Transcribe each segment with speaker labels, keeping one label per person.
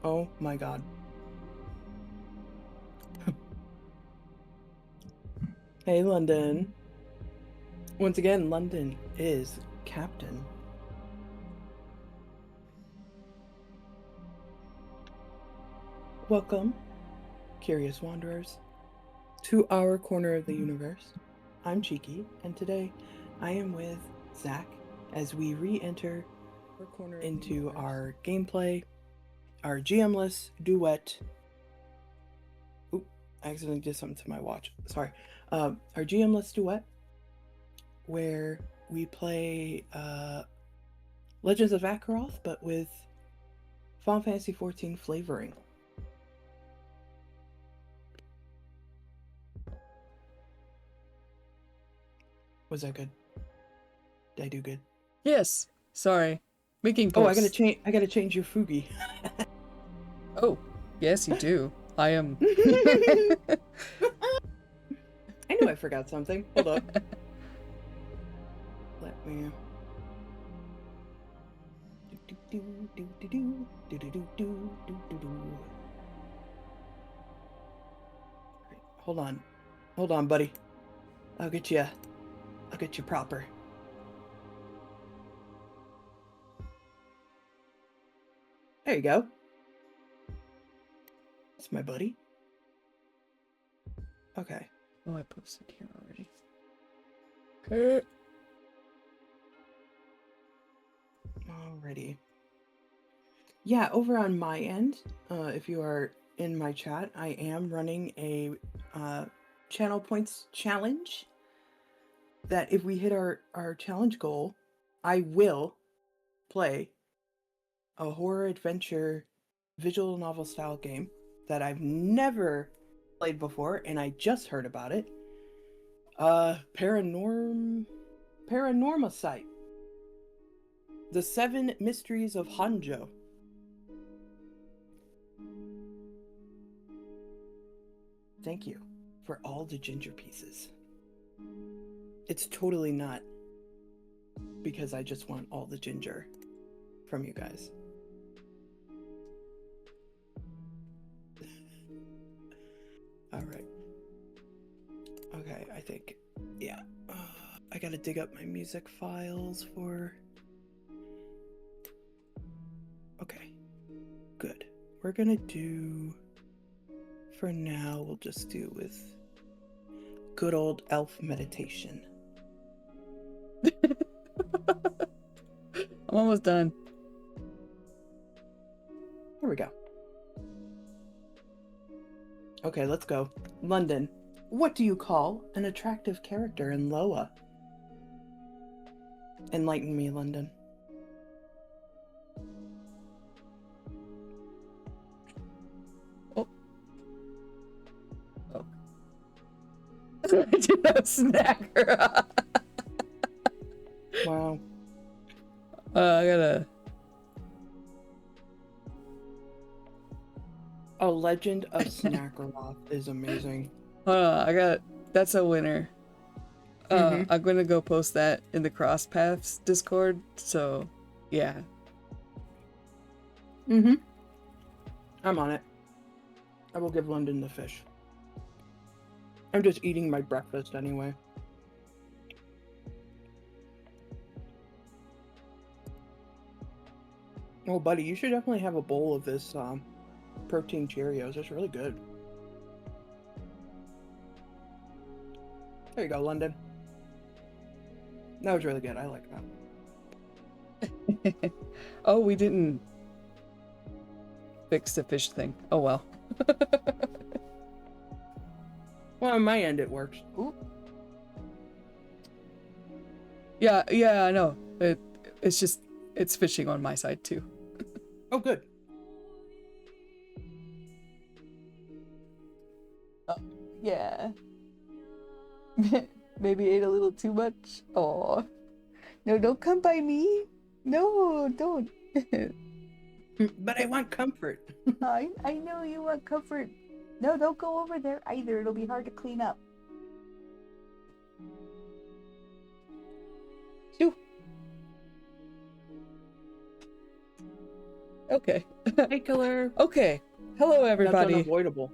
Speaker 1: Oh my god. Hey, London. Once again, London is captain. Welcome, curious wanderers, to our corner of the universe. I'm Cheeky, and today I am with Zach as we re-enter into our gameplay, our GMless Duet. Oop, I accidentally did something to my watch. Sorry. Our GMless Duet, where we play Legends of Akeroth, but with Final Fantasy XIV flavoring. Was that good? Did I do good?
Speaker 2: Yes. Sorry. Making
Speaker 1: Oh,
Speaker 2: posts.
Speaker 1: I gotta change your Fugi.
Speaker 2: Oh, yes, you do. I am.
Speaker 1: I knew I forgot something. Hold up. Let me. Hold on. Hold on, buddy. I'll get you proper. There you go. That's my buddy. Okay.
Speaker 2: Oh, I posted here already.
Speaker 1: Alrighty. Yeah, over on my end, if you are in my chat, I am running a channel points challenge. That if we hit our challenge goal, I will play a horror adventure visual novel style game that I've never played before, and I just heard about it. Paranormacite. The 7 Mysteries of Hanjo. Thank you for all the ginger pieces. It's totally not because I just want all the ginger from you guys. All right. Okay, I think, yeah. I gotta dig up my music files for... Okay, good. We're gonna do... For now, we'll just do with good old elf meditation.
Speaker 2: I'm almost done.
Speaker 1: Here we go. Okay, let's go. London, what do you call an attractive character in LoA? Enlighten me, London.
Speaker 2: Oh. Oh. I did not snacker.
Speaker 1: Wow.
Speaker 2: I gotta...
Speaker 1: A Legend of Snackeroth is amazing.
Speaker 2: I got... That's a winner. I'm gonna go post that in the Cross Paths Discord, so yeah.
Speaker 1: I'm on it. I will give London the fish. I'm just eating my breakfast anyway. Oh, buddy, you should definitely have a bowl of this protein Cheerios. It's really good. There you go, London. That was really good. I like that.
Speaker 2: Oh, we didn't fix the fish thing. Oh well.
Speaker 1: Well, on my end, it works. Ooh.
Speaker 2: Yeah, I know. It's just, it's fishing on my side too.
Speaker 1: Oh, good.
Speaker 2: Oh, yeah. Maybe ate a little too much. Oh, no, don't come by me. No, don't.
Speaker 1: But I want comfort.
Speaker 2: I know you want comfort. No, don't go over there either. It'll be hard to clean up. Shoo. Okay.
Speaker 1: Hey, killer.
Speaker 2: Okay. Hello,
Speaker 1: That's
Speaker 2: everybody.
Speaker 1: unavoidable.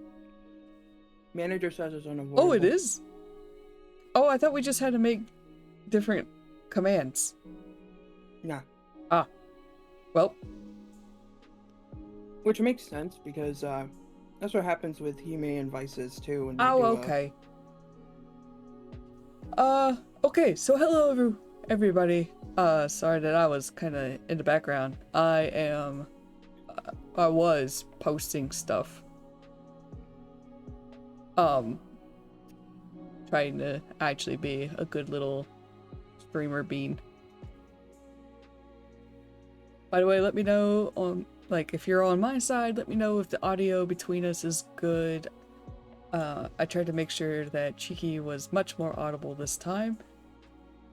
Speaker 1: Manager says it's unavoidable.
Speaker 2: Oh, it is? Oh, I thought we just had to make different commands.
Speaker 1: Nah.
Speaker 2: Ah. Well.
Speaker 1: Which makes sense because that's what happens with Hime and Vices too. When they
Speaker 2: Oh,
Speaker 1: do
Speaker 2: okay. Okay, so hello everybody. Sorry that I was kind of in the background. I was posting stuff. Trying to actually be a good little streamer bean. By the way, let me know on, like, if you're on my side, let me know if the audio between us is good. I tried to make sure that Cheeky was much more audible this time.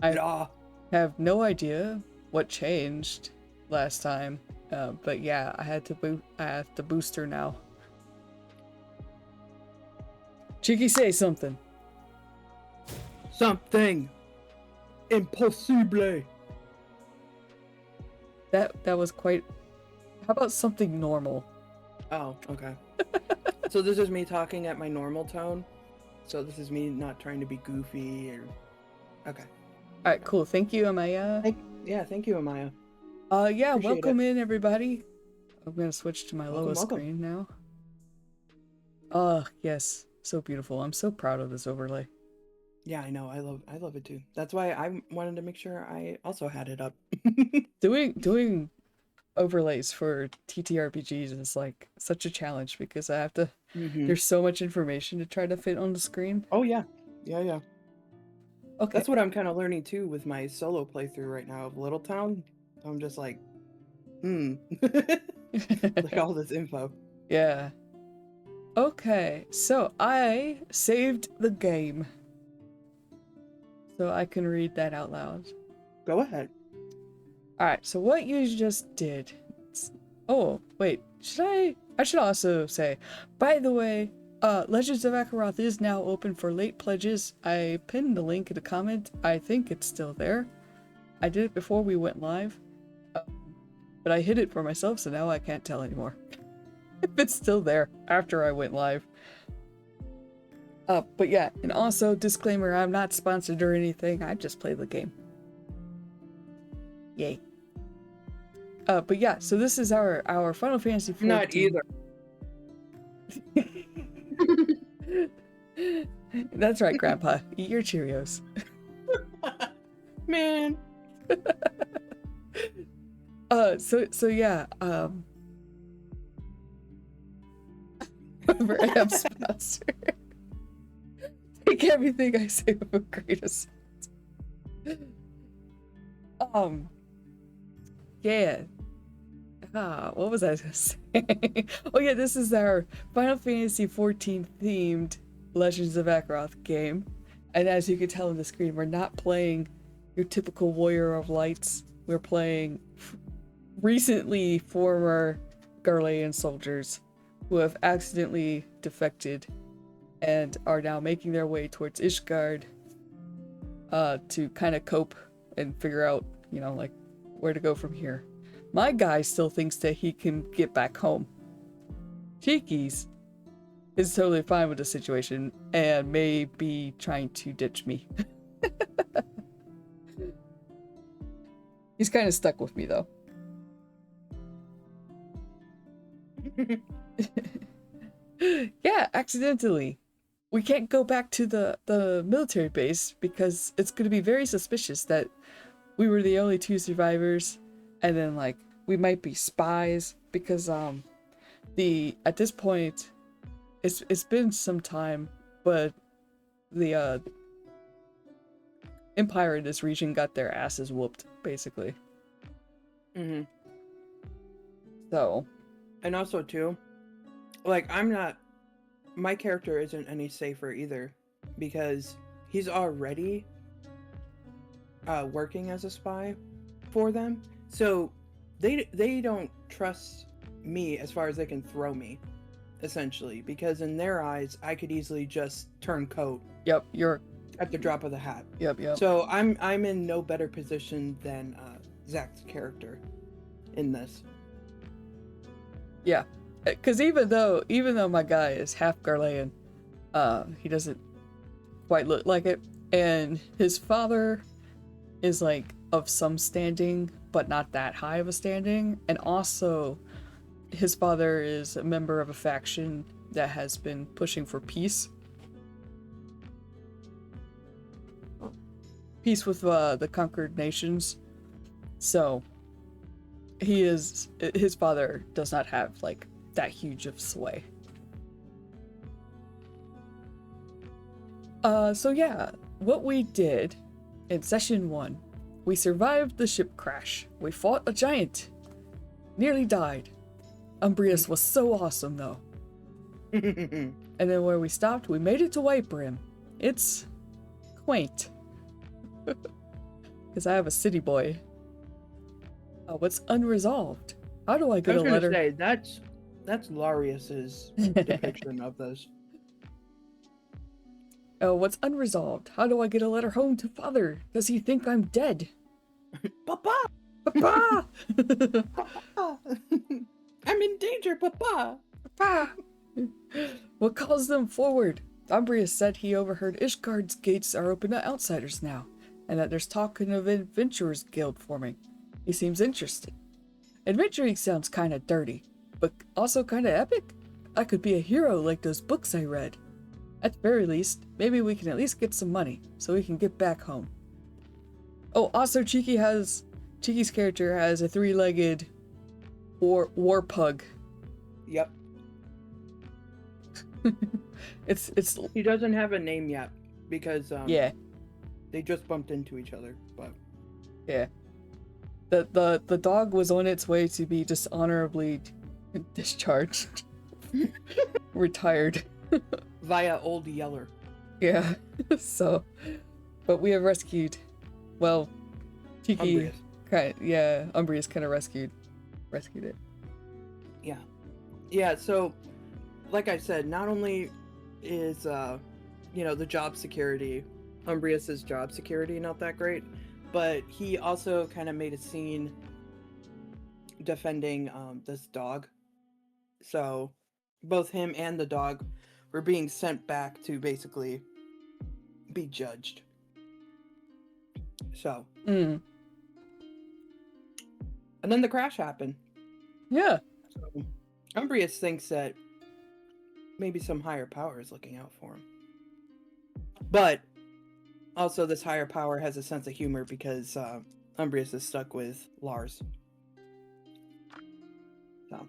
Speaker 2: I have no idea what changed last time, but yeah, I have to boost her now. Cheeky, say something.
Speaker 1: Something impossible.
Speaker 2: That was quite. How about something normal?
Speaker 1: Oh, okay. So this is me talking at my normal tone. So this is me not trying to be goofy or. Okay.
Speaker 2: All right, cool. Thank you, Amaya.
Speaker 1: Thank you, Amaya.
Speaker 2: Yeah,
Speaker 1: Appreciate
Speaker 2: welcome in everybody. I'm gonna switch to my
Speaker 1: Welcome.
Speaker 2: LoA screen now. Yes, so beautiful. I'm so proud of this overlay.
Speaker 1: Yeah, I know. I love it too. That's why I wanted to make sure I also had it up.
Speaker 2: Doing overlays for TTRPGs is like such a challenge because I have to. There's so much information to try to fit on the screen.
Speaker 1: Oh yeah, yeah.
Speaker 2: Okay.
Speaker 1: That's what I'm kind of learning too with my solo playthrough right now of Little Town. I'm just like, like all this info.
Speaker 2: Yeah. Okay, so I saved the game. So I can read that out loud.
Speaker 1: Go ahead.
Speaker 2: Alright, so what you just did. Oh, wait, I should also say, by the way, Legends of Akeroth is now open for late pledges. I pinned the link in the comment. I think it's still there. I did it before we went live. But I hid it for myself, so now I can't tell anymore. If it's still there after I went live. But yeah, and also, disclaimer, I'm not sponsored or anything, I just play the game. Yay. But yeah, so this is our Final Fantasy XIV.
Speaker 1: Not either.
Speaker 2: That's right, Grandpa. Eat your Cheerios.
Speaker 1: Man.
Speaker 2: So yeah, remember, I am sponsored. Take everything I say with a grain of salt. Yeah. What was I gonna say? Oh yeah, this is our Final Fantasy XIV themed Legends of Akeroth game. And as you can tell on the screen, we're not playing your typical Warrior of Lights. We're playing recently former Garlean soldiers who have accidentally defected and are now making their way towards Ishgard to kind of cope and figure out, you know, like where to go from here. My guy still thinks that he can get back home. Cheeky's is totally fine with the situation and may be trying to ditch me. He's kind of stuck with me though. Yeah, accidentally. We can't go back to the military base because it's going to be very suspicious that we were the only two survivors, and then like we might be spies because at this point it's been some time, but the Empire in this region got their asses whooped basically. So,
Speaker 1: and also too, like my character isn't any safer either because he's already working as a spy for them, so they don't trust me as far as they can throw me, essentially, because in their eyes I could easily just turn coat.
Speaker 2: Yep, you're
Speaker 1: at the drop of the hat.
Speaker 2: Yep.
Speaker 1: So I'm in no better position than Zack's character in this.
Speaker 2: Yeah, because even though my guy is half Garlean, he doesn't quite look like it, and his father is like of some standing, but not that high of a standing, and also his father is a member of a faction that has been pushing for peace. Peace with the conquered nations. So his father does not have like that huge of sway. So yeah, what we did in session 1, we survived the ship crash. We fought a giant. Nearly died. Umbrius was so awesome though. And then where we stopped, we made it to White Brim. It's quaint. Because I have a city boy. What's unresolved? How do I get a letter?
Speaker 1: I was gonna say, that's Larius's depiction of this.
Speaker 2: What's unresolved? How do I get a letter home to father? Does he think I'm dead?
Speaker 1: Papa!
Speaker 2: Papa!
Speaker 1: Papa! I'm in danger, Papa!
Speaker 2: Papa! What calls them forward? Umbrius said he overheard Ishgard's gates are open to outsiders now, and that there's talk of an adventurers guild forming. He seems interested. Adventuring sounds kinda dirty, but also kinda epic. I could be a hero like those books I read. At the very least, maybe we can at least get some money, so we can get back home. Oh, also Cheeky's character has a 3-legged war pug.
Speaker 1: Yep.
Speaker 2: It's
Speaker 1: He doesn't have a name yet, because
Speaker 2: yeah.
Speaker 1: They just bumped into each other, but
Speaker 2: Yeah. The dog was on its way to be dishonorably discharged. Retired.
Speaker 1: Via Old Yeller.
Speaker 2: Yeah. So, but we have rescued, well, Cheeky, Umbrius kind of rescued it.
Speaker 1: Yeah. Yeah, so, like I said, not only is, the job security, Umbrius's job security not that great, but he also kind of made a scene defending this dog. So both him and the dog were being sent back to basically be judged. So. And then the crash happened.
Speaker 2: Yeah.
Speaker 1: So Umbrius thinks that maybe some higher power is looking out for him. But also, this higher power has a sense of humor because Umbrius is stuck with Lars. So.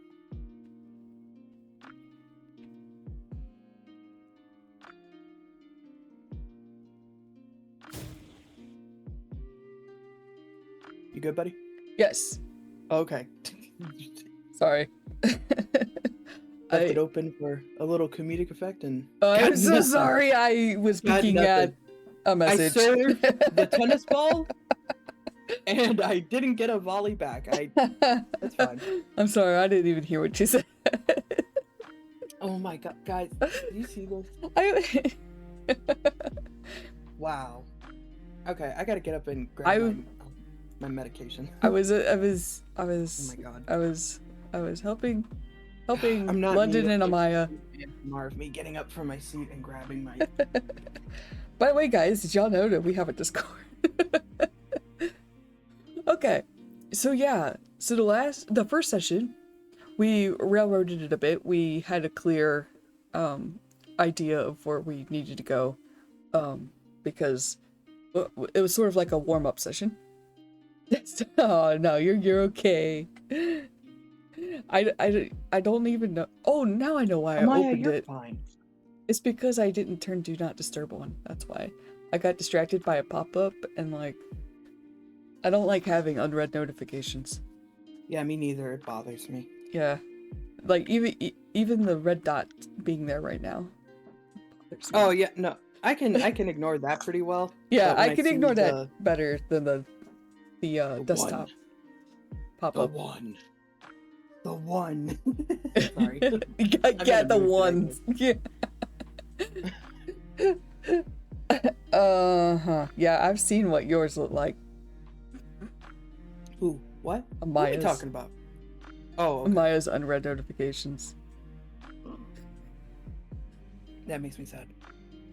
Speaker 1: You good, buddy?
Speaker 2: Yes.
Speaker 1: Okay.
Speaker 2: Sorry.
Speaker 1: Left it open for a little comedic effect and...
Speaker 2: I'm so sorry, I was peeking at a message.
Speaker 1: I served the tennis ball, and I didn't get a volley back. That's fine.
Speaker 2: I'm sorry, I didn't even hear what you said.
Speaker 1: Oh my god, guys, do you see this? Wow. Okay, I gotta get up and grab my medication.
Speaker 2: I was oh
Speaker 1: my god.
Speaker 2: I was helping
Speaker 1: I'm not
Speaker 2: London and Amaya.
Speaker 1: More of me getting up from my seat and grabbing my...
Speaker 2: By the way, guys, did y'all know that we have a Discord? Okay, so yeah, so the first session, we railroaded it a bit. We had a clear idea of where we needed to go, because it was sort of like a warm-up session. Oh no, you're okay. I don't even know. Oh, now I know why
Speaker 1: Amaya,
Speaker 2: I opened
Speaker 1: you're
Speaker 2: it.
Speaker 1: Fine.
Speaker 2: It's because I didn't turn Do Not Disturb on. That's why. I got distracted by a pop-up and like, I don't like having unread notifications.
Speaker 1: Yeah, me neither. It bothers me.
Speaker 2: Yeah, like even the red dot being there right now.
Speaker 1: Oh yeah, no, I can ignore that pretty well.
Speaker 2: Yeah, I can ignore that better than the desktop pop-up.
Speaker 1: The one. Sorry.
Speaker 2: Get the ones. Yeah. Yeah, I've seen what yours look like.
Speaker 1: Who? What?
Speaker 2: Amaya's.
Speaker 1: What are we talking about? Oh, okay.
Speaker 2: Maya's unread notifications.
Speaker 1: That makes me sad.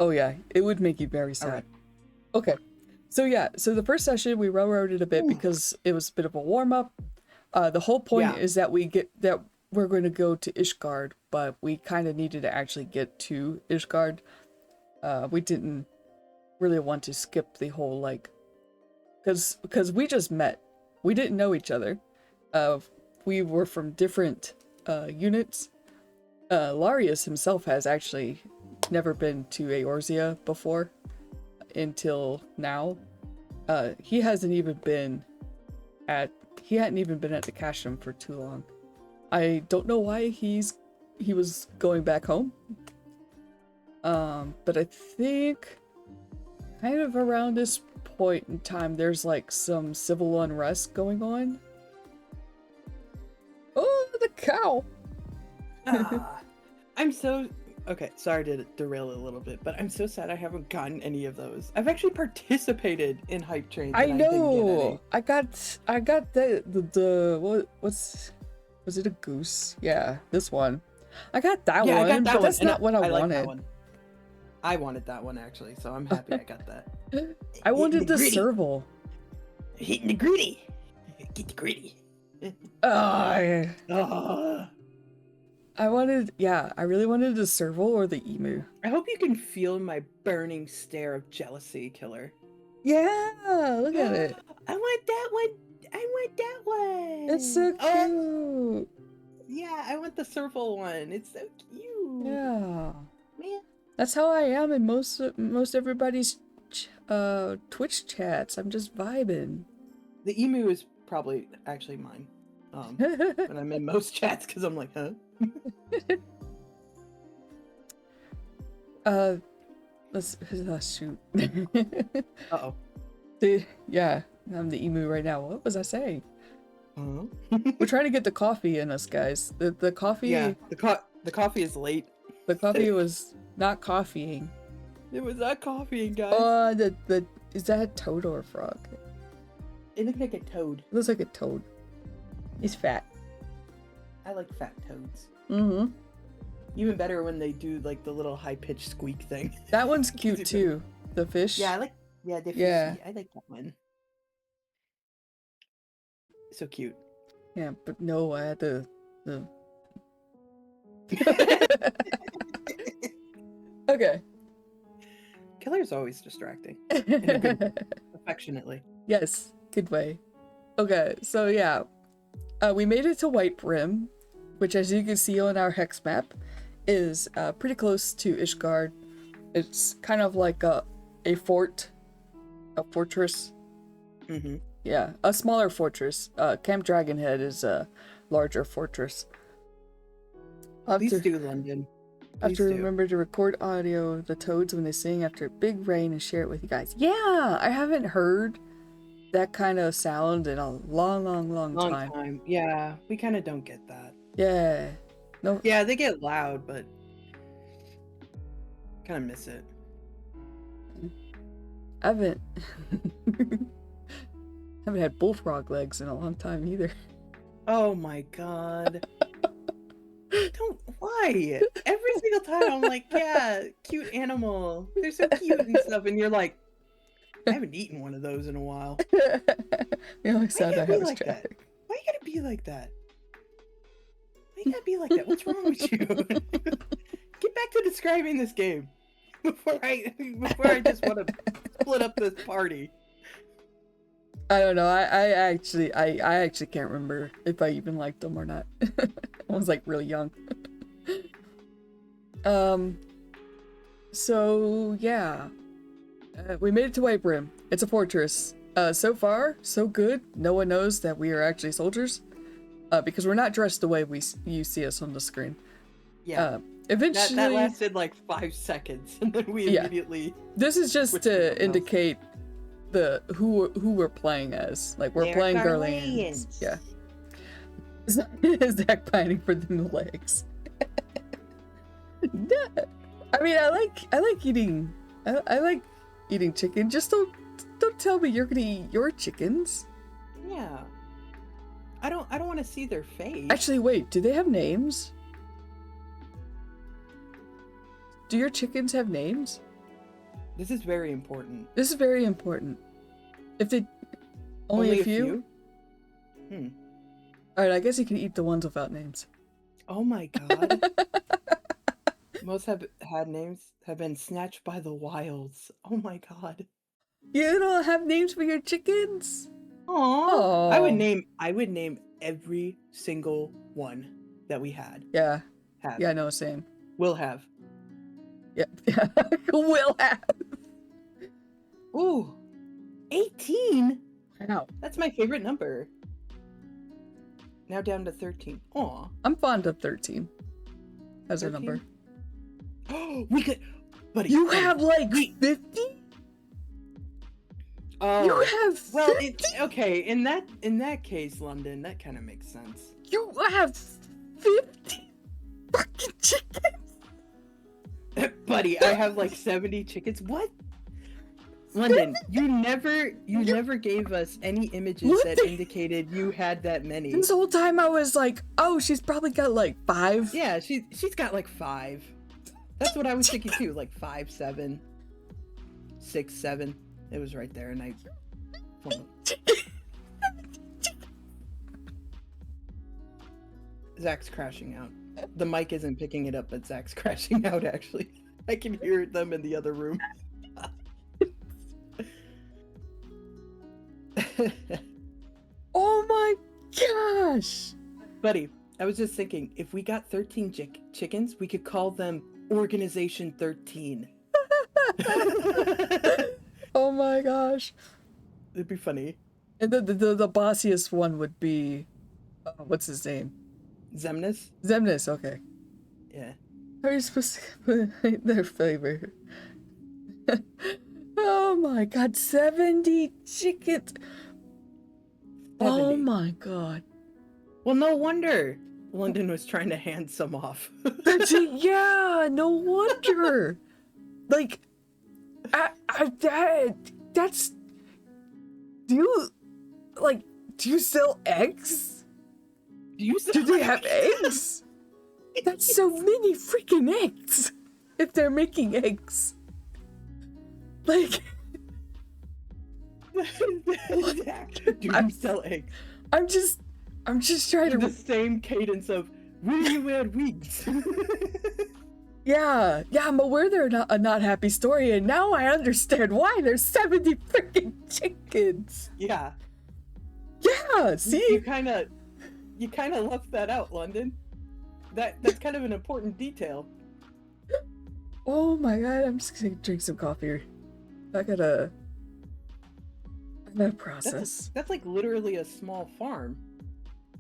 Speaker 2: Oh yeah, it would make you very sad.
Speaker 1: Alright.
Speaker 2: Okay, so yeah, so the first session we railroaded it a bit because it was a bit of a warm-up. The whole point is that we're going to go to Ishgard, but we kind of needed to actually get to Ishgard. We didn't really want to skip the whole, like, because we just met. We didn't know each other. We were from different units. Larius himself has actually never been to Eorzea before until now. He hadn't even been at the Casham for too long. I don't know why he was going back home. But I think kind of around this point in time there's like some civil unrest going on. Oh, the cow.
Speaker 1: I'm so okay, sorry to derail it a little bit, but I'm so sad I haven't gotten any of those. I've actually participated in hype trains.
Speaker 2: I know. I got the was it a goose? Yeah, this one. I got that one. I got that but one. That's not what I wanted.
Speaker 1: That one. I wanted that one actually, so I'm happy I got that.
Speaker 2: I wanted the serval.
Speaker 1: Hitting the gritty. Get the gritty.
Speaker 2: I really wanted the serval or the emu.
Speaker 1: I hope you can feel my burning stare of jealousy, Killer.
Speaker 2: Yeah, look at it.
Speaker 1: I want that one. I want that one.
Speaker 2: It's so cute.
Speaker 1: Yeah, I want the serval one. It's so cute.
Speaker 2: Yeah.
Speaker 1: Man.
Speaker 2: That's how I am in most everybody's Twitch chats. I'm just vibing.
Speaker 1: The emu is probably actually mine. When I'm in most chats, because I'm like, huh?
Speaker 2: Let's shoot.
Speaker 1: Uh-oh.
Speaker 2: Yeah, I'm the emu right now. What was I saying? We're trying to get the coffee in us, guys. The coffee.
Speaker 1: Yeah, the coffee is late.
Speaker 2: The coffee was not coffeeing.
Speaker 1: It was not coffeeing, guys.
Speaker 2: Is that a toad or a frog?
Speaker 1: It looks like a toad.
Speaker 2: It looks like a toad. He's fat.
Speaker 1: I like fat toads.
Speaker 2: Mm-hmm.
Speaker 1: Even better when they do like the little high-pitched squeak thing.
Speaker 2: That one's cute too. The fish.
Speaker 1: Yeah, the fish. Yeah. I like that one. So cute.
Speaker 2: Yeah, but no, I had the Okay.
Speaker 1: Killer's always distracting. In a good, affectionately.
Speaker 2: Yes, good way. Okay, so yeah. We made it to White Brim, which as you can see on our hex map, is pretty close to Ishgard. It's kind of like a fortress.
Speaker 1: Mm-hmm.
Speaker 2: Yeah, a smaller fortress. Camp Dragonhead is a larger fortress.
Speaker 1: Please do, London.
Speaker 2: I have to remember to record audio of the toads when they sing after a big rain and share it with you guys. Yeah, I haven't heard that kind of sound in a long time.
Speaker 1: Yeah, we kind of don't get that.
Speaker 2: Yeah. No.
Speaker 1: Yeah, they get loud, but kind of miss it.
Speaker 2: I haven't had bullfrog legs in a long time either.
Speaker 1: Oh my god. Why? Every single time I'm like, yeah, cute animal. They're so cute and stuff, and you're like, I haven't eaten one of those in a while.
Speaker 2: The only sound I have is
Speaker 1: like that? Why you gotta be like that? Why you gotta be like that? What's wrong with you? Get back to describing this game before I just want to split up this party.
Speaker 2: I don't know. I actually can't remember if I even liked them or not. I was like really young. So yeah, we made it to White Brim. It's a fortress. So far, so good. No one knows that we are actually soldiers, because we're not dressed the way you see us on the screen.
Speaker 1: Yeah.
Speaker 2: Eventually,
Speaker 1: that lasted like 5 seconds, and then we immediately.
Speaker 2: This is just to indicate who we're playing as. Like we're playing Garleans. Yeah. Zach pining for the legs. I mean, I like eating. I like eating chicken. Just don't tell me you're gonna eat your chickens.
Speaker 1: Yeah. I don't want to see their face.
Speaker 2: Actually, wait, do they have names? Do your chickens have names?
Speaker 1: This is very important.
Speaker 2: This is very important. If they... Only a few? Alright, I guess you can eat the ones without names.
Speaker 1: Oh my god. Most have had names have been snatched by the wilds. Oh my god.
Speaker 2: You don't have names for your chickens?
Speaker 1: Aww. I would name every single one that we had.
Speaker 2: Yeah.
Speaker 1: Have.
Speaker 2: Yeah, no, same.
Speaker 1: Will have.
Speaker 2: Yeah. Will have.
Speaker 1: Ooh. 18?
Speaker 2: Wow.
Speaker 1: That's my favorite number. Now down to 13. Aw.
Speaker 2: I'm fond of 13 as
Speaker 1: 13?
Speaker 2: a number.
Speaker 1: Oh, we could... Buddy,
Speaker 2: You have like 50?
Speaker 1: Oh.
Speaker 2: You have 50?
Speaker 1: Well, okay, in that case, London, that kind of makes sense.
Speaker 2: You have 50 fucking chickens?
Speaker 1: Buddy, I have like 70 chickens. What? London, you never gave us any images that indicated you had that many.
Speaker 2: This whole time I was like, oh, she's probably got like 5.
Speaker 1: Yeah, she's got like 5. That's what I was thinking too, like 5, 7, 6, 7. It was right there, and I... Zach's crashing out. The mic isn't picking it up, but Zach's crashing out, actually. I can hear them in the other room.
Speaker 2: Oh my gosh!
Speaker 1: Buddy, I was just thinking, if we got 13 chickens, we could call them Organization 13.
Speaker 2: Oh my gosh.
Speaker 1: It'd be funny.
Speaker 2: And the bossiest one would be... what's his name?
Speaker 1: Zemnis?
Speaker 2: Zemnis, okay.
Speaker 1: Yeah.
Speaker 2: How are you supposed to put their flavor? Oh my god, 70 chickens!
Speaker 1: 70.
Speaker 2: Oh my god.
Speaker 1: Well, no wonder London was trying to hand some off.
Speaker 2: Yeah, no wonder. Like, that's... Do you sell eggs? Do they have eggs? That's so many freaking eggs. If they're making eggs. Like...
Speaker 1: Do you sell eggs?
Speaker 2: I'm just trying to...
Speaker 1: The same cadence of, will you wear wigs?
Speaker 2: Yeah, I'm aware they're not a not happy story, and now I understand why there's 70 freaking chickens.
Speaker 1: Yeah.
Speaker 2: Yeah, see?
Speaker 1: You kind of left that out, London. That's kind of an important detail.
Speaker 2: Oh my god, I'm just gonna drink some coffee. I gotta process.
Speaker 1: That's like literally a small farm.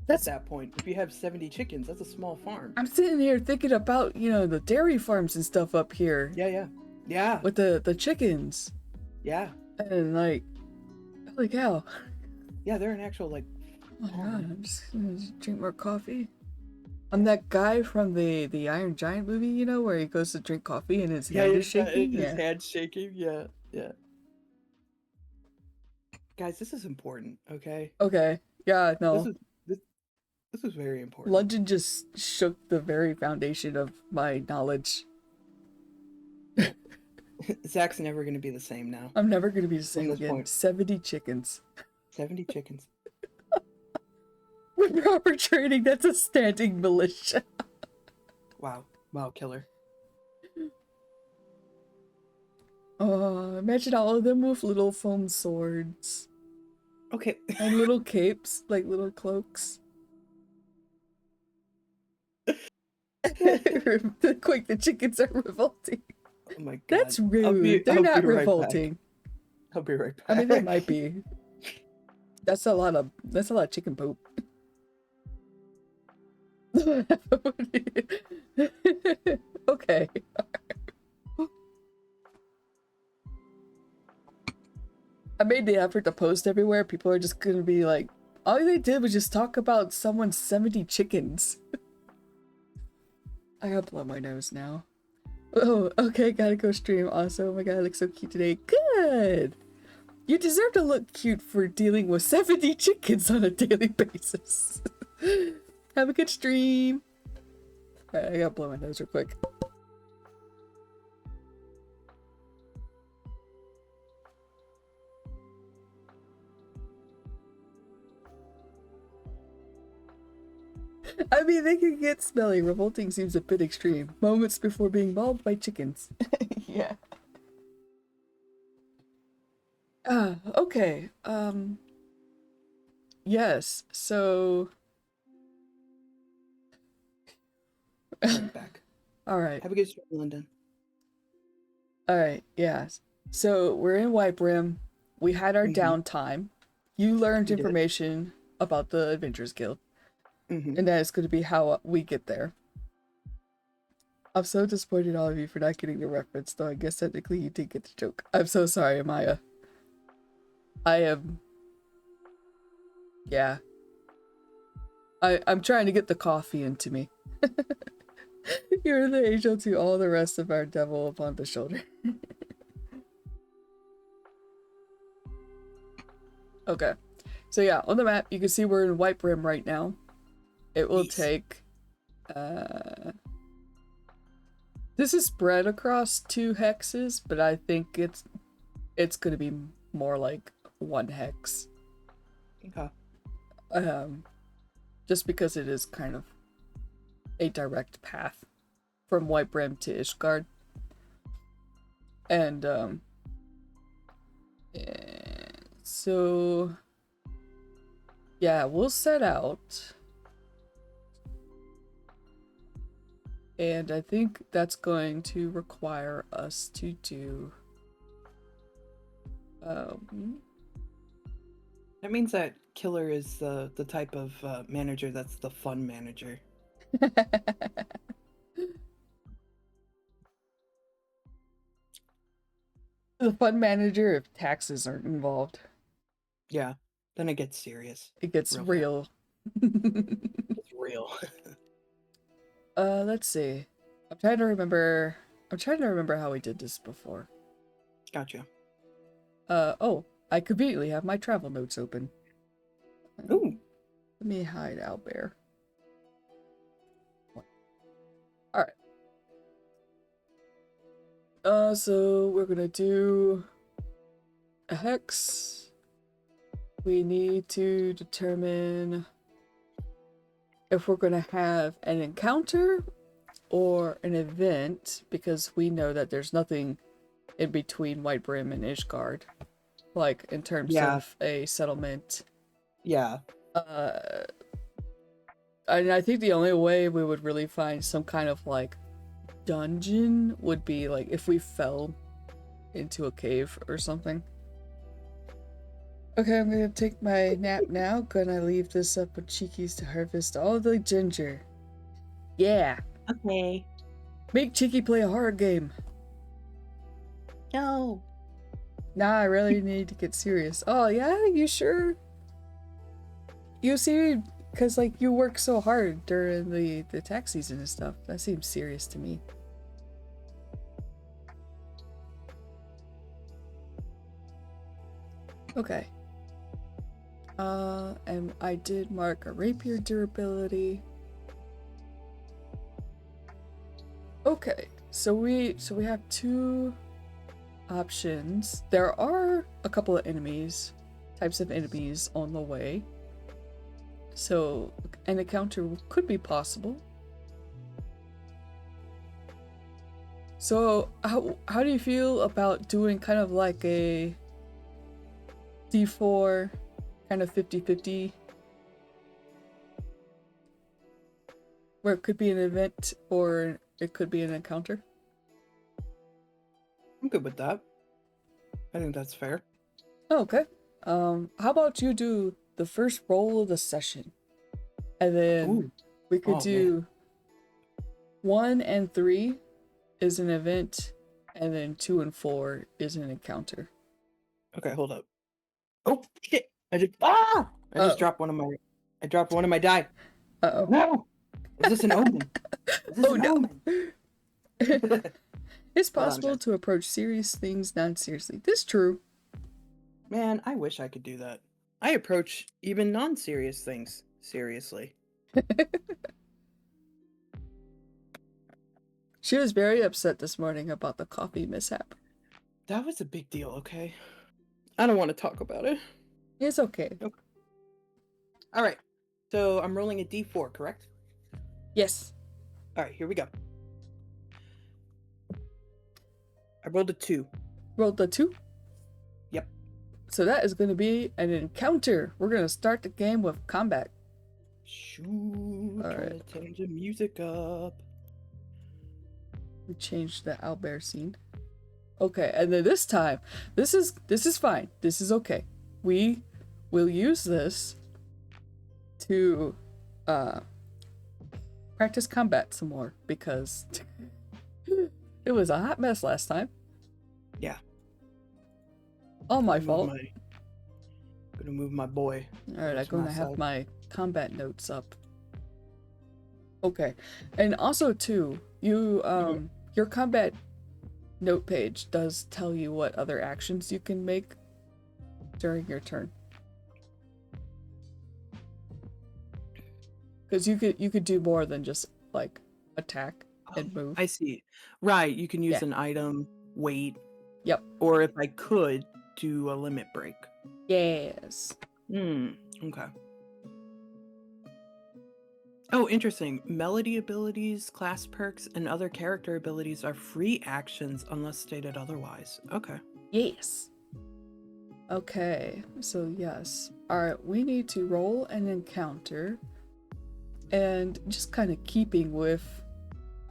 Speaker 1: At that point, if you have 70 chickens, that's a small farm.
Speaker 2: I'm sitting here thinking about, you know, the dairy farms and stuff up here.
Speaker 1: Yeah.
Speaker 2: With the chickens.
Speaker 1: Yeah.
Speaker 2: And like, holy cow.
Speaker 1: Yeah, they're an actual like...
Speaker 2: Oh my god, I'm just gonna drink more coffee. I'm that guy from the Iron Giant movie, you know, where he goes to drink coffee and his hand is shaking.
Speaker 1: His hand's shaking, yeah. Guys, this is important, okay?
Speaker 2: Okay, yeah, no.
Speaker 1: This is very important.
Speaker 2: London just shook the very foundation of my knowledge.
Speaker 1: Zach's never going to be the same now.
Speaker 2: I'm never going to be the same again.
Speaker 1: Point.
Speaker 2: 70 chickens.
Speaker 1: 70 chickens.
Speaker 2: With proper training, that's a standing militia.
Speaker 1: Wow, killer.
Speaker 2: Imagine all of them with little foam swords.
Speaker 1: Okay.
Speaker 2: And little capes, like little cloaks. Quick, the chickens are revolting.
Speaker 1: Oh my god.
Speaker 2: That's rude. They're not revolting.
Speaker 1: I'll be right back.
Speaker 2: I mean, they might be. That's a lot of chicken poop. Okay. I made the effort to post everywhere. People are just gonna be like, all they did was just talk about someone's 70 chickens. I gotta blow my nose now. Oh, okay, gotta go stream. Also, oh my god, I look so cute today. Good! You deserve to look cute for dealing with 70 chickens on a daily basis. Have a good stream. Alright, I gotta blow my nose real quick. I mean, they can get smelly. Revolting seems a bit extreme. Moments before being mauled by chickens. Yeah. Okay. Yes, so...
Speaker 1: Right back.
Speaker 2: Alright.
Speaker 1: Have a good stream, London.
Speaker 2: Alright, yeah. So, we're in White Brim. We had our downtime. You learned information about the Adventurers Guild. And that is going to be how we get there. I'm so disappointed in all of you for not getting the reference, though I guess technically you did get the joke. I'm so sorry, Amaya. I am... Yeah. I'm trying to get the coffee into me. You're the angel to all the rest of our devil upon the shoulder. Okay. So yeah, on the map, you can see we're in White Brim right now. It will take... This is spread across 2 hexes, but I think it's going to be more like 1 hex.
Speaker 1: Okay.
Speaker 2: Just because it is kind of a direct path from White Brim to Ishgard. And so yeah, we'll set out. And I think that's going to require us to do
Speaker 1: that means that Killer is the type of manager that's the fun manager.
Speaker 2: The fun manager if taxes aren't involved.
Speaker 1: Yeah, then it gets serious.
Speaker 2: It gets real.
Speaker 1: It's real.
Speaker 2: Let's see. I'm trying to remember how we did this before.
Speaker 1: Gotcha.
Speaker 2: Oh, I conveniently have my travel notes open.
Speaker 1: Ooh.
Speaker 2: Let me hide Owlbear. Alright. So we're gonna do a hex. We need to determine if we're gonna have an encounter or an event, because we know that there's nothing in between White Brim and Ishgard, like in terms of a settlement.
Speaker 1: Yeah.
Speaker 2: And I think the only way we would really find some kind of like dungeon would be like if we fell into a cave or something. Okay, I'm gonna take my nap now. Gonna leave this up with Cheekies to harvest all the ginger. Yeah.
Speaker 1: Okay.
Speaker 2: Make Cheeky play a horror game.
Speaker 1: No.
Speaker 2: Nah, I really need to get serious. Oh yeah, you sure? You see, because like you work so hard during the tax season and stuff. That seems serious to me. Okay. And I did mark a rapier durability. Okay, so we have 2 options. There are a couple of types of enemies on the way. So an encounter could be possible. So how do you feel about doing kind of like a D4 kind of 50-50, where it could be an event or it could be an encounter?
Speaker 1: I'm good with that. I think that's fair.
Speaker 2: Oh, okay. How about you do the first roll of the session, and then we could do 1 and 3 is an event, and then 2 and 4 is an encounter.
Speaker 1: Okay, hold up. Oh shit! I just dropped one of my. I dropped one of my die.
Speaker 2: Uh-oh.
Speaker 1: No! Is this an omen? Is this an omen?
Speaker 2: It's possible to approach serious things non-seriously. This is true.
Speaker 1: Man, I wish I could do that. I approach even non-serious things seriously.
Speaker 2: She was very upset this morning about the coffee mishap.
Speaker 1: That was a big deal, okay? I don't want to talk about it.
Speaker 2: It's okay.
Speaker 1: Okay. All right. So I'm rolling a d4, correct?
Speaker 2: Yes.
Speaker 1: All right, here we go. I rolled a 2.
Speaker 2: Rolled the 2.
Speaker 1: Yep.
Speaker 2: So that is going to be an encounter. We're going to start the game with combat.
Speaker 1: Shoot.
Speaker 2: All
Speaker 1: Trying
Speaker 2: right.
Speaker 1: to turn the music up.
Speaker 2: We changed the owlbear scene. Okay, and then this time, this is fine. This is okay. We will use this to practice combat some more because it was a hot mess last time.
Speaker 1: Yeah.
Speaker 2: All my fault.
Speaker 1: Gonna move my boy.
Speaker 2: All right, I'm gonna have my combat notes up. Okay, and also too, you your combat note page does tell you what other actions you can make during your turn. Because you could do more than just like attack and move.
Speaker 1: I see. Right, you can use an item, wait.
Speaker 2: Yep.
Speaker 1: Or if I could, do a limit break.
Speaker 2: Yes.
Speaker 1: Okay. Oh, interesting. Melody abilities, class perks, and other character abilities are free actions unless stated otherwise. Okay.
Speaker 2: Yes. Okay, so yes. Alright, we need to roll an encounter. And just kind of keeping with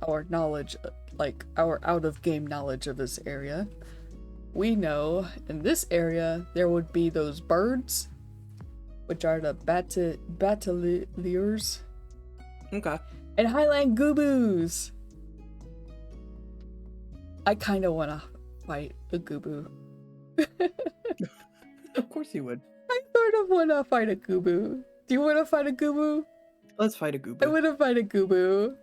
Speaker 2: our knowledge, like our out-of-game knowledge of this area, we know in this area there would be those birds, which are the battaliers.
Speaker 1: Okay.
Speaker 2: And Highland Gooboos. I kind of want to fight a Gooboo.
Speaker 1: Of course you would.
Speaker 2: I sort of want to fight a Gooboo. Do you want to fight a Gooboo?
Speaker 1: Let's fight a Gooboo.
Speaker 2: I want to fight a Gooboo.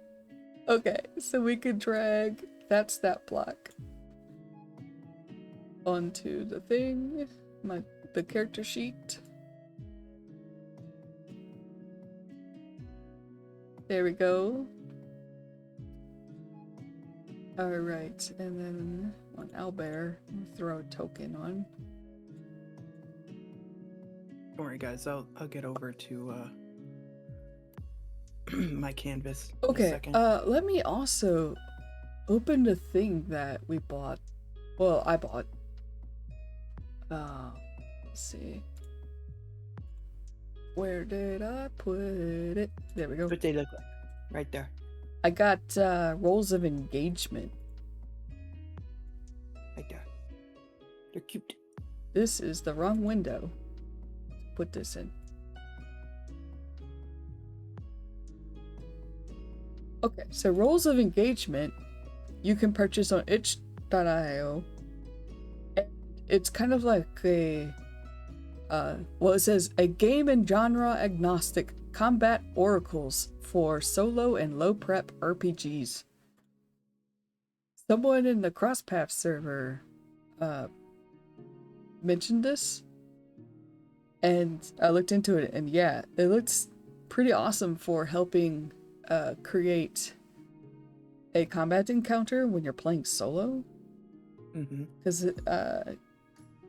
Speaker 2: Okay, so we could drag that stat block onto the thing, the character sheet. There we go. Alright, and then on owlbear, throw a token on.
Speaker 1: Don't worry, guys. I'll get over to my canvas.
Speaker 2: Okay.
Speaker 1: In a second.
Speaker 2: Let me also open the thing that we bought. Well, I bought. Let's see. Where did I put it? There we go.
Speaker 1: What they look like? Right there.
Speaker 2: I got roles of engagement.
Speaker 1: Right there. They're cute.
Speaker 2: This is the wrong window to put this in. Okay, so roles of engagement you can purchase on itch.io. It's kind of like a well, it says a game and genre agnostic combat oracles for solo and low prep RPGs. Someone in the Crosspath server mentioned this, and I looked into it, and yeah, it looks pretty awesome for helping create a combat encounter when you're playing solo. Because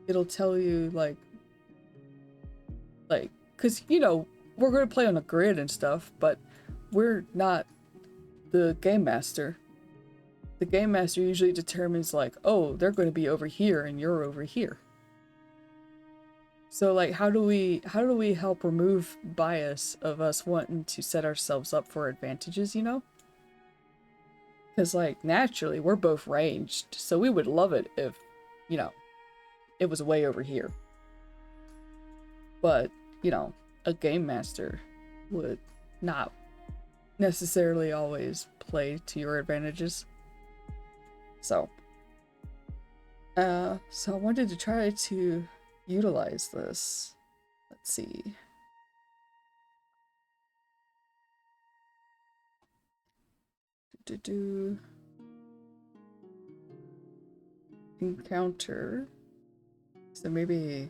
Speaker 2: it'll tell you like because you know we're going to play on a grid and stuff, but we're not the game master. The game master usually determines like, oh, they're going to be over here and you're over here. So like how do we help remove bias of us wanting to set ourselves up for advantages, you know? Because like naturally we're both ranged, so we would love it if, you know, it was way over here. But, you know, a game master would not necessarily always play to your advantages. So I wanted to try to utilize this. Let's see. Encounter. So maybe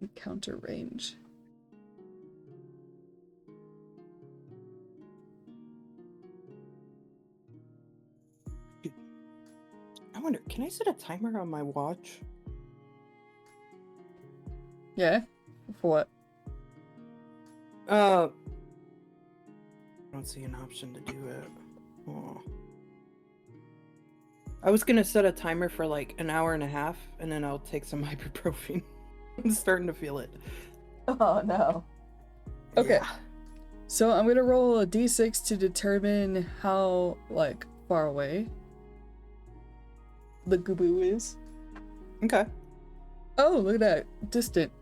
Speaker 2: encounter range.
Speaker 1: I wonder, can I set a timer on my watch?
Speaker 2: Yeah? For what?
Speaker 1: I don't see an option to do it. Oh. I was gonna set a timer for like an hour and a half, and then I'll take some ibuprofen. I'm starting to feel it.
Speaker 2: Oh no. Okay.
Speaker 1: Yeah.
Speaker 2: So I'm gonna roll a d6 to determine how, like, far away the Gubu is.
Speaker 1: Okay.
Speaker 2: Oh, look at that. Distant.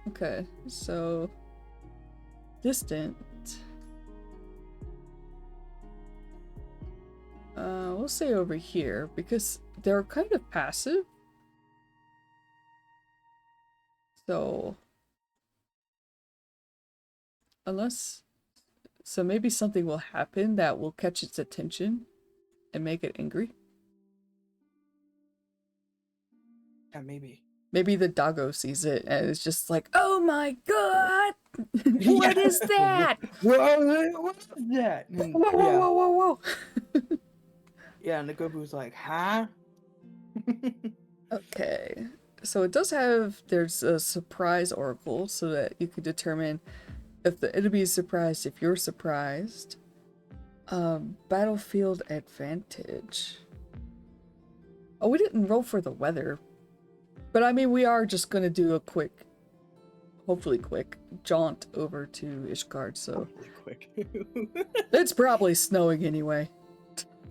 Speaker 2: Okay, so distant. We'll say over here because they're kind of passive. So so maybe something will happen that will catch its attention and make it angry.
Speaker 1: Yeah, maybe.
Speaker 2: Maybe the doggo sees it and it's just like, oh my god! What is that?
Speaker 1: What is that? And,
Speaker 2: Whoa, whoa, whoa, whoa, whoa.
Speaker 1: Yeah, and the Gobu's like, huh?
Speaker 2: Okay. So it does have, there's a surprise oracle so that you can determine if the enemy is surprised, if you're surprised. Battlefield advantage. Oh, we didn't roll for the weather. But I mean, we are just gonna do a quick, hopefully quick, jaunt over to Ishgard, so.
Speaker 1: Hopefully quick.
Speaker 2: It's probably snowing anyway.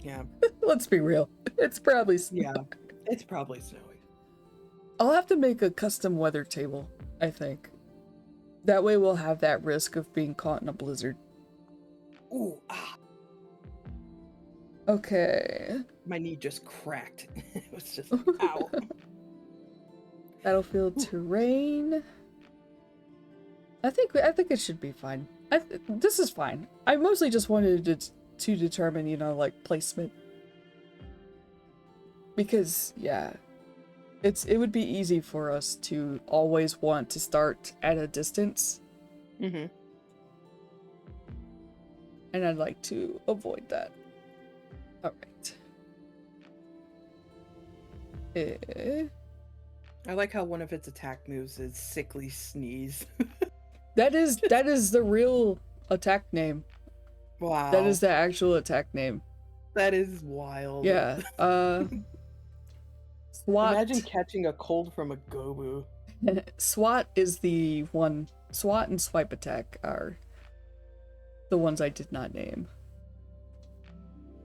Speaker 1: Yeah.
Speaker 2: Let's be real. It's probably snowing.
Speaker 1: Yeah. It's probably snowing.
Speaker 2: I'll have to make a custom weather table, I think. That way we'll have that risk of being caught in a blizzard.
Speaker 1: Ooh, ah.
Speaker 2: Okay.
Speaker 1: My knee just cracked. It was just like, ow.
Speaker 2: Battlefield terrain. I think it should be fine. This is fine. I mostly just wanted to determine, you know, like, placement. Because, yeah, it would be easy for us to always want to start at a distance.
Speaker 1: Mm-hmm.
Speaker 2: And I'd like to avoid that. Alright.
Speaker 1: I like how one of its attack moves is sickly sneeze.
Speaker 2: That is the real attack name.
Speaker 1: Wow.
Speaker 2: That is the actual attack name.
Speaker 1: That is wild.
Speaker 2: Yeah. SWAT.
Speaker 1: Imagine catching a cold from a Gobu.
Speaker 2: SWAT is the one. SWAT and swipe attack are the ones I did not name.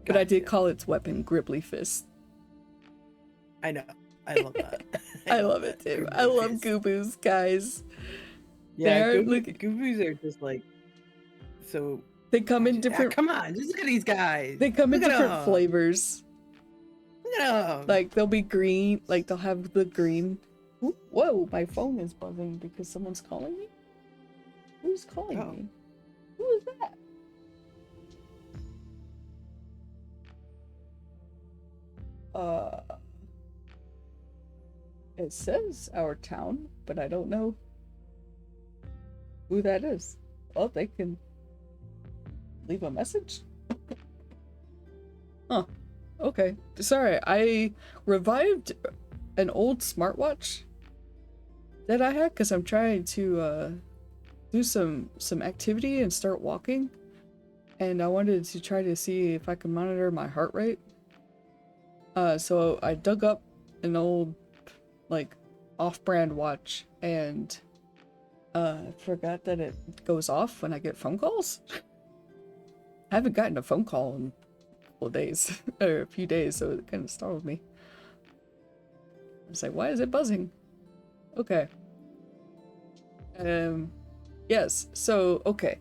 Speaker 2: But I did call its weapon Gribbly Fist.
Speaker 1: I know. I love that.
Speaker 2: I love it too. I love Gubus, guys.
Speaker 1: Yeah, Gubus are just like so.
Speaker 2: They come in different.
Speaker 1: Come on, just look at these guys.
Speaker 2: They come in different flavors.
Speaker 1: Look at them.
Speaker 2: Like they'll be green. Like they'll have the green. Ooh, whoa! My phone is buzzing because someone's calling me. Who's calling me? Who is that? It says our town, but I don't know who that is. Well, they can leave a message. Huh. Okay. Sorry, I revived an old smartwatch that I had because I'm trying to do some activity and start walking. And I wanted to try to see if I can monitor my heart rate. So I dug up an old, like, off-brand watch and forgot that it goes off when I get phone calls. I haven't gotten a phone call in a couple of days, or a few days, so it kind of startled me. I was like, why is it buzzing? Okay. Yes, so, okay.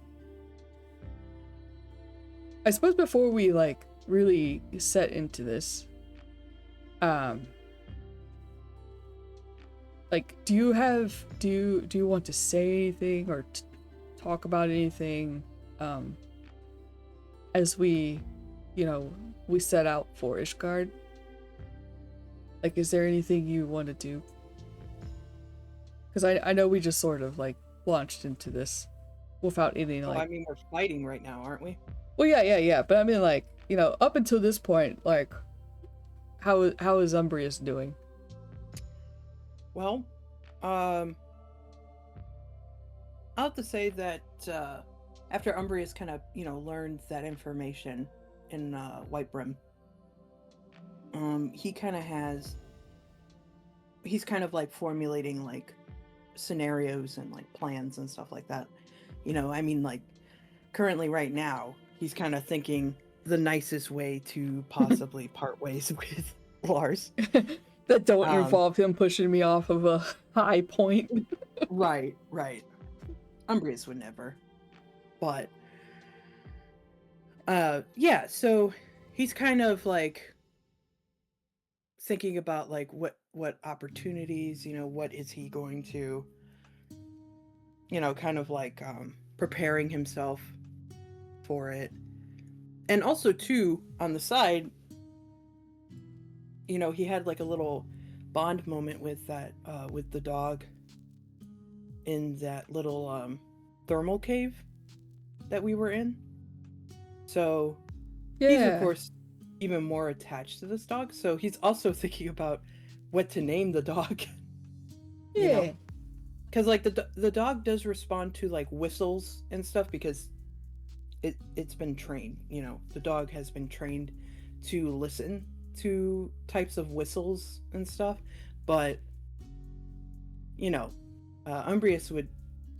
Speaker 2: I suppose before we, like, really set into this, like, do you want to say anything or talk about anything, as we, you know, we set out for Ishgard? Like, is there anything you want to do Because I know we just sort of like launched into this without any
Speaker 1: Oh,
Speaker 2: like.
Speaker 1: I mean, we're fighting right now, aren't we?
Speaker 2: Well, yeah. But I mean, like, you know, up until this point, like, how is Umbrius doing?
Speaker 1: Well, I'll have to say that after Umbrius kind of, learned that information in White Brim, he kind of he's kind of like formulating like scenarios and like plans and stuff like that. I mean, like currently right now, he's kind of thinking the nicest way to possibly part ways with Lars.
Speaker 2: That don't involve him pushing me off of a high point.
Speaker 1: Right. Umbrius would never. But yeah, so he's kind of like thinking about like what opportunities, what is he going to, kind of like preparing himself for it. And also too, on the side, he had like a little bond moment with that with the dog in that little thermal cave that we were in. So he's of course even more attached to this dog. So he's also thinking about what to name the dog.
Speaker 2: Yeah.
Speaker 1: Because like the dog does respond to like whistles and stuff because it's been trained. The dog has been trained to listen to types of whistles and stuff. But Umbrius would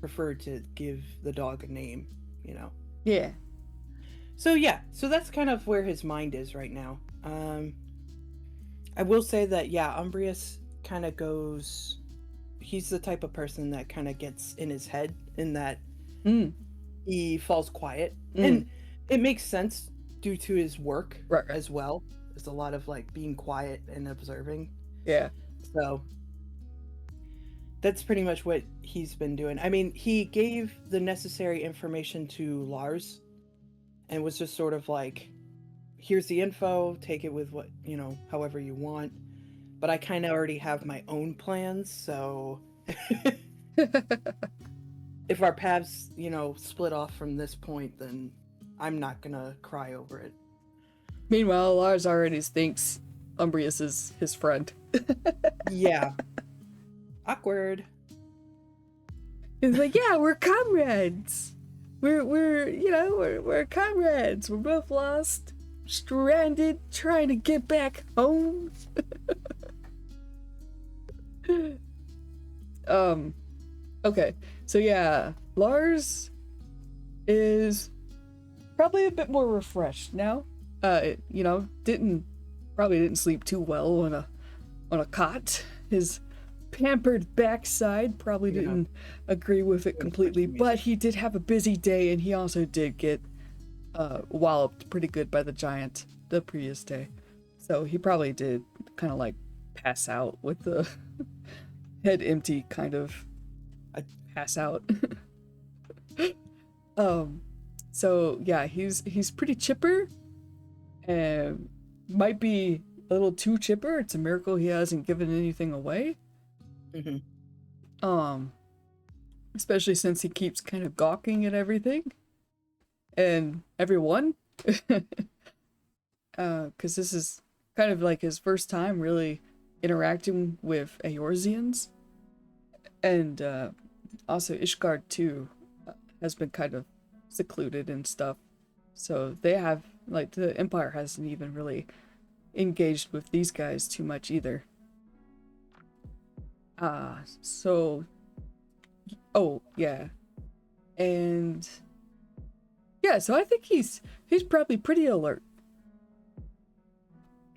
Speaker 1: prefer to give the dog a name.
Speaker 2: Yeah.
Speaker 1: So that's kind of where his mind is right now. I will say that Umbrius kind of goes. He's the type of person that kind of gets in his head, in that he falls quiet, and it makes sense due to his work as well. There's a lot of like being quiet and observing.
Speaker 2: Yeah.
Speaker 1: So that's pretty much what he's been doing. I mean, he gave the necessary information to Lars and was just sort of like, here's the info, take it with what, however you want. But I kind of already have my own plans, so if our paths, split off from this point, then I'm not gonna cry over it.
Speaker 2: Meanwhile, Lars already thinks Umbrius is his friend.
Speaker 1: Yeah. Awkward.
Speaker 2: He's like, yeah, we're comrades. We're comrades. We're both lost, stranded, trying to get back home. Okay. So yeah, Lars is probably a bit more refreshed now. Probably didn't sleep too well on a cot. His pampered backside probably didn't agree with it completely, but he did have a busy day, and he also did get walloped pretty good by the giant the previous day. So he probably did kind of like pass out with the head empty, kind of pass out. So yeah, he's pretty chipper, and might be a little too chipper. It's a miracle he hasn't given anything away. Especially since he keeps kind of gawking at everything and everyone. Because this is kind of like his first time really interacting with Eorzeans. And also Ishgard too has been kind of secluded and stuff. So they have, like, the Empire hasn't even really engaged with these guys too much either. So, oh yeah, and yeah, so I think he's probably pretty alert.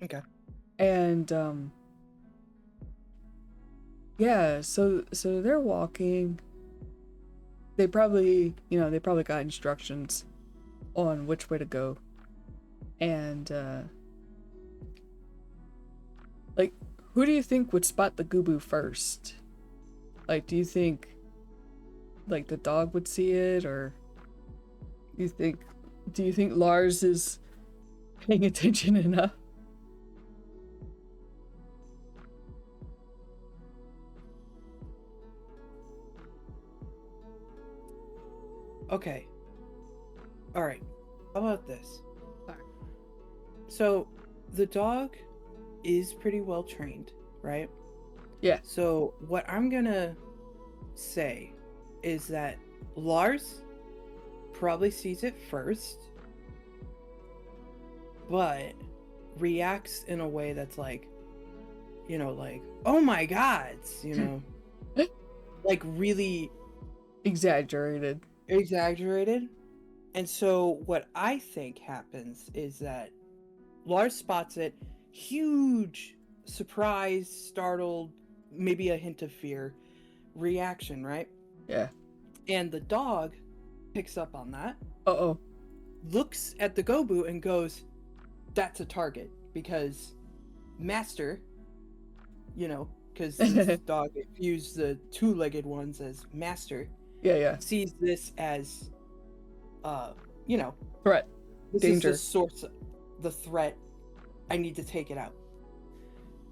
Speaker 1: Okay.
Speaker 2: And yeah, so they're walking. They probably got instructions on which way to go, and like, who do you think would spot the Gubu first? Like, do you think like the dog would see it, or do you think Lars is paying attention enough?
Speaker 1: okay. All right. How about this?
Speaker 2: Alright.
Speaker 1: So, the dog is pretty well trained, right?
Speaker 2: Yeah.
Speaker 1: So, what I'm gonna say is that Lars probably sees it first, but reacts in a way that's like, like, oh my gods, like really
Speaker 2: Exaggerated.
Speaker 1: exaggerated. And so, what I think happens is that Lars spots it, huge, surprise, startled, maybe a hint of fear reaction, right?
Speaker 2: Yeah.
Speaker 1: And the dog picks up on that,
Speaker 2: Uh-oh.
Speaker 1: looks at the Gobu and goes, that's a target, because Master, because this dog views the two-legged ones as Master,
Speaker 2: Yeah.
Speaker 1: sees this as,
Speaker 2: Threat.
Speaker 1: this
Speaker 2: Danger.
Speaker 1: is the source, the threat. I need to take it out.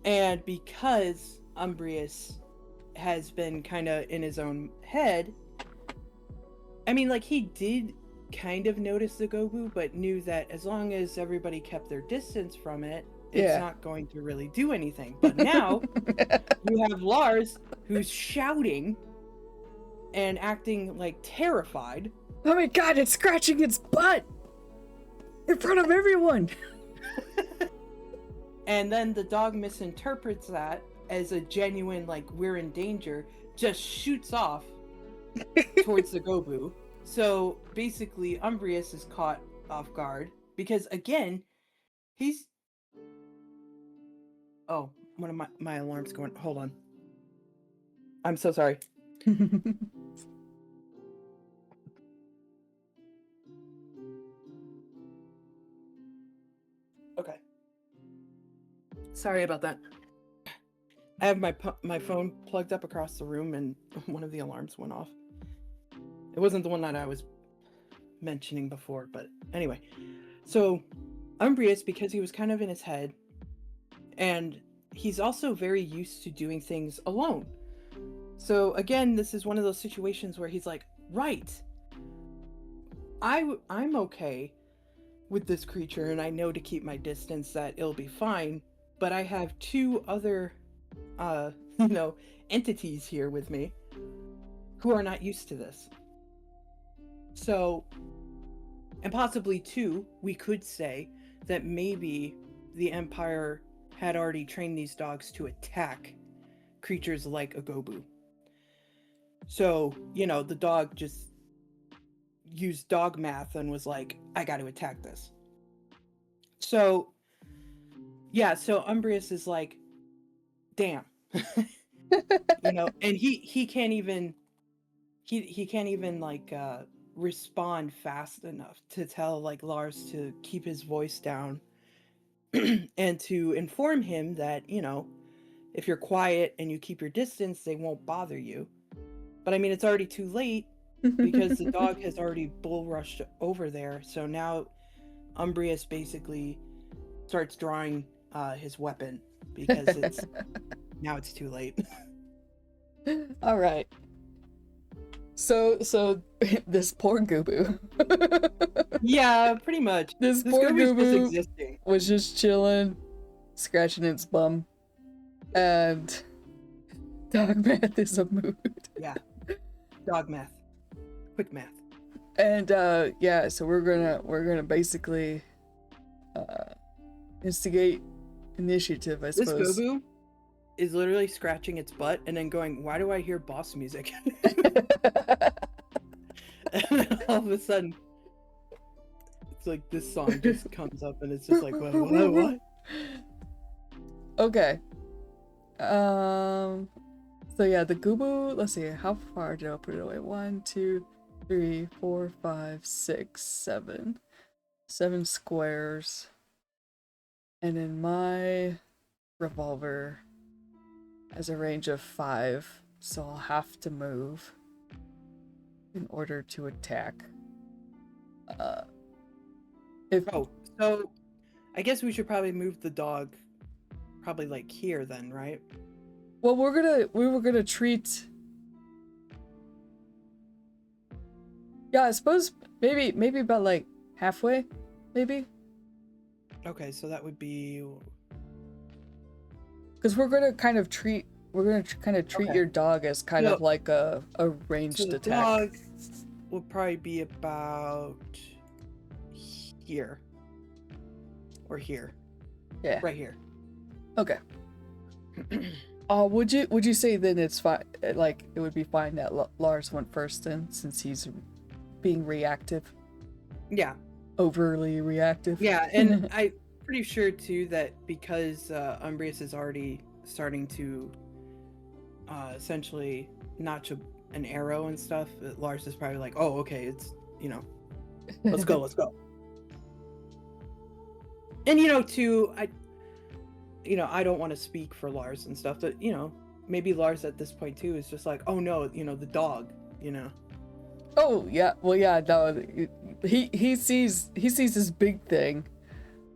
Speaker 1: And because Umbrius has been kind of in his own head, I mean, like, he did kind of notice the Gobu, but knew that as long as everybody kept their distance from it, it's not going to really do anything. But now you have Lars, who's shouting and acting like terrified.
Speaker 2: Oh my god, it's scratching its butt in front of everyone.
Speaker 1: And then the dog misinterprets that as a genuine, like, we're in danger, just shoots off towards the Gobu. So basically, Umbrius is caught off guard because, again, he's... Oh, one of my alarm's going... Hold on. I'm so sorry. Okay. Sorry about that. I have my phone plugged up across the room and one of the alarms went off. It wasn't the one that I was mentioning before, but anyway. So Umbrius, because he was kind of in his head, and he's also very used to doing things alone. So again, this is one of those situations where he's like, right, I'm okay with this creature and I know to keep my distance that it'll be fine, but I have two other entities here with me who are not used to this. So, and possibly too, we could say that maybe the Empire had already trained these dogs to attack creatures like a Gobu. So, the dog just used dog math and was like, I got to attack this. So, yeah, so Umbrius is like, damn. And he can't even like respond fast enough to tell like Lars to keep his voice down and to inform him that, if you're quiet and you keep your distance, they won't bother you. But I mean, it's already too late because the dog has already bull rushed over there. So now Umbrius basically starts drawing his weapon because now it's too late.
Speaker 2: All right. So this poor Gobu.
Speaker 1: Yeah, pretty much.
Speaker 2: This poor Gobu
Speaker 1: just
Speaker 2: was just chilling, scratching its bum, and dog math is a mood.
Speaker 1: Yeah, dog math, quick math.
Speaker 2: And yeah, so we're gonna basically instigate initiative, I suppose.
Speaker 1: This Gobu is literally scratching its butt and then going, why do I hear boss music? And then all of a sudden, it's like this song just comes up and it's just like, what?
Speaker 2: Okay. So yeah, the Gobu, let's see, how far did I put it away? 1, 2, 3, 4, 5, 6, 7. 7 squares. And then my revolver has a range of 5, so I'll have to move in order to attack.
Speaker 1: So I guess we should probably move the dog probably like here then, right?
Speaker 2: Well, we were gonna treat Yeah, I suppose maybe about like halfway, maybe.
Speaker 1: Okay, so that would be
Speaker 2: Because we're gonna kind of treat
Speaker 1: okay.
Speaker 2: your dog as kind
Speaker 1: So,
Speaker 2: of like a
Speaker 1: so
Speaker 2: ranged
Speaker 1: the
Speaker 2: attack.
Speaker 1: dog will probably be about here or here,
Speaker 2: Yeah.
Speaker 1: right here.
Speaker 2: Okay. Would you say then it's fine? Like it would be fine that Lars went first then, since he's being reactive,
Speaker 1: Yeah,
Speaker 2: overly reactive.
Speaker 1: yeah, and I'm pretty sure too that because Umbrius is already starting to essentially notch an arrow and stuff, Lars is probably like, oh, okay, it's let's go, let's go. And too, I don't want to speak for Lars and stuff, but maybe Lars at this point too is just like, oh no, the dog,
Speaker 2: Oh yeah, well yeah, no, he sees this big thing.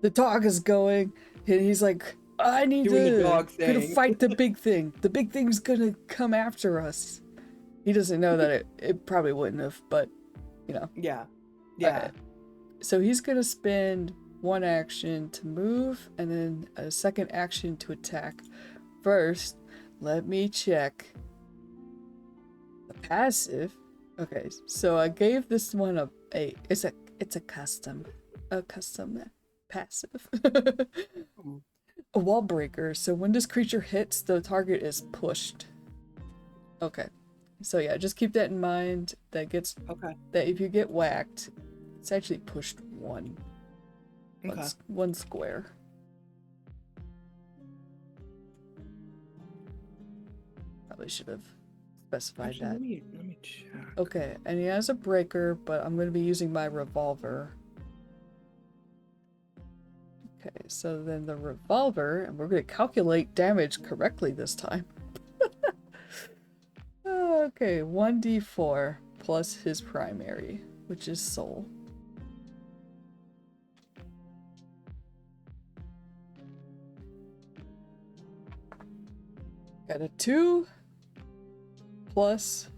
Speaker 2: The dog is going, and he's like, I need
Speaker 1: doing the
Speaker 2: to
Speaker 1: dog
Speaker 2: gonna
Speaker 1: thing.
Speaker 2: fight the big thing. The big thing's gonna come after us. He doesn't know that it probably wouldn't have, but
Speaker 1: Yeah,
Speaker 2: Okay. So he's gonna spend one action to move and then a second action to attack. First, let me check the passive. Okay, so I gave this one it's a custom passive. A wall breaker. So when this creature hits, the target is pushed. Okay. So yeah, just keep that in mind. That if you get whacked, it's actually pushed one square. Probably should have specified
Speaker 1: Actually,
Speaker 2: that.
Speaker 1: let me check.
Speaker 2: Okay, and he has a breaker, but I'm going to be using my revolver. Okay, so then the revolver, and we're going to calculate damage correctly this time. Okay, 1d4 plus his primary, which is soul. Got a 2 plus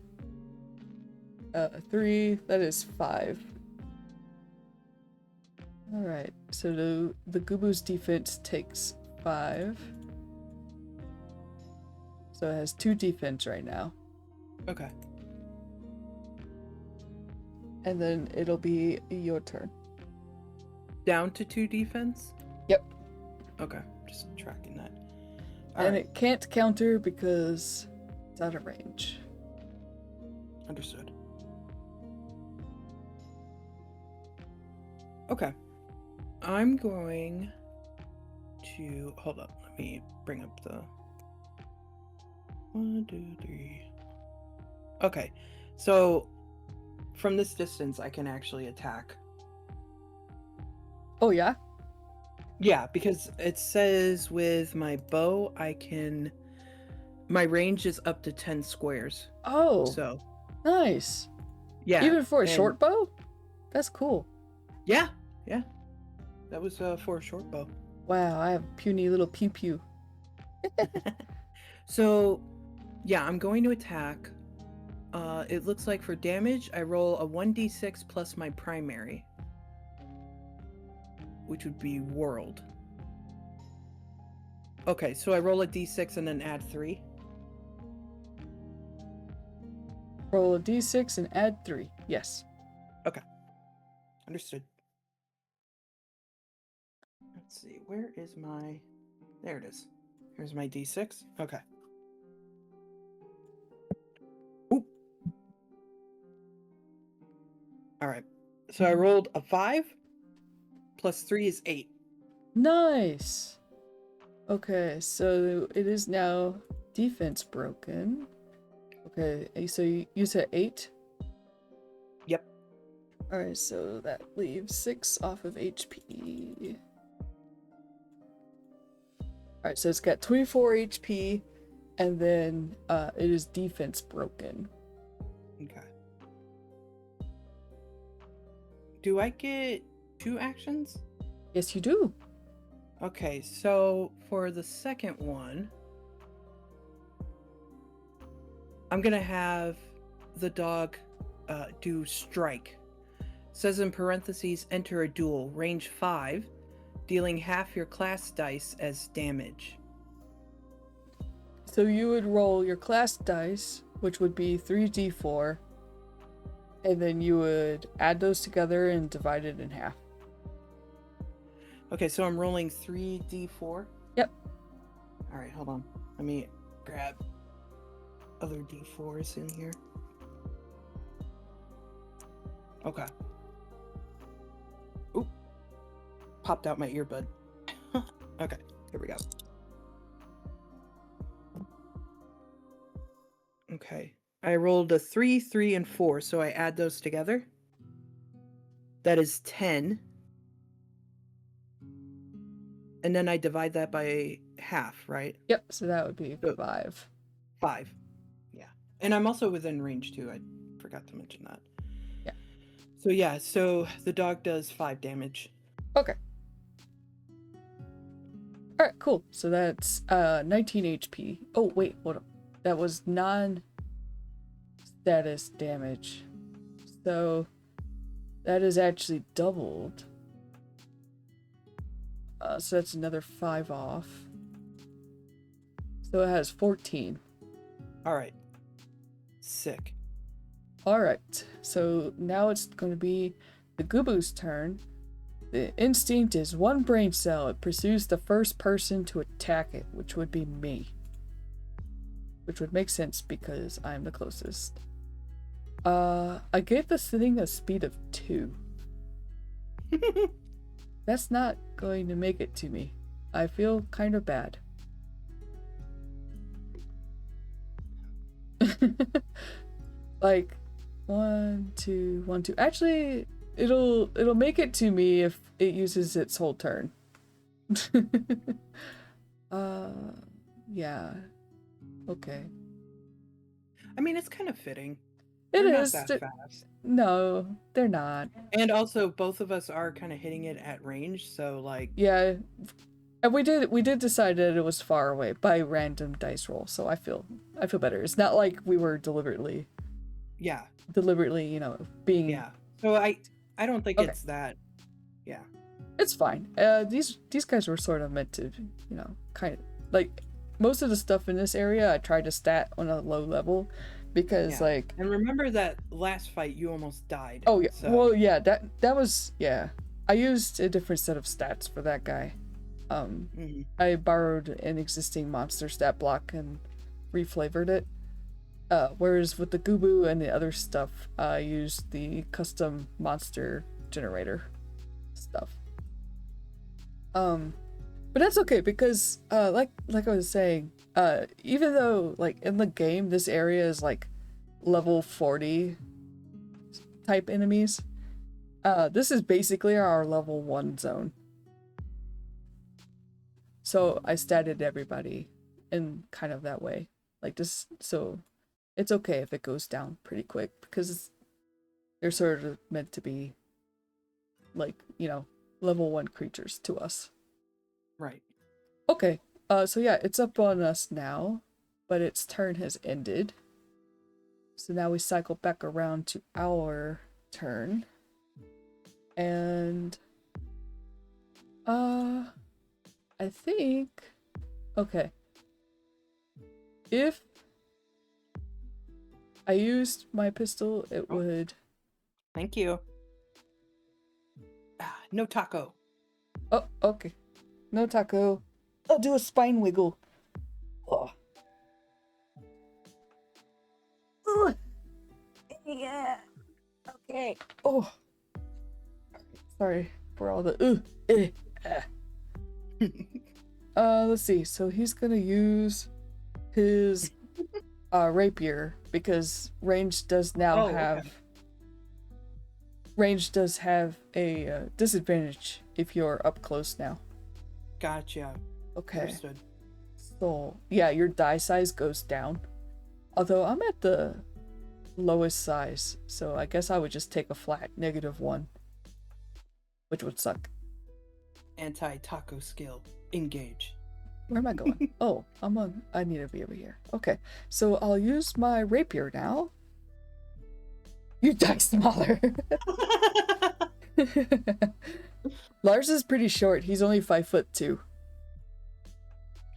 Speaker 2: 3, that is 5. Alright, so the Gubu's defense takes 5. So it has 2 defense right now.
Speaker 1: Okay.
Speaker 2: And then it'll be your turn.
Speaker 1: Down to 2 defense?
Speaker 2: Yep.
Speaker 1: Okay, just tracking that.
Speaker 2: And it can't counter because it's out of range.
Speaker 1: Understood. Okay. I'm going to hold up. Let me bring up the 1, 2, 3. Okay, so from this distance, I can actually attack.
Speaker 2: Oh yeah?
Speaker 1: Yeah, because it says with my bow, my range is up to 10 squares.
Speaker 2: Oh,
Speaker 1: so
Speaker 2: nice.
Speaker 1: Yeah,
Speaker 2: even for a short bow? That's cool.
Speaker 1: Yeah. That was for a short bow.
Speaker 2: Wow, I have puny little pew pew.
Speaker 1: So, yeah, I'm going to attack. It looks like for damage, I roll a 1d6 plus my primary, which would be world. Okay, so I roll a d6 and then add 3.
Speaker 2: Roll a d6 and add 3. Yes.
Speaker 1: Okay. Understood. Let's see, where is my... There it is. Here's my d6. Okay. Oop. Alright. So I rolled a 5. Plus 3 is 8.
Speaker 2: Nice. Okay, so it is now defense broken. Okay, so you said 8?
Speaker 1: Yep.
Speaker 2: Alright, so that leaves 6 off of HP. Alright, so it's got 24 HP, and then it is defense broken.
Speaker 1: Okay. Do I get 2 actions?
Speaker 2: Yes, you do.
Speaker 1: Okay, so for the second one, I'm gonna have the dog do strike. Says in parentheses, enter a duel, range 5, dealing half your class dice as damage.
Speaker 2: So you would roll your class dice, which would be 3d4, and then you would add those together and divide it in half.
Speaker 1: Okay, so I'm rolling 3d4?
Speaker 2: Yep.
Speaker 1: Alright, hold on. Let me grab other d4s in here. Okay. Oop. Popped out my earbud. Okay, here we go. Okay. I rolled a 3, 3, and 4, so I add those together. That is 10. And then I divide that by half, right?
Speaker 2: Yep, so that would be
Speaker 1: So-
Speaker 2: 5.
Speaker 1: 5. Yeah. And I'm also within range too. I forgot to mention that.
Speaker 2: Yeah.
Speaker 1: So yeah, so the dog does 5 damage.
Speaker 2: Okay. Alright, cool. So that's 19 HP. Oh, wait, hold up. That was non-status damage. So that is actually doubled. So that's another 5 off. So it has 14.
Speaker 1: Alright. Sick.
Speaker 2: Alright, so now it's going to be the Gubu's turn. The instinct is 1 brain cell. It pursues the first person to attack it, which would be me. Which would make sense because I'm the closest. I gave this thing a speed of 2. That's not going to make it to me. I feel kind of bad. Like 1, 2, 1, 2. Actually, it'll make it to me if it uses its whole turn. Yeah. Okay.
Speaker 1: I mean, it's kind of fitting.
Speaker 2: It
Speaker 1: They're
Speaker 2: is.
Speaker 1: not that fast.
Speaker 2: No, they're not.
Speaker 1: And also, both of us are kind of hitting it at range, so like.
Speaker 2: Yeah, and we did decide that it was far away by random dice roll, so I feel better. It's not like we were deliberately,
Speaker 1: Yeah.
Speaker 2: you know, being.
Speaker 1: Yeah. So I don't think
Speaker 2: Okay.
Speaker 1: it's that. Yeah.
Speaker 2: It's fine. These guys were sort of meant to, you know, kind of like most of the stuff in this area. I tried to stat on a low level because
Speaker 1: Yeah.
Speaker 2: like.
Speaker 1: And remember that last fight you almost died.
Speaker 2: Oh yeah.
Speaker 1: So.
Speaker 2: Well, yeah. That was yeah. I used a different set of stats for that guy.
Speaker 1: Mhm.
Speaker 2: I borrowed an existing monster stat block and reflavored it. Whereas with the Gubu and the other stuff, I used the custom monster generator stuff. But that's okay because like I was saying, even though like in the game this area is like level 40 type enemies, this is basically our level 1 zone. So I statted everybody in kind of that way. Like this, so it's okay if it goes down pretty quick because they're sort of meant to be like, you know, level 1 creatures to us.
Speaker 1: Right.
Speaker 2: Okay, so yeah, it's up on us now, but its turn has ended. So now we cycle back around to our turn. And I think okay. If I used my pistol, it would.
Speaker 1: Thank you. No taco.
Speaker 2: Oh, okay. No taco. I'll do a spine wiggle. Oh. Ugh. Yeah. Okay. Oh. Sorry for all the let's see. So he's gonna use his rapier because range does now have.
Speaker 1: Okay.
Speaker 2: Range does have a disadvantage if you're up close now.
Speaker 1: Gotcha.
Speaker 2: Okay.
Speaker 1: Understood.
Speaker 2: So yeah, your die size goes down. Although I'm at the lowest size, so I guess I would just take a flat -1, which would suck.
Speaker 1: Anti-taco skill. Engage.
Speaker 2: Where am I going? Oh, I need to be over here. Okay, so I'll use my rapier now. You die smaller. Lars is pretty short. He's only 5'2".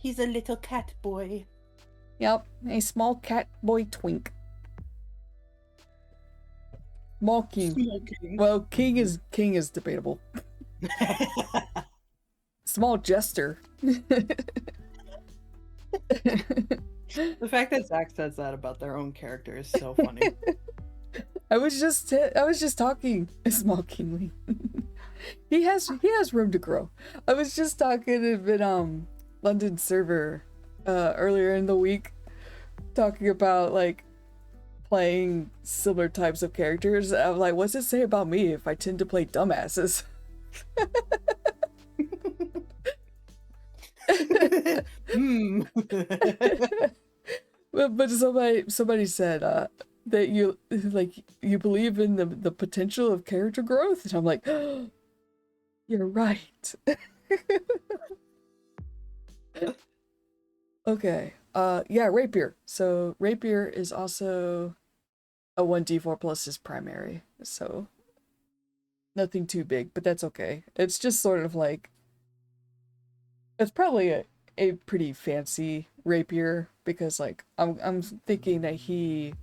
Speaker 1: He's a little cat boy.
Speaker 2: Yep, a small cat boy twink. Small king.
Speaker 1: Small king.
Speaker 2: Well, king is debatable. Small jester.
Speaker 1: The fact that Zach says that about their own character is so funny.
Speaker 2: I was just talking a small kingly. he has room to grow. I was just talking in London server earlier in the week, talking about like playing similar types of characters. I'm like, what's it say about me if I tend to play dumbasses? But somebody said that you believe in the potential of character growth, and I'm like, oh, you're right. Okay. Yeah, rapier. So rapier is also a 1d4 plus his primary, so nothing too big, but that's okay. It's just sort of like, it's probably a pretty fancy rapier, because like I'm thinking that he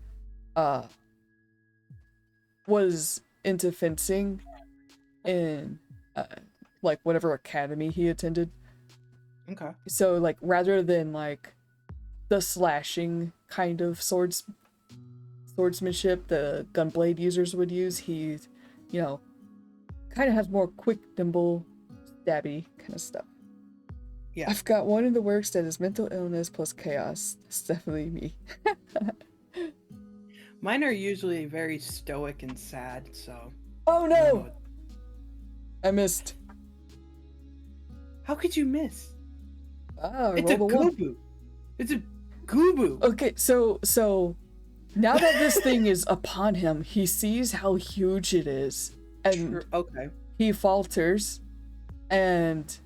Speaker 2: was into fencing in like whatever academy he attended.
Speaker 1: Okay.
Speaker 2: So like rather than like the slashing kind of swordsmanship the gunblade users would use, he, you know, kind of has more quick, nimble, stabby kind of stuff.
Speaker 1: Yeah.
Speaker 2: I've got one in the works that is mental illness plus chaos. It's definitely me.
Speaker 1: Mine are usually very stoic and sad, so.
Speaker 2: Oh no! I missed.
Speaker 1: How could you miss?
Speaker 2: Ah,
Speaker 1: It's a
Speaker 2: rolled a 1.
Speaker 1: gooboo. It's a gooboo.
Speaker 2: Okay, so now that this thing is upon him, he sees how huge it is, and
Speaker 1: okay,
Speaker 2: he falters, and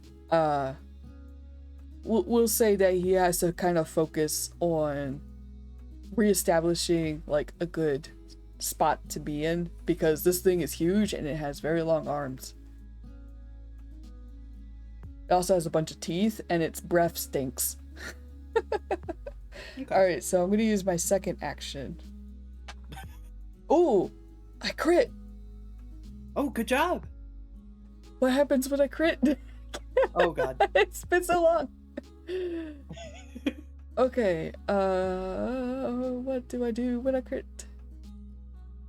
Speaker 2: we'll say that he has to kind of focus on reestablishing like a good spot to be in, because this thing is huge and it has very long arms. It also has a bunch of teeth and its breath stinks.
Speaker 1: Okay.
Speaker 2: Alright, so I'm gonna use my second action. Ooh, I crit!
Speaker 1: Oh, good job.
Speaker 2: What happens when I crit?
Speaker 1: Oh god.
Speaker 2: It's been so long. Okay, what do I do when I crit?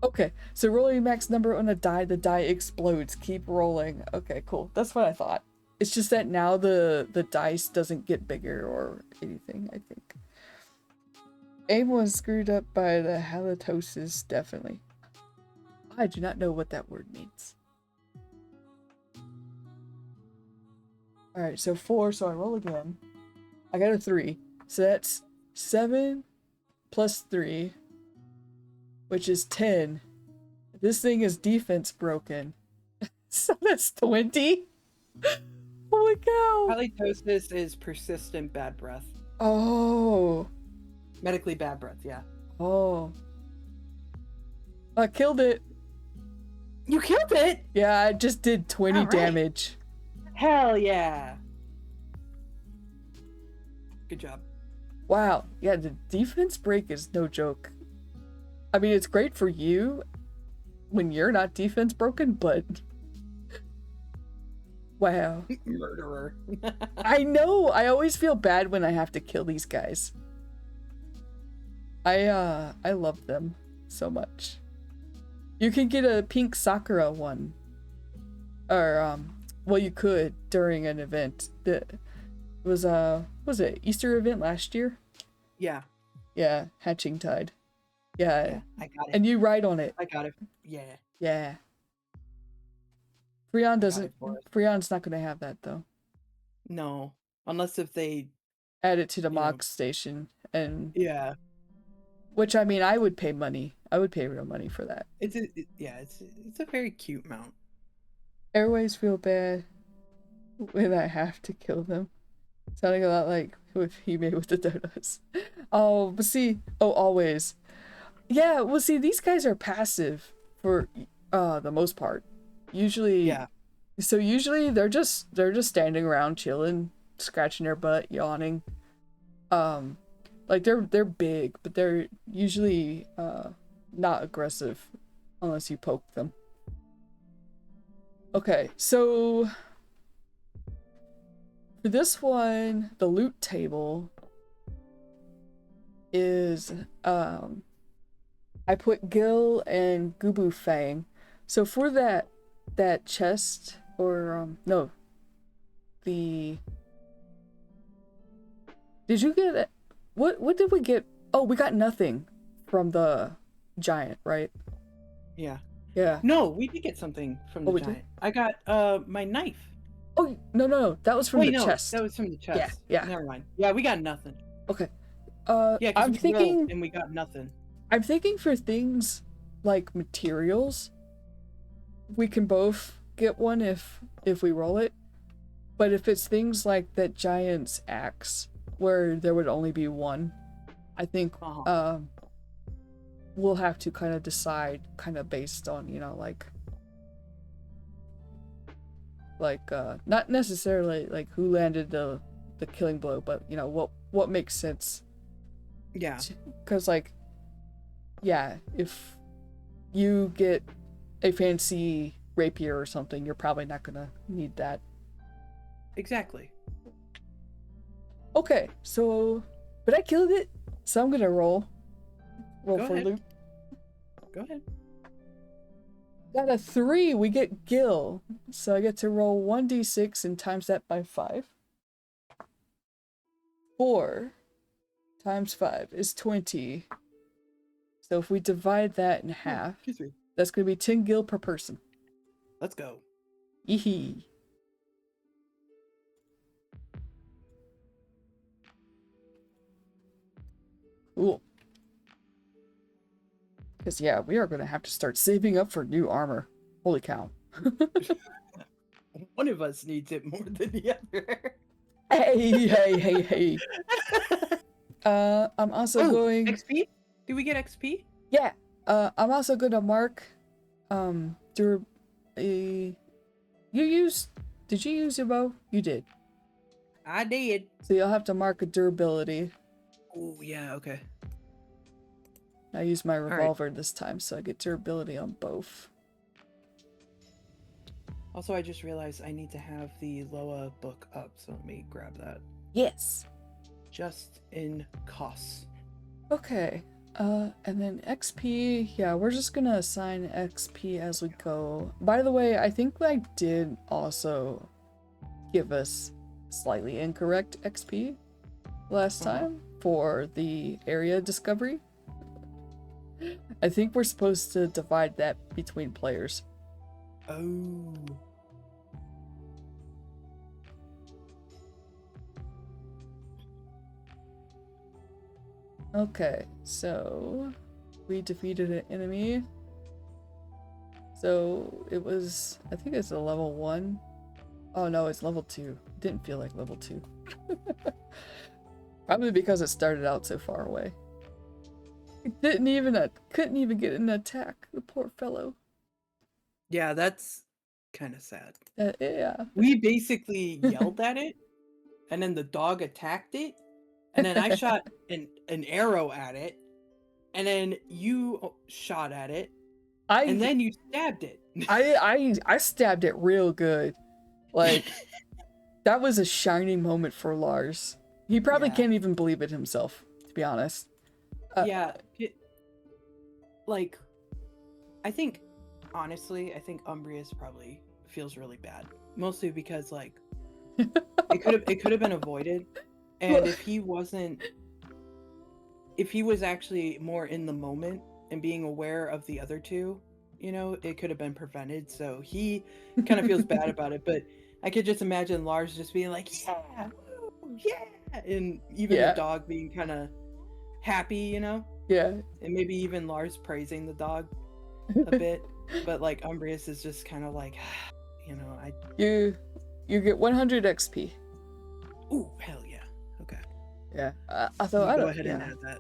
Speaker 2: Okay, so rolling max number on a die, the die explodes. Keep rolling. Okay, cool. That's what I thought. It's just that now the dice doesn't get bigger or anything, I think. Aim was screwed up by the halitosis, definitely. I do not know what that word means. Alright, so 4, so I roll again. I got a 3. So that's 7 plus 3, which is 10. This thing is defense broken. So that's 20. Holy cow.
Speaker 1: Halitosis is persistent bad breath.
Speaker 2: Oh.
Speaker 1: Medically bad breath, yeah.
Speaker 2: Oh. I killed it.
Speaker 1: You killed it?
Speaker 2: Yeah, I just did 20
Speaker 1: All right.
Speaker 2: damage.
Speaker 1: Hell yeah. Good job.
Speaker 2: Wow. Yeah, the defense break is no joke. I mean, it's great for you when you're not defense broken, but wow.
Speaker 1: Murderer.
Speaker 2: I know. I always feel bad when I have to kill these guys. I love them so much. You can get a pink Sakura one. Or well, you could during an event. That was it Easter event last year?
Speaker 1: Yeah.
Speaker 2: Yeah, Hatching Tide. Yeah.
Speaker 1: I got it.
Speaker 2: And you ride on it.
Speaker 1: I got it. Yeah.
Speaker 2: Yeah. Freon doesn't.
Speaker 1: it for us.
Speaker 2: Freon's not going to have that though.
Speaker 1: No. Unless if they
Speaker 2: Add it to the
Speaker 1: You know.
Speaker 2: mock station, and
Speaker 1: Yeah.
Speaker 2: which I mean, I would pay money. I would pay real money for that.
Speaker 1: It's a very cute mount.
Speaker 2: I always feel bad when I have to kill them. Sounding a lot like with he made with the donuts. Oh, but see, always. Yeah, well, see, these guys are passive. for the most part. Usually,
Speaker 1: Yeah.
Speaker 2: so usually they're just standing around chilling, scratching their butt, yawning. Like they're big, but they're usually not aggressive unless you poke them. Okay, so for this one, the loot table is I put Gil and Gubu Fang. So for that chest, or no, the did you get it? What did we get? Oh, we got nothing from the giant, right?
Speaker 1: Yeah.
Speaker 2: Yeah.
Speaker 1: No, we did get something from
Speaker 2: Oh,
Speaker 1: the
Speaker 2: we
Speaker 1: giant.
Speaker 2: did?
Speaker 1: I got my knife.
Speaker 2: Oh, no, that was from
Speaker 1: Wait,
Speaker 2: the
Speaker 1: no,
Speaker 2: chest.
Speaker 1: that was from the chest.
Speaker 2: Yeah.
Speaker 1: Never mind. Yeah, we got nothing.
Speaker 2: Okay.
Speaker 1: Yeah, because
Speaker 2: I'm
Speaker 1: we rolled
Speaker 2: thinking
Speaker 1: and we got nothing.
Speaker 2: I'm thinking for things like materials, we can both get one if we roll it. But if it's things like that giant's axe, where there would only be one, I think we'll have to kind of decide, kind of based on, you know, like not necessarily like who landed the killing blow, but you know what makes sense.
Speaker 1: Yeah.
Speaker 2: Because like, yeah, if you get a fancy rapier or something, you're probably not gonna need that.
Speaker 1: Exactly.
Speaker 2: Okay, so but I killed it, so I'm gonna roll
Speaker 1: Go
Speaker 2: for
Speaker 1: ahead.
Speaker 2: loot.
Speaker 1: Go ahead.
Speaker 2: Got a 3, we get Gil, so I get to roll 1d6 and times that by 5. 4 times 5 is 20. So if we divide that in half, that's gonna be 10 Gil per person.
Speaker 1: Let's go.
Speaker 2: Eehee. Cool. Because, yeah, we are going to have to start saving up for new armor. Holy cow.
Speaker 1: One of us needs it more than the other.
Speaker 2: Hey. I'm also going...
Speaker 1: XP? Do we get XP?
Speaker 2: Yeah. I'm also going to mark... Did you use your bow? You did.
Speaker 1: I did.
Speaker 2: So you'll have to mark a durability.
Speaker 1: Oh, yeah, okay.
Speaker 2: I use my revolver this time, so I get durability on both.
Speaker 1: Also, I just realized I need to have the LoA book up, so let me grab that.
Speaker 2: Yes.
Speaker 1: Just in costs.
Speaker 2: Okay. And then XP, yeah, we're just gonna assign XP as we go. By the way, I think I did also give us slightly incorrect XP last time for the area discovery. I think we're supposed to divide that between players.
Speaker 1: Oh.
Speaker 2: Okay, so we defeated an enemy. So it was, I think it's a level 1. Oh no, it's level 2. Didn't feel like level 2. Probably because it started out so far away. It couldn't even get an attack, the poor fellow.
Speaker 1: Yeah, that's kind of sad.
Speaker 2: Yeah.
Speaker 1: We basically yelled at it, and then the dog attacked it, and then I shot an arrow at it, and then you shot at it, and then you stabbed it.
Speaker 2: I stabbed it real good. Like, that was a shining moment for Lars. He probably can't even believe it himself, to be honest.
Speaker 1: Yeah, like, honestly, I think Umbrius probably feels really bad. Mostly because, like, it could have been avoided. And if he was actually more in the moment and being aware of the other two, you know, it could have been prevented. So he kind of feels bad about it. But I could just imagine Lars just being like, yeah, woo, yeah. And even the dog being kind of happy, you know?
Speaker 2: Yeah.
Speaker 1: And maybe even Lars praising the dog a bit. But like Umbrius is just kind of like, you know,
Speaker 2: You get 100 XP.
Speaker 1: Ooh, hell yeah. Okay.
Speaker 2: Yeah. So I
Speaker 1: go
Speaker 2: don't
Speaker 1: ahead and add that.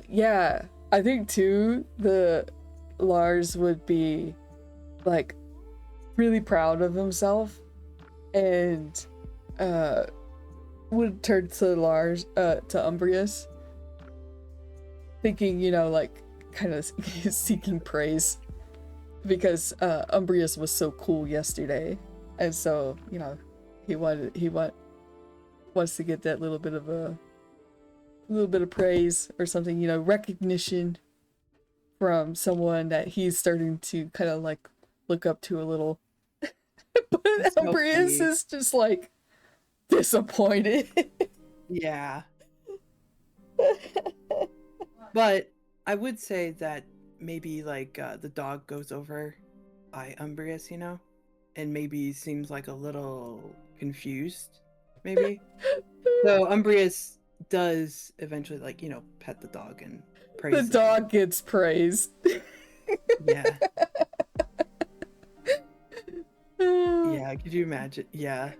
Speaker 2: yeah. I think too, the Lars would be like really proud of himself and would turn to Lars to Umbrius, thinking, you know, like kind of seeking praise because Umbrius was so cool yesterday, and so, you know, he wants to get that little bit of praise or something, you know, recognition from someone that he's starting to kind of like look up to a little. But
Speaker 1: That's so
Speaker 2: Umbrius
Speaker 1: funny.
Speaker 2: is just like disappointed.
Speaker 1: Yeah. But I would say that maybe like the dog goes over by Umbrius, you know, and maybe seems like a little confused, maybe. So Umbrius does eventually, like, you know, pet the dog and
Speaker 2: The
Speaker 1: praise the dog.
Speaker 2: dog gets praised.
Speaker 1: Yeah. Yeah, could you imagine? Yeah.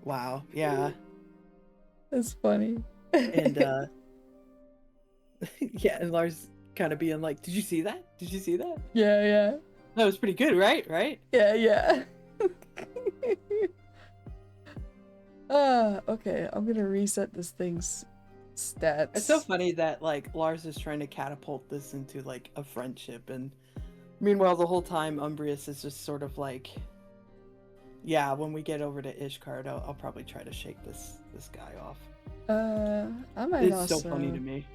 Speaker 1: Wow. Yeah.
Speaker 2: That's funny.
Speaker 1: And yeah, and Lars kind of being like, "Did you see that? Did you see that?
Speaker 2: Yeah.
Speaker 1: That was pretty good, right? Right?"
Speaker 2: Yeah. Okay, I'm gonna reset this thing's stats.
Speaker 1: It's so funny that like Lars is trying to catapult this into like a friendship, and meanwhile the whole time Umbrius is just sort of like, yeah, when we get over to Ishkard, I'll probably try to shake this guy off.
Speaker 2: I might
Speaker 1: It's
Speaker 2: also...
Speaker 1: so funny to me.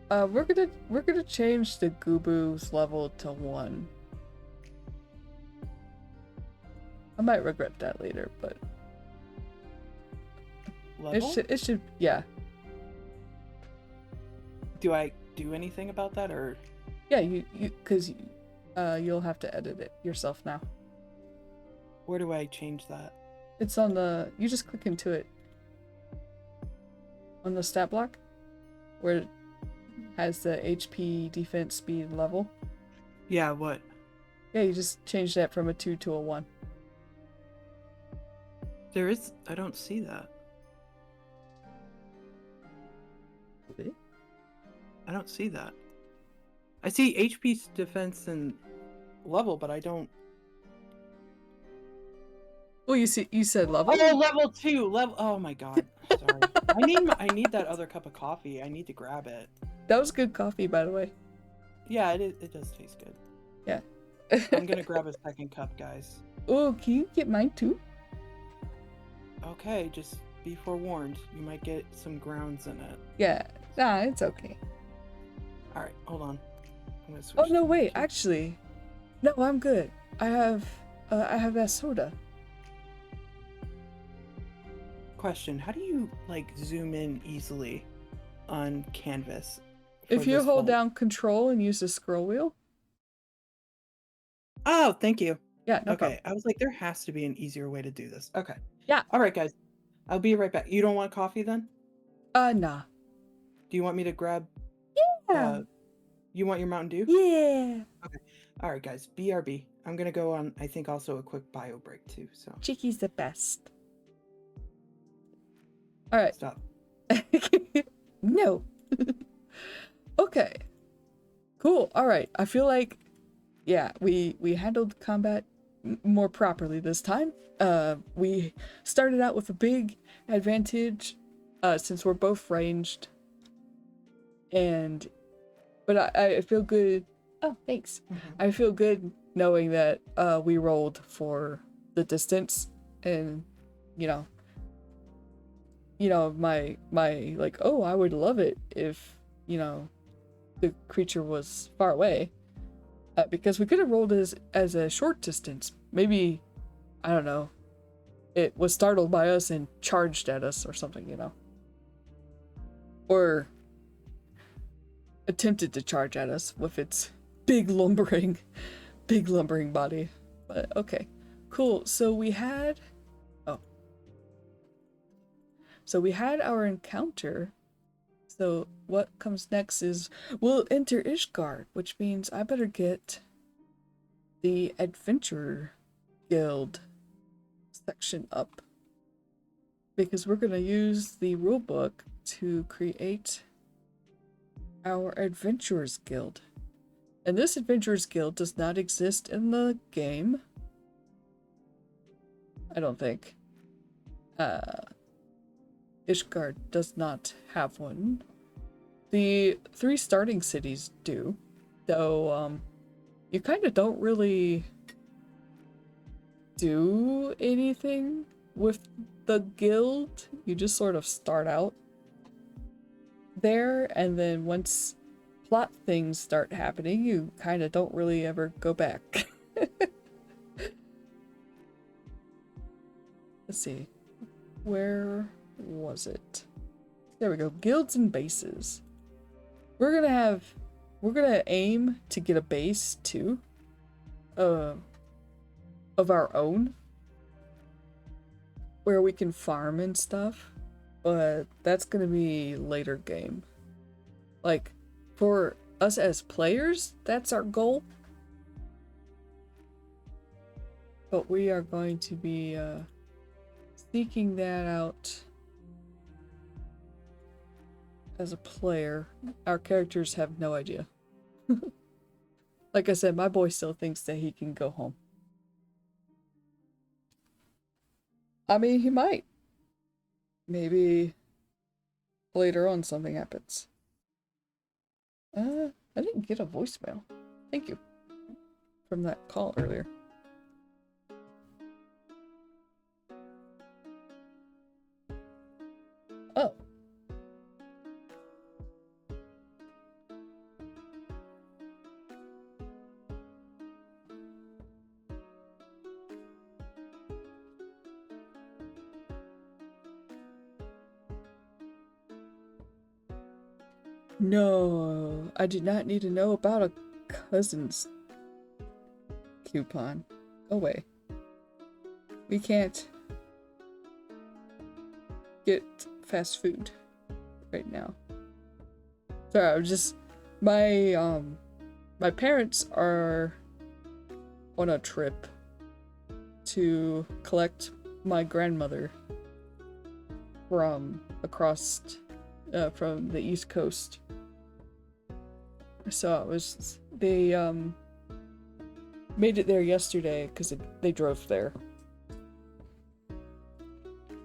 Speaker 2: We're gonna change the Gubu's level to 1. I might regret that later, but
Speaker 1: Level?
Speaker 2: it should, yeah.
Speaker 1: Do I do anything about that, or?
Speaker 2: Yeah, because you'll have to edit it yourself now.
Speaker 1: Where do I change that?
Speaker 2: It's on the, you just click into it on the stat block where it has the HP, defense, speed, and level.
Speaker 1: Yeah, what?
Speaker 2: Yeah, you just change that from a 2 to a 1.
Speaker 1: There is, I don't see that.
Speaker 2: Really?
Speaker 1: I don't see that. I see HP, defense, and level, but I don't.
Speaker 2: Well, you said level?
Speaker 1: Oh, level 2. Level. Oh my god. Sorry. I need that other cup of coffee. I need to grab it.
Speaker 2: That was good coffee, by the way.
Speaker 1: Yeah, it does taste good.
Speaker 2: Yeah.
Speaker 1: I'm gonna grab a second cup, guys.
Speaker 2: Oh, can you get mine too?
Speaker 1: Okay, just be forewarned. You might get some grounds in it.
Speaker 2: Yeah. Nah, it's okay.
Speaker 1: Alright, hold on. I'm gonna switch.
Speaker 2: Oh no, wait, actually. No, I'm good. I have that soda.
Speaker 1: Question, how do you like zoom in easily on canvas?
Speaker 2: If you hold down control and use the scroll wheel.
Speaker 1: Oh, thank you.
Speaker 2: Yeah, no
Speaker 1: okay,
Speaker 2: problem.
Speaker 1: I was like, there has to be an easier way to do this. Okay.
Speaker 2: Yeah.
Speaker 1: Alright, guys. I'll be right back. You don't want coffee then?
Speaker 2: Nah.
Speaker 1: Do you want me to grab?
Speaker 2: Yeah.
Speaker 1: You want your Mountain Dew?
Speaker 2: Yeah.
Speaker 1: Okay. Alright, guys. BRB. I'm gonna go on, I think, also a quick bio break too, so.
Speaker 2: Chicky's the best. Alright.
Speaker 1: Stop.
Speaker 2: No. Okay. Cool. Alright. I feel like, yeah, we handled combat more properly this time. We started out with a big advantage, since we're both ranged. But I feel good. Oh, thanks. I feel good knowing that we rolled for the distance, and you know my like, oh, I would love it if, you know, the creature was far away, because we could have rolled as a short distance. Maybe, I don't know, it was startled by us and charged at us or something, you know, or attempted to charge at us with its big lumbering body. But okay, cool. So we had our encounter. So what comes next is we'll enter Ishgard, which means I better get the Adventurer Guild section up, because we're gonna use the rulebook to create our Adventurers Guild. And this Adventurers Guild does not exist in the game. I don't think. Ishgard does not have one. The 3 starting cities do, though you kind of don't really do anything with the guild. You just sort of start out there, and then once plot things start happening, you kind of don't really ever go back. Let's see. Where was it? There we go. Guilds and bases. We're gonna aim to get a base too. Of our own. Where we can farm and stuff. But that's gonna be later game. Like, for us as players, that's our goal. But we are going to be seeking that out as a player. Our characters have no idea. Like I said, my boy still thinks that he can go home. I mean, he might. Maybe later on something happens. I didn't get a voicemail. Thank you. From that call earlier. Oh. No, I did not need to know about a cousin's coupon. Go away. We can't get fast food right now. Sorry, I was just my parents are on a trip to collect my grandmother from across from the East Coast. So they made it there yesterday because they drove there.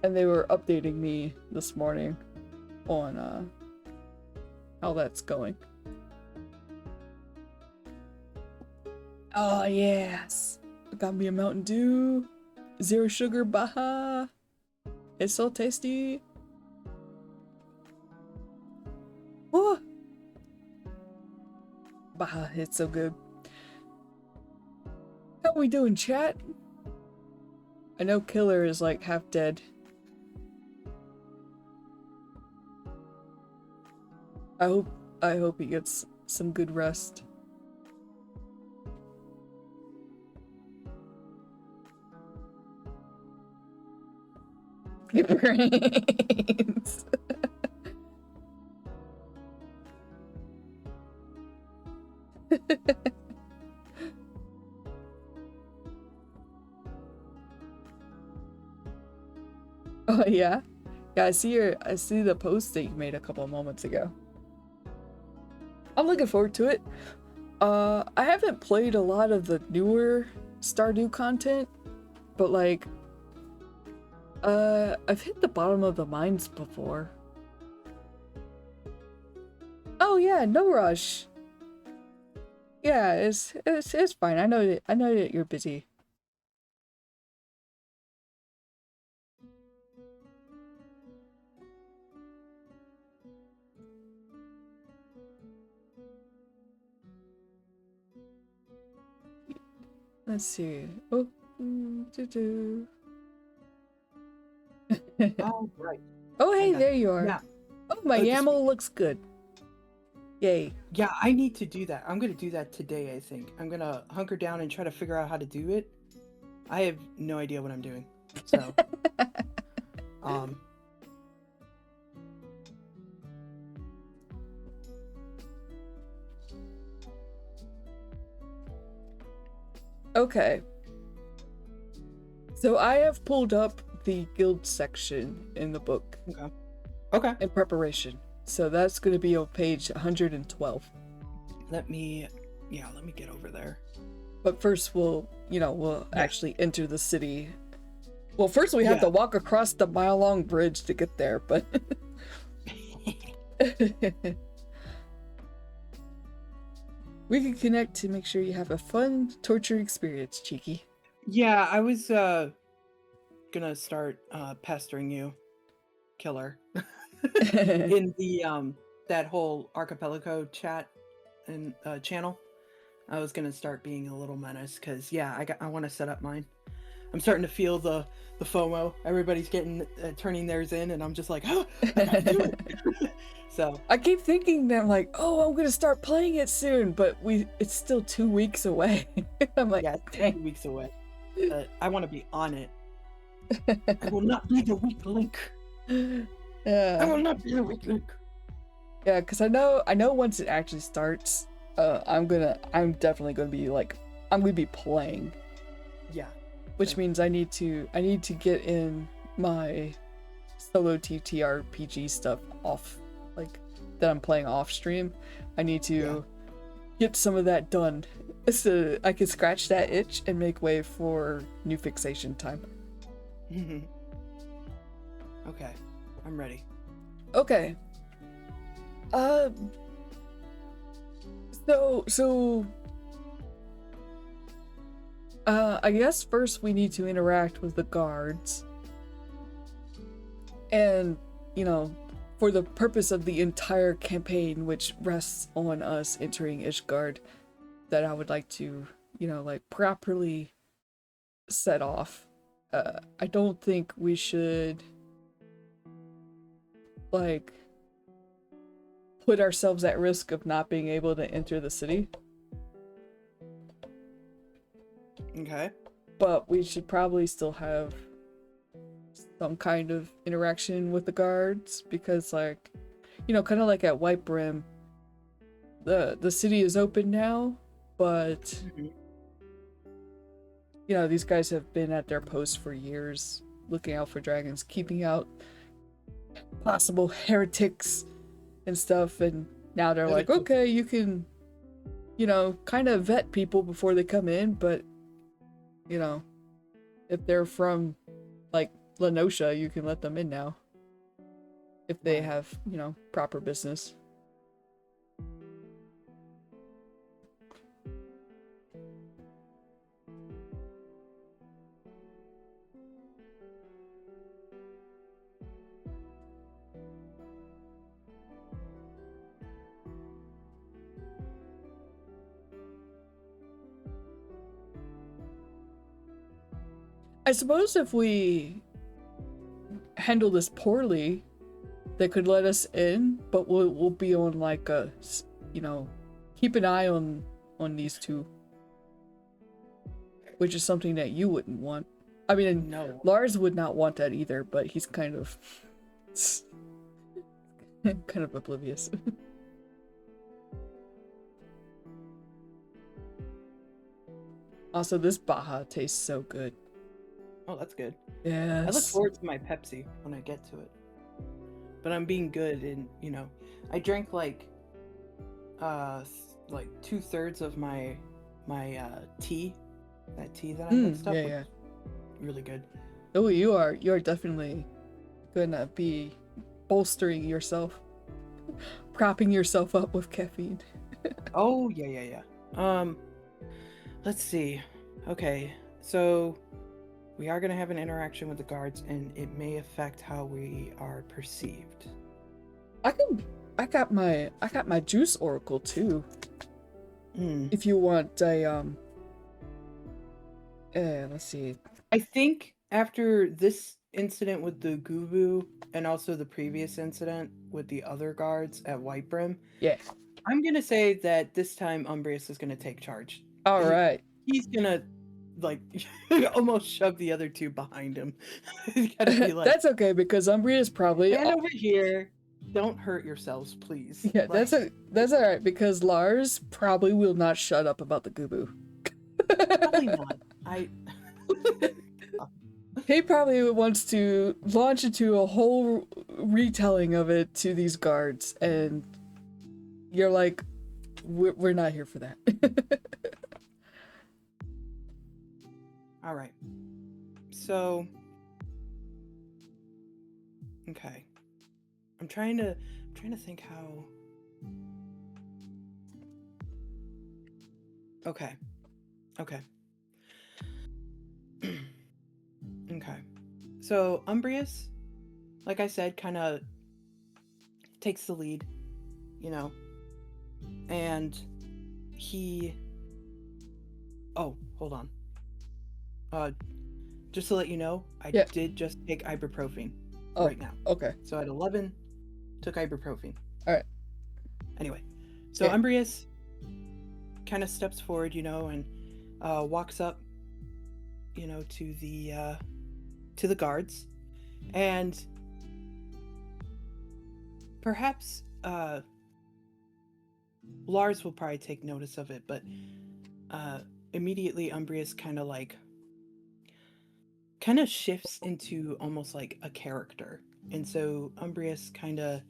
Speaker 2: And they were updating me this morning on how that's going. Oh yes! I got me a Mountain Dew. 0 sugar Baja. It's so tasty. Oh! Baja, it's so good. How we doing, chat? I know Killer is like half dead. I hope he gets some good rest. Brains. Oh yeah? Yeah, I see the post that you made a couple of moments ago. I'm looking forward to it. I haven't played a lot of the newer Stardew content, but like I've hit the bottom of the mines before. Oh yeah, no rush. Yeah, it's fine. I know that you're busy. Let's see. Oh,
Speaker 1: Oh, right.
Speaker 2: Oh, hey, there you are.
Speaker 1: Yeah.
Speaker 2: Oh, my YAML looks good. Yay.
Speaker 1: Yeah, I need to do that. I'm going to do that today, I think. I'm going to hunker down and try to figure out how to do it. I have no idea what I'm doing. So,
Speaker 2: Okay. So I have pulled up the guild section in the book.
Speaker 1: Okay.
Speaker 2: In preparation. So that's going to be on page 112.
Speaker 1: Let me get over there.
Speaker 2: But first we'll
Speaker 1: Yeah.
Speaker 2: actually enter the city. Well, first we have to walk across the mile-long bridge to get there, but we can connect to make sure you have a fun torture experience, Cheeky.
Speaker 1: Yeah, I was gonna start pestering you, killer, in the that whole archipelago chat and channel. I was gonna start being a little menace because I want to set up mine. I'm starting to feel the FOMO. Everybody's getting turning theirs in, and I'm just like, oh, I gotta do it. So
Speaker 2: I keep thinking that I'm like, oh, I'm gonna start playing it soon, but it's still 2 weeks away. I'm like,
Speaker 1: yeah, it's 2 weeks away. I want to be on it. I will not be the weak link.
Speaker 2: Yeah.
Speaker 1: I will not be the weak link.
Speaker 2: Yeah, because I know once it actually starts, I'm definitely gonna be like, I'm gonna be playing.
Speaker 1: Yeah.
Speaker 2: Which means I need to get in my solo TTRPG stuff off, like that I'm playing off stream. I need to get some of that done so I can scratch that itch and make way for new fixation time.
Speaker 1: Okay, I'm ready.
Speaker 2: Okay. So I guess first we need to interact with the guards. And, for the purpose of the entire campaign, which rests on us entering Ishgard, that I would like to, properly set off. I don't think we should, put ourselves at risk of not being able to enter the city.
Speaker 1: Okay.
Speaker 2: But we should probably still have some kind of interaction with the guards, because kind of like at White Brim, the city is open now, but these guys have been at their post for years, looking out for dragons, keeping out possible heretics and stuff, and now they're like, okay, you can kind of vet people before they come in, but if they're from Lenosha, you can let them in now if they have proper business. I suppose if we handle this poorly, they could let us in, but we'll be on keep an eye on these two, which is something that you wouldn't want. I mean,
Speaker 1: no.
Speaker 2: Lars would not want that either, but he's kind of oblivious. Also, this Baja tastes so good.
Speaker 1: Oh, that's good.
Speaker 2: Yes.
Speaker 1: I look forward to my Pepsi when I get to it. But I'm being good, and I drank like 2/3 of my tea. That tea that I mixed up.
Speaker 2: Yeah.
Speaker 1: Really good.
Speaker 2: Oh, you are definitely gonna be bolstering yourself, propping yourself up with caffeine.
Speaker 1: Oh yeah. Let's see. Okay, so we are going to have an interaction with the guards, and it may affect how we are perceived.
Speaker 2: I got my juice oracle too. If you want a let's see.
Speaker 1: I think after this incident with the Gubu and also the previous incident with the other guards at White Brim, I'm going to say that this time Umbrius is going to take charge.
Speaker 2: All right.
Speaker 1: He's going to almost shove the other two behind him. Gotta be like,
Speaker 2: that's okay, because Umbria's probably
Speaker 1: stand over here. Don't hurt yourselves, please.
Speaker 2: Yeah, that's all right, because Lars probably will not shut up about the Gubu.
Speaker 1: Probably not.
Speaker 2: He probably wants to launch into a whole retelling of it to these guards, and you're like, we're not here for that.
Speaker 1: All right. So, okay. I'm trying to think how. Okay. Okay. Okay. So Umbrius, like I said, kind of takes the lead, and he. Oh, hold on. Just to let you know, I did just take ibuprofen right now.
Speaker 2: Okay.
Speaker 1: So at 11, took ibuprofen.
Speaker 2: All right.
Speaker 1: Anyway, so Umbrius kind of steps forward, and walks up, to the guards, and perhaps Lars will probably take notice of it, but immediately Umbrius kind of shifts into almost like a character, and so Umbrius kind of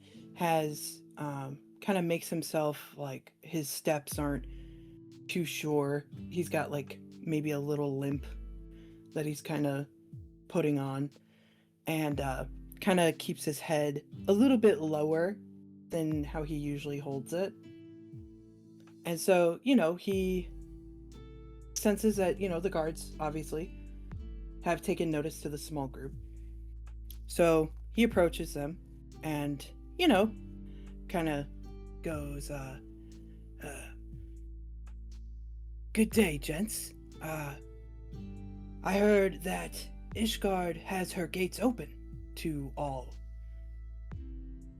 Speaker 1: makes himself like his steps aren't too sure. He's got like maybe a little limp that he's kind of putting on, and kind of keeps his head a little bit lower than how he usually holds it. And so, he senses that, the guards obviously have taken notice to the small group. So he approaches them and, kind of goes, good day, gents. I heard that Ishgard has her gates open to all.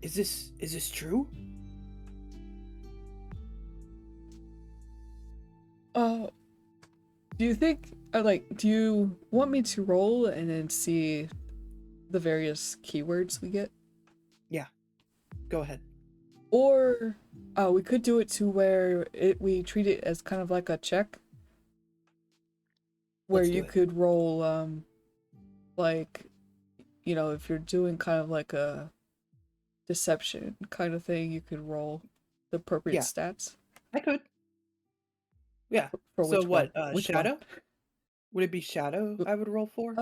Speaker 1: Is this true?
Speaker 2: Do you think, do you want me to roll and then see the various keywords we get?
Speaker 1: Yeah, go ahead.
Speaker 2: Or we could do it to where we treat it as kind of like a check, where you could roll, if you're doing kind of like a deception kind of thing, you could roll the appropriate stats.
Speaker 1: I could. Yeah.
Speaker 2: For
Speaker 1: so what?
Speaker 2: Which
Speaker 1: Shadow?
Speaker 2: one?
Speaker 1: Would it be Shadow I would roll for?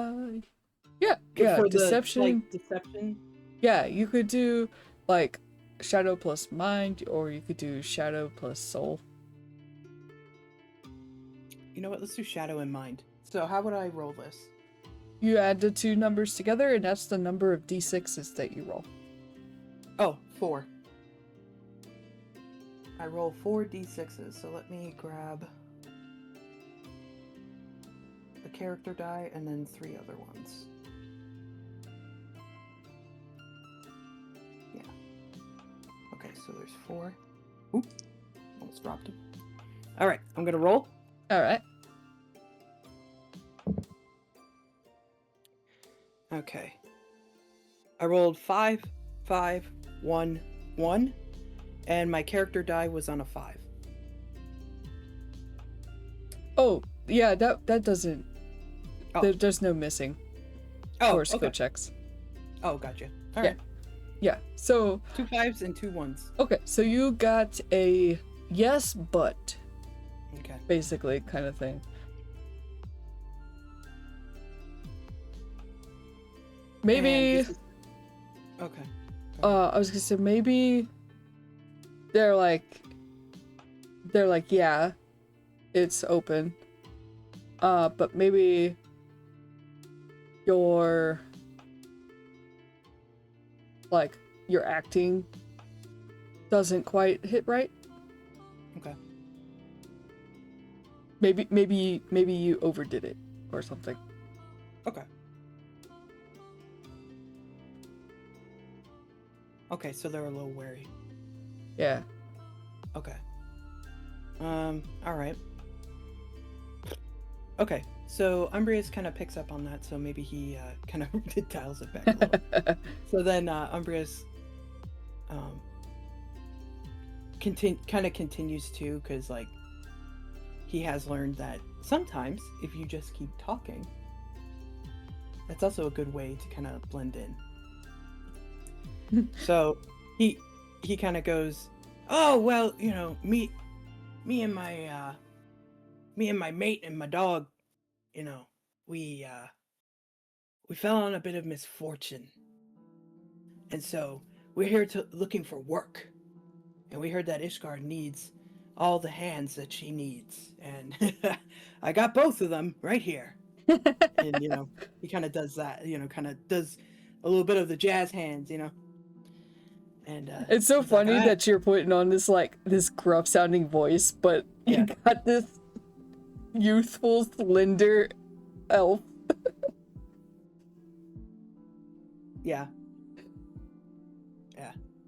Speaker 2: Yeah.
Speaker 1: For
Speaker 2: deception.
Speaker 1: Deception.
Speaker 2: Yeah, you could do like Shadow plus Mind, or you could do Shadow plus Soul.
Speaker 1: You know what? Let's do Shadow and Mind. So how would I roll this?
Speaker 2: You add the two numbers together, and that's the number of d6s that you roll.
Speaker 1: Oh, 4. I roll 4 d6s, so let me grab the character die and then 3 other ones. Yeah. Okay, so there's 4. Oop, almost dropped him. Alright, I'm gonna roll.
Speaker 2: Alright.
Speaker 1: Okay. I rolled 5, 5, 1, 1, and my character die was on a 5.
Speaker 2: Oh, yeah, that doesn't... Oh. There's no missing for skill checks.
Speaker 1: Oh, gotcha. Alright.
Speaker 2: Yeah, so...
Speaker 1: 2 5s and 2 1s.
Speaker 2: Okay, so you got a yes, but...
Speaker 1: Okay.
Speaker 2: Basically, kind of thing. Maybe...
Speaker 1: Okay.
Speaker 2: I was gonna say, maybe... They're like, yeah, it's open. But maybe... your acting doesn't quite hit right.
Speaker 1: Okay.
Speaker 2: Maybe you overdid it or something.
Speaker 1: Okay. Okay, so they're a little wary.
Speaker 2: Yeah.
Speaker 1: Okay. All right. Okay, so Umbrius kind of picks up on that, so maybe he kind of dials it back a little. So then Umbrius kind of continues to, because like he has learned that sometimes if you just keep talking, that's also a good way to kind of blend in. So he kind of goes, "Oh well, you know, me and my mate and my dog, you know, we fell on a bit of misfortune, and so we're here looking for work, and we heard that Ishgard needs all the hands that she needs, and I got both of them right here." And he kind of does that, kind of does a little bit of the jazz hands, and
Speaker 2: It's so
Speaker 1: he's like,
Speaker 2: funny that you're putting on this this gruff sounding voice, but you got this youthful, slender elf.
Speaker 1: Yeah.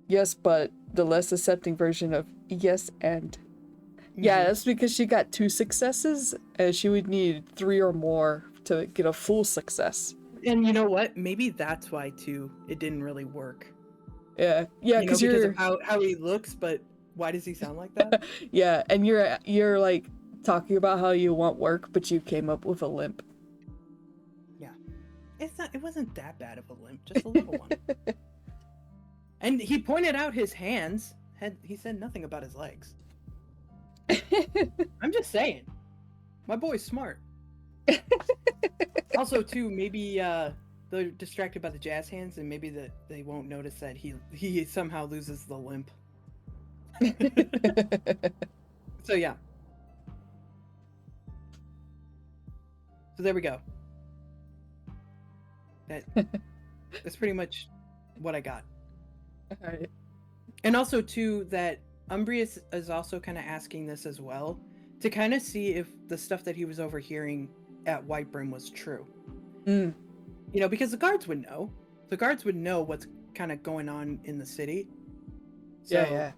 Speaker 2: Yes, but the less accepting version of yes and. Yeah, that's because she got 2 successes, and she would need 3 or more to get a full success.
Speaker 1: And you know what? Maybe that's why too it didn't really work.
Speaker 2: Yeah,
Speaker 1: because of how he looks, but why does he sound like that?
Speaker 2: Yeah, and you're like talking about how you want work, but you came up with a limp.
Speaker 1: Yeah, it wasn't that bad of a limp, just a little one. And he pointed out his hands. He said nothing about his legs. I'm just saying, my boy's smart. Also, too, maybe they're distracted by the jazz hands, and maybe they won't notice that he somehow loses the limp. So yeah. So there we go. That's pretty much what I got.
Speaker 2: All right.
Speaker 1: And also too that Umbrius is also kind of asking this as well to kind of see if the stuff that he was overhearing at Whitebrim was true. Because the guards would know. The guards would know what's kind of going on in the city. So,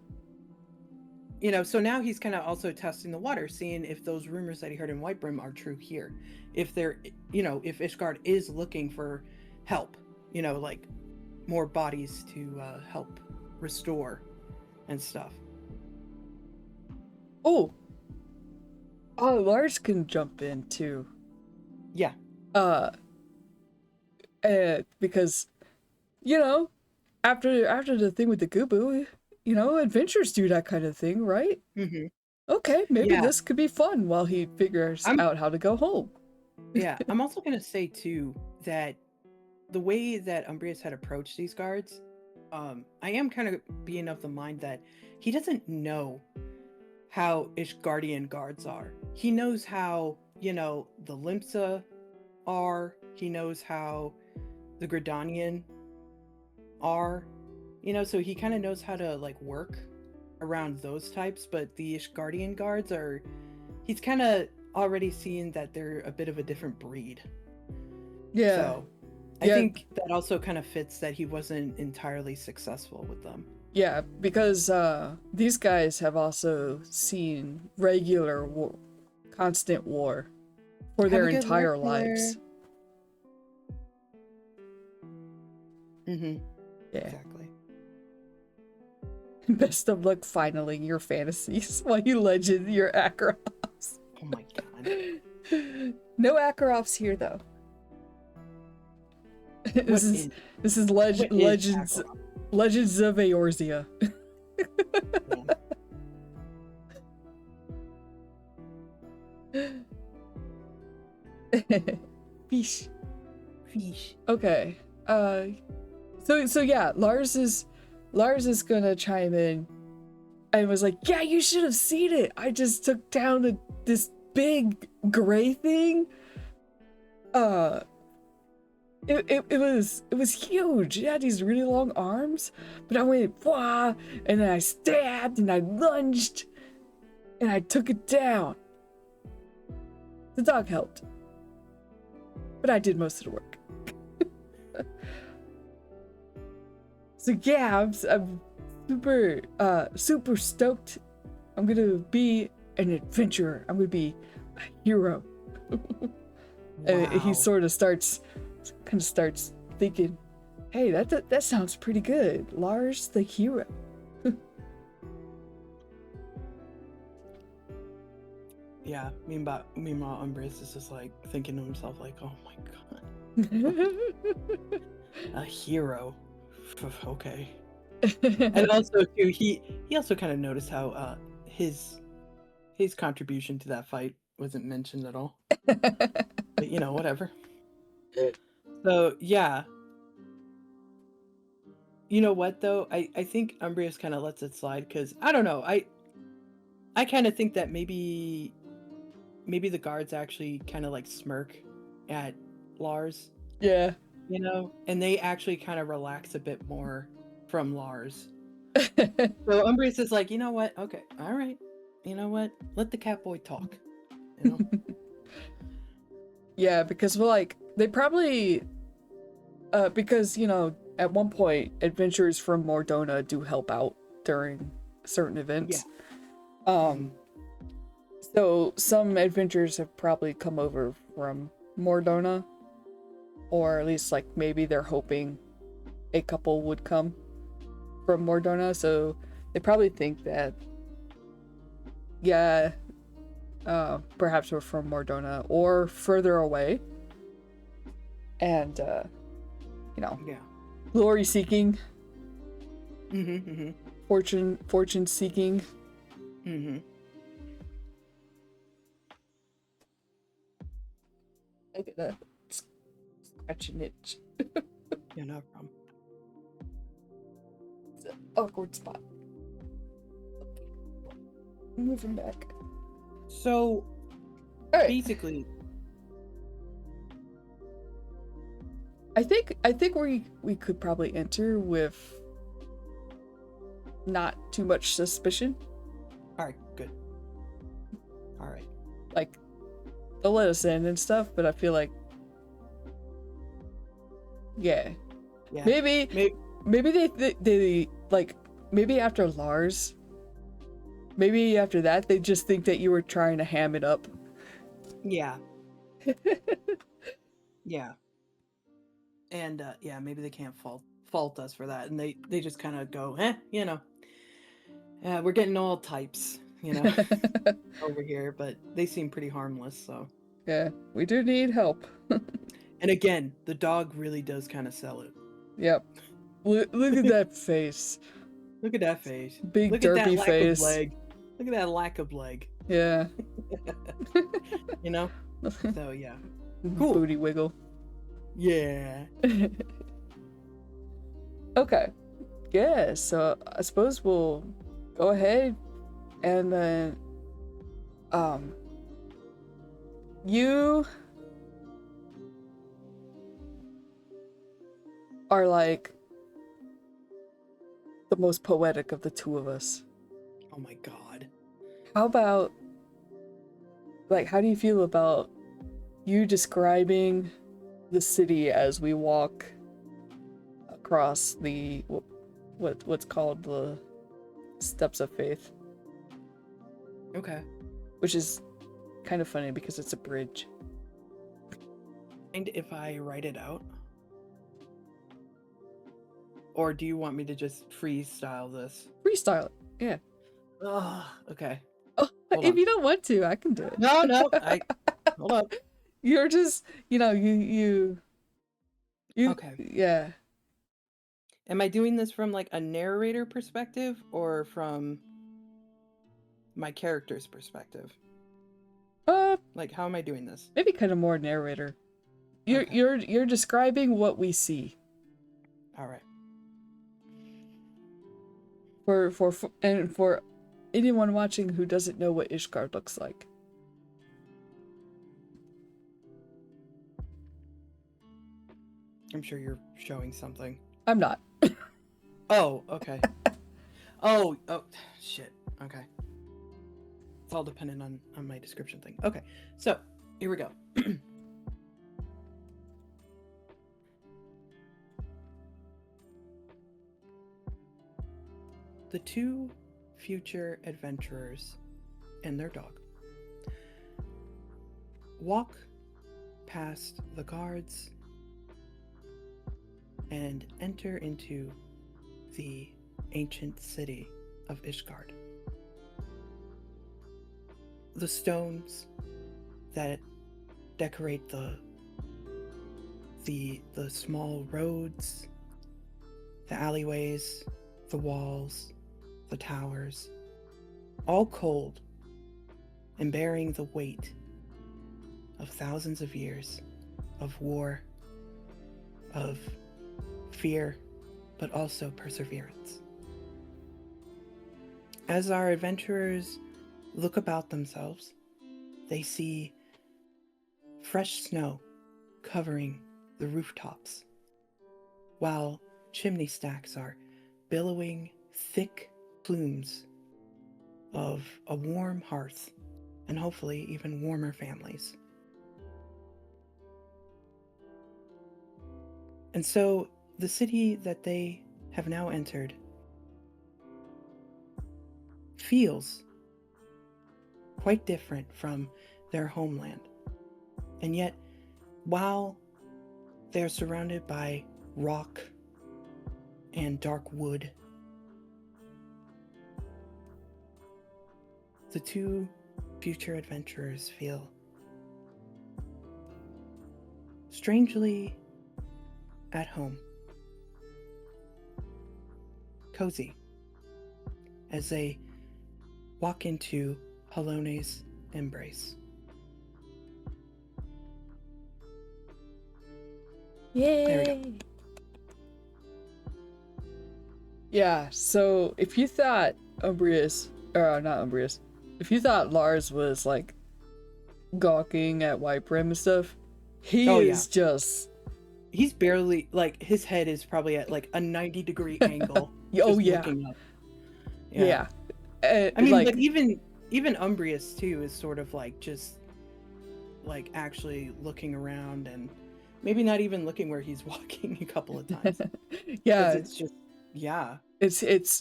Speaker 2: yeah.
Speaker 1: So now he's kind of also testing the water, seeing if those rumors that he heard in Whitebrim are true here. If they're, if Ishgard is looking for help, like more bodies to help restore and stuff.
Speaker 2: Oh, Lars can jump in too.
Speaker 1: Yeah.
Speaker 2: Because, after the thing with the Gubu, adventures do that kind of thing, right?
Speaker 1: Mm-hmm.
Speaker 2: Okay, maybe this could be fun while he figures out how to go home.
Speaker 1: Yeah, I'm also gonna say too that the way that Umbrius had approached these guards, I am kind of being of the mind that he doesn't know how Ishgardian guards are. He knows how, the Limsa are. He knows how the Gridanian are. So he kind of knows how to like work around those types, but the Ishgardian guards he's kind of already seen that they're a bit of a different breed.
Speaker 2: Yeah.
Speaker 1: So I think that also kind of fits that he wasn't entirely successful with them.
Speaker 2: Yeah, because these guys have also seen regular war, constant war for their entire lives.
Speaker 1: Mm-hmm.
Speaker 2: Yeah.
Speaker 1: Exactly.
Speaker 2: Best of luck filing your fantasies while you legend your Akeroths.
Speaker 1: Oh my god.
Speaker 2: No Akeroths here though. This is Legends of Eorzea. Fish. Okay. So yeah, Lars is gonna chime in and was like, yeah, you should have seen it. I just took down this big gray thing. It was huge. It had these really long arms, but I went wah, and then I stabbed and I lunged and I took it down. The dog helped, but I did most of the work. So yeah, I'm super stoked. I'm gonna be an adventurer. I'm gonna be a hero. And he sort of starts thinking, hey, that sounds pretty good. Lars the hero.
Speaker 1: Yeah, meanwhile Umbrius is just like thinking to himself like, oh my god. A hero. Okay. And also too, he also kind of noticed how his contribution to that fight wasn't mentioned at all. But you know, whatever. So yeah. You know what though? I think Umbrius kind of lets it slide because I don't know. I kind of think that maybe the guards actually kind of like smirk at Lars,
Speaker 2: Yeah.
Speaker 1: you know, and they actually kind of relax a bit more from Lars. So Umbrius is like, you know what? Okay, all right. You know what? Let the Catboy talk. You know.
Speaker 2: Yeah, because they probably because at one point adventurers from Mordona do help out during certain events.
Speaker 1: Yeah.
Speaker 2: So some adventurers have probably come over from Mordona, or at least like maybe they're hoping a couple would come from Mordona, so they probably think that yeah, perhaps we're from Mordona or further away. And
Speaker 1: Yeah.
Speaker 2: glory seeking,
Speaker 1: Mm-hmm.
Speaker 2: fortune seeking.
Speaker 1: Mm-hmm.
Speaker 2: I gotta scratch an itch.
Speaker 1: Yeah, no problem.
Speaker 2: It's an awkward spot. Okay. Moving back.
Speaker 1: So
Speaker 2: Alright.
Speaker 1: basically,
Speaker 2: I think we could probably enter with not too much suspicion.
Speaker 1: all right, good. All right.
Speaker 2: Like they'll let us in and stuff, but I feel like yeah. Maybe they like maybe after Lars, maybe after that they just think that you were trying to ham it up.
Speaker 1: Yeah. Yeah. And yeah, maybe they can't fault us for that, and they just kind of go, you know, we're getting all types, you know, over here, but they seem pretty harmless. So
Speaker 2: Yeah, we do need help.
Speaker 1: and again, the dog really does kind of sell it.
Speaker 2: Yep. Look at that face.
Speaker 1: Look at that face.
Speaker 2: Big
Speaker 1: Look at that
Speaker 2: derpy
Speaker 1: lack
Speaker 2: face.
Speaker 1: of leg. Look at that lack of leg.
Speaker 2: Yeah.
Speaker 1: You know. So yeah. Cool.
Speaker 2: Booty wiggle.
Speaker 1: Yeah.
Speaker 2: Okay. Yeah, so I suppose we'll go ahead and then you are like the most poetic of the two of us.
Speaker 1: Oh my god.
Speaker 2: How about like how do you feel about you describing the city as we walk across the what's called the Steps of Faith?
Speaker 1: Okay.
Speaker 2: Which is kind of funny because it's a bridge.
Speaker 1: And if I write it out? Or do you want me to just freestyle this?
Speaker 2: Freestyle it. Yeah.
Speaker 1: Oh, okay.
Speaker 2: Oh,
Speaker 1: Hold
Speaker 2: if
Speaker 1: on.
Speaker 2: you don't want to, I can do it.
Speaker 1: No, hold up.
Speaker 2: You're just, you
Speaker 1: Okay.
Speaker 2: yeah.
Speaker 1: Am I doing this from like a narrator perspective or from my character's perspective? Like how am I doing this?
Speaker 2: Maybe kind of more narrator. You're describing what we see.
Speaker 1: All right.
Speaker 2: For anyone watching who doesn't know what Ishgard looks like.
Speaker 1: I'm sure you're showing something.
Speaker 2: I'm not.
Speaker 1: Oh, okay. Oh, shit. Okay. It's all dependent on my description thing. Okay, so here we go. The two future adventurers and their dog walk past the guards and enter into the ancient city of Ishgard. The stones that decorate the the small roads, the alleyways, the walls, the towers, all cold and bearing the weight of thousands of years of war, of fear, but also perseverance. As our adventurers look about themselves, they see fresh snow covering the rooftops, while chimney stacks are billowing thick plumes of a warm hearth and hopefully even warmer families. And so the city that they have now entered feels quite different from their homeland. And yet, while they're surrounded by rock and dark wood, the two future adventurers feel strangely at home, cozy, as they walk into Halone's embrace.
Speaker 2: Yay!
Speaker 1: There we go.
Speaker 2: Yeah, so if you thought if you thought Lars was like gawking at White Brim and stuff, he is just...
Speaker 1: He's barely, like, his head is probably at like a 90-degree angle.
Speaker 2: Oh,
Speaker 1: just
Speaker 2: yeah.
Speaker 1: Looking up.
Speaker 2: Yeah.
Speaker 1: I mean,
Speaker 2: like,
Speaker 1: but even Umbrius too is sort of like just like actually looking around and maybe not even looking where he's walking a couple of times.
Speaker 2: yeah,
Speaker 1: it's just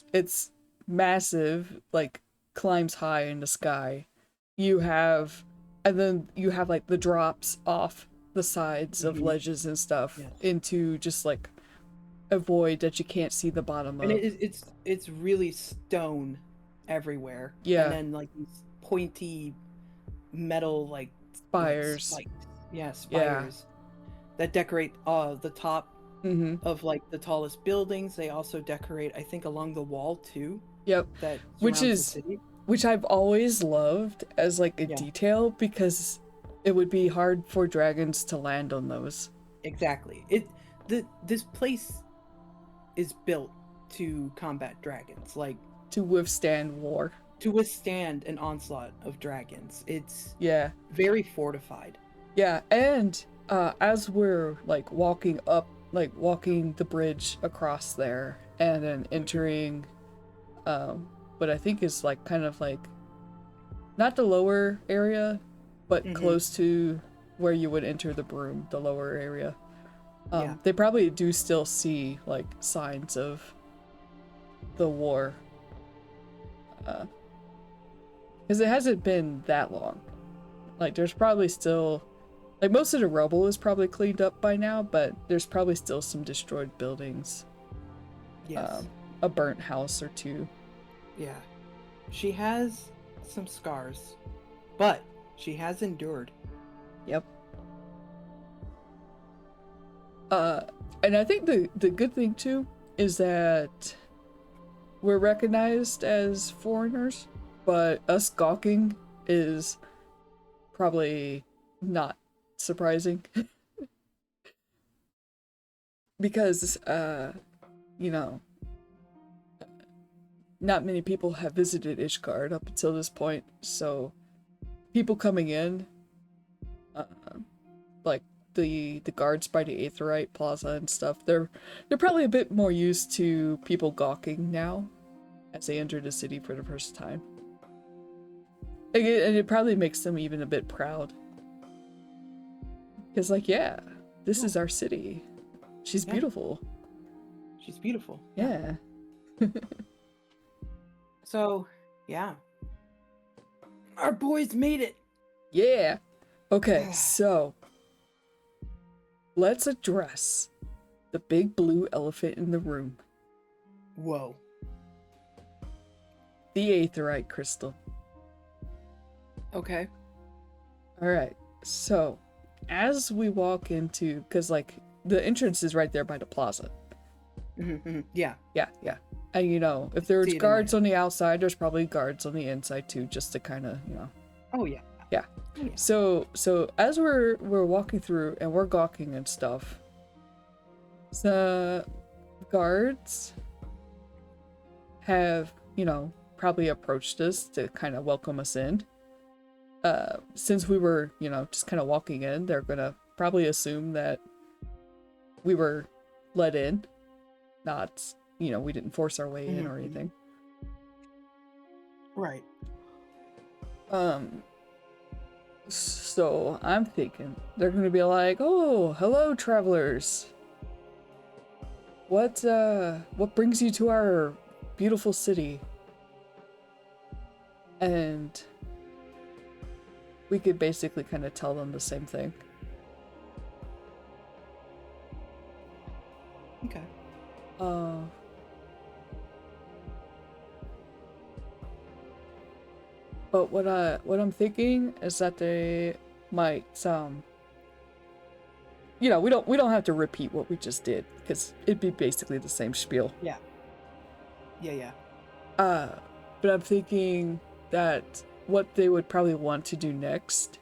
Speaker 2: it's massive, like climbs high in the sky. And then you have like the drops off the sides of ledges and stuff into just like a void that you can't see the bottom of.
Speaker 1: And it's really stone everywhere.
Speaker 2: Yeah.
Speaker 1: And then like these pointy metal like
Speaker 2: spires.
Speaker 1: Spires that decorate the top of like the tallest buildings. They also decorate, I think, along the wall too.
Speaker 2: Yep.
Speaker 1: That
Speaker 2: which I've always loved as like a detail, because it would be hard for dragons to land on those.
Speaker 1: Exactly. This place is built to combat dragons, like
Speaker 2: to withstand war,
Speaker 1: to withstand an onslaught of dragons. It's very fortified.
Speaker 2: Yeah, and as we're like walking the bridge across there and then entering what I think is like kind of like not the lower area, but close to where you would enter the broom, the lower area. They probably do still see like signs of the war, because it hasn't been that long. Like there's probably still, like, most of the rubble is probably cleaned up by now, but there's probably still some destroyed buildings.
Speaker 1: Yes.
Speaker 2: A burnt house or two.
Speaker 1: Yeah. She has some scars, but she has endured.
Speaker 2: Yep. And I think the good thing too is that we're recognized as foreigners, but us gawking is probably not surprising. Because you know, not many people have visited Ishgard up until this point, so people coming in, like the guards by the Aetheryte Plaza and stuff, they're probably a bit more used to people gawking now as they enter the city for the first time. And it probably makes them even a bit proud. Because, like, yeah, this is our city. She's beautiful.
Speaker 1: She's beautiful.
Speaker 2: Yeah.
Speaker 1: So, yeah. Our boys made it!
Speaker 2: Yeah! Okay, so let's address the big blue elephant in the room.
Speaker 1: Whoa.
Speaker 2: The Aetheryte crystal.
Speaker 1: Okay.
Speaker 2: Alright, so as we walk into, because like the entrance is right there by the plaza.
Speaker 1: Yeah.
Speaker 2: Yeah. And you know, if there's
Speaker 1: See it in
Speaker 2: guards
Speaker 1: my-
Speaker 2: on the outside, there's probably guards on the inside too, just to kind of, you know.
Speaker 1: Oh yeah.
Speaker 2: Yeah.
Speaker 1: Oh, yeah.
Speaker 2: So as we're walking through and we're gawking and stuff, the guards have, you know, probably approached us to kind of welcome us in. Since we were, you know, just kind of walking in, they're gonna probably assume that we were let in, not, you know, we didn't force our way in or anything.
Speaker 1: Right.
Speaker 2: So I'm thinking they're gonna be like, "Oh, hello, travelers. What brings you to our beautiful city?" And we could basically kind of tell them the same thing.
Speaker 1: Okay.
Speaker 2: But what I'm thinking is that they might you know, we don't have to repeat what we just did because it'd be basically the same spiel.
Speaker 1: Yeah. Yeah.
Speaker 2: But I'm thinking that what they would probably want to do next,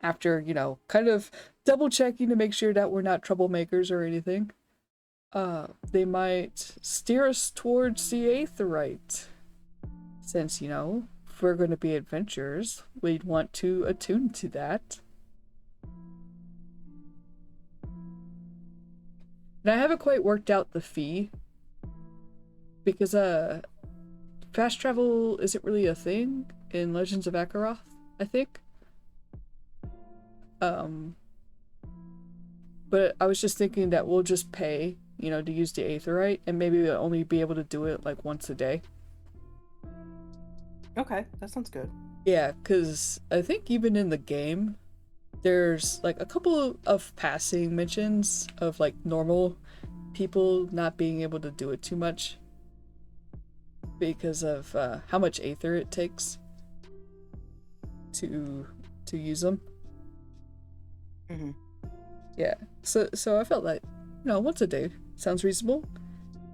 Speaker 2: after, you know, kind of double checking to make sure that we're not troublemakers or anything, they might steer us towards the Aetheryte. Since, you know, if we're going to be adventurers, we'd want to attune to that. And I haven't quite worked out the fee, because fast travel isn't really a thing in Legends of Akeroth, I think. But I was just thinking that we'll just pay, you know, to use the Aetheryte, and maybe we'll only be able to do it like once a day.
Speaker 1: Okay, that sounds good.
Speaker 2: Yeah, because I think even in the game, there's like a couple of passing mentions of like normal people not being able to do it too much because of how much Aether it takes to use them. Yeah, so I felt like, you know, once a day sounds reasonable,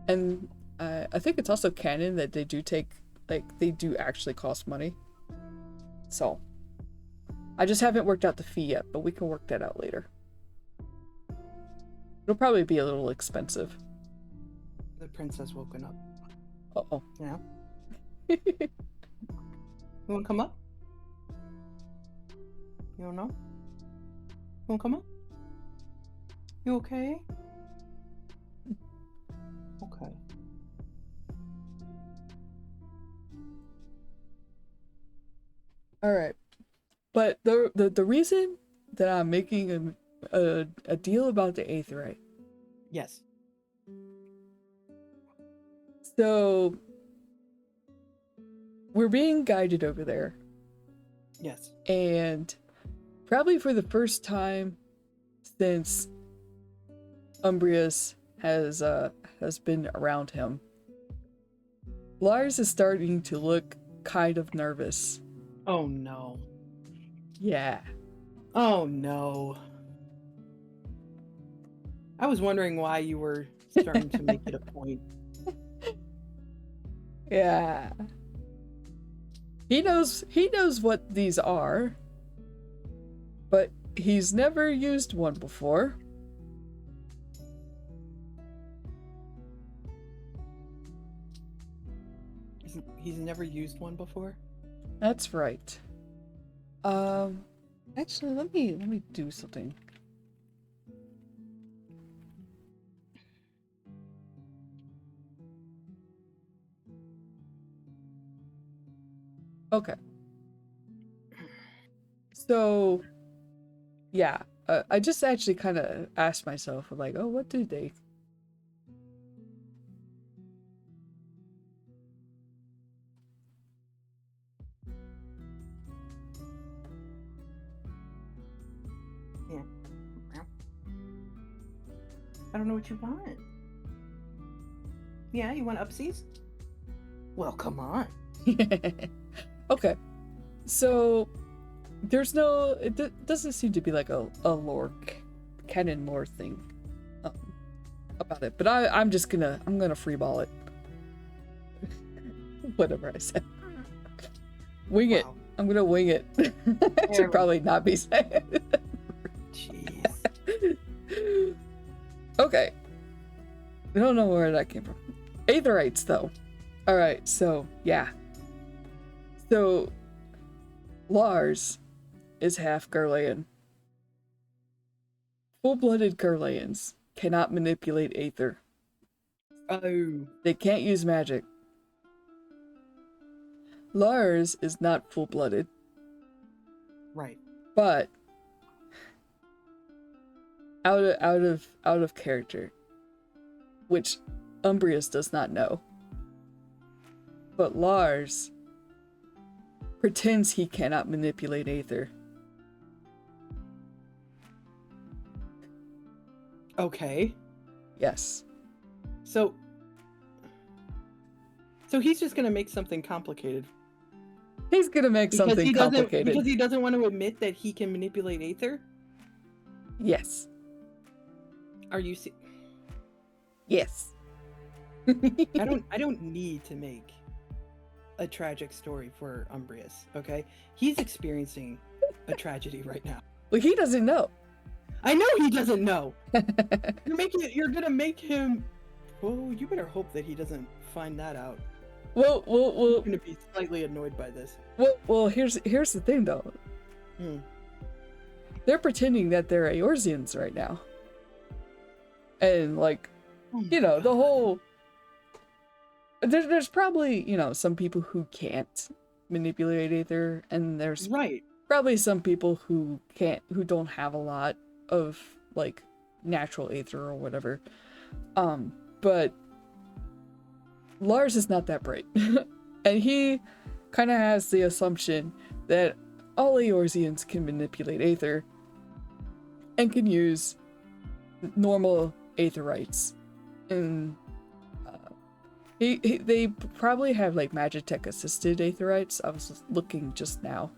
Speaker 2: and I think it's also canon that they do take, like, they do actually cost money. So I just haven't worked out the fee yet, but we can work that out later. It'll probably be a little expensive.
Speaker 1: The princess woken up.
Speaker 2: Uh-oh.
Speaker 1: Yeah. You wanna come up? You don't know? You wanna come up? You okay? Okay.
Speaker 2: All right. But the reason that I'm making a deal about the Aetheryte.
Speaker 1: Yes.
Speaker 2: So we're being guided over there,
Speaker 1: Yes.
Speaker 2: and probably for the first time since Umbrius has been around him, Lars is starting to look kind of nervous.
Speaker 1: Oh no.
Speaker 2: Yeah.
Speaker 1: Oh no. I was wondering why you were starting to make it a point.
Speaker 2: Yeah. He knows what these are, but he's never used one before.
Speaker 1: He's never used one before?
Speaker 2: That's right. Actually, let me do something. Okay. So, yeah, I just actually kind of asked myself, like, oh, what do they?
Speaker 1: Yeah. I don't know what you want. Yeah, you want upsies? Well, come on.
Speaker 2: Okay. So, there's no... It doesn't seem to be like a lore, canon lore thing. about it. But I'm gonna freeball it. Whatever I said. Wing it. I'm gonna wing it. I should probably not be saying it.
Speaker 1: Jeez.
Speaker 2: Okay. I don't know where that came from. Aetherites, though. Alright, so, yeah. So, Lars is half Garlean. Full-blooded Garleans cannot manipulate Aether.
Speaker 1: Oh.
Speaker 2: They can't use magic. Lars is not full-blooded.
Speaker 1: Right.
Speaker 2: But out of character, which Umbrius does not know. But Lars pretends he cannot manipulate Aether.
Speaker 1: Okay.
Speaker 2: Yes.
Speaker 1: So he's just gonna make something complicated.
Speaker 2: He's gonna make something complicated.
Speaker 1: Because he doesn't want to admit that he can manipulate Aether?
Speaker 2: Yes.
Speaker 1: Are you
Speaker 2: Yes.
Speaker 1: I don't need to make a tragic story for Umbrius, okay? He's experiencing a tragedy right now.
Speaker 2: Well, he doesn't know.
Speaker 1: I know he doesn't know. You're gonna make him. Oh, you better hope that he doesn't find that out.
Speaker 2: Well.
Speaker 1: I'm gonna be slightly annoyed by this.
Speaker 2: Well. Here's the thing, though. They're pretending that they're Eorzeans right now, and like, the whole. There's probably some people who can't manipulate Aether, and there's probably some people who don't have a lot of like natural Aether or whatever. But Lars is not that bright. And he kind of has the assumption that all Eorzeans can manipulate Aether and can use normal Aetherites. And they probably have like Magitech assisted Aetherites. I was looking just now.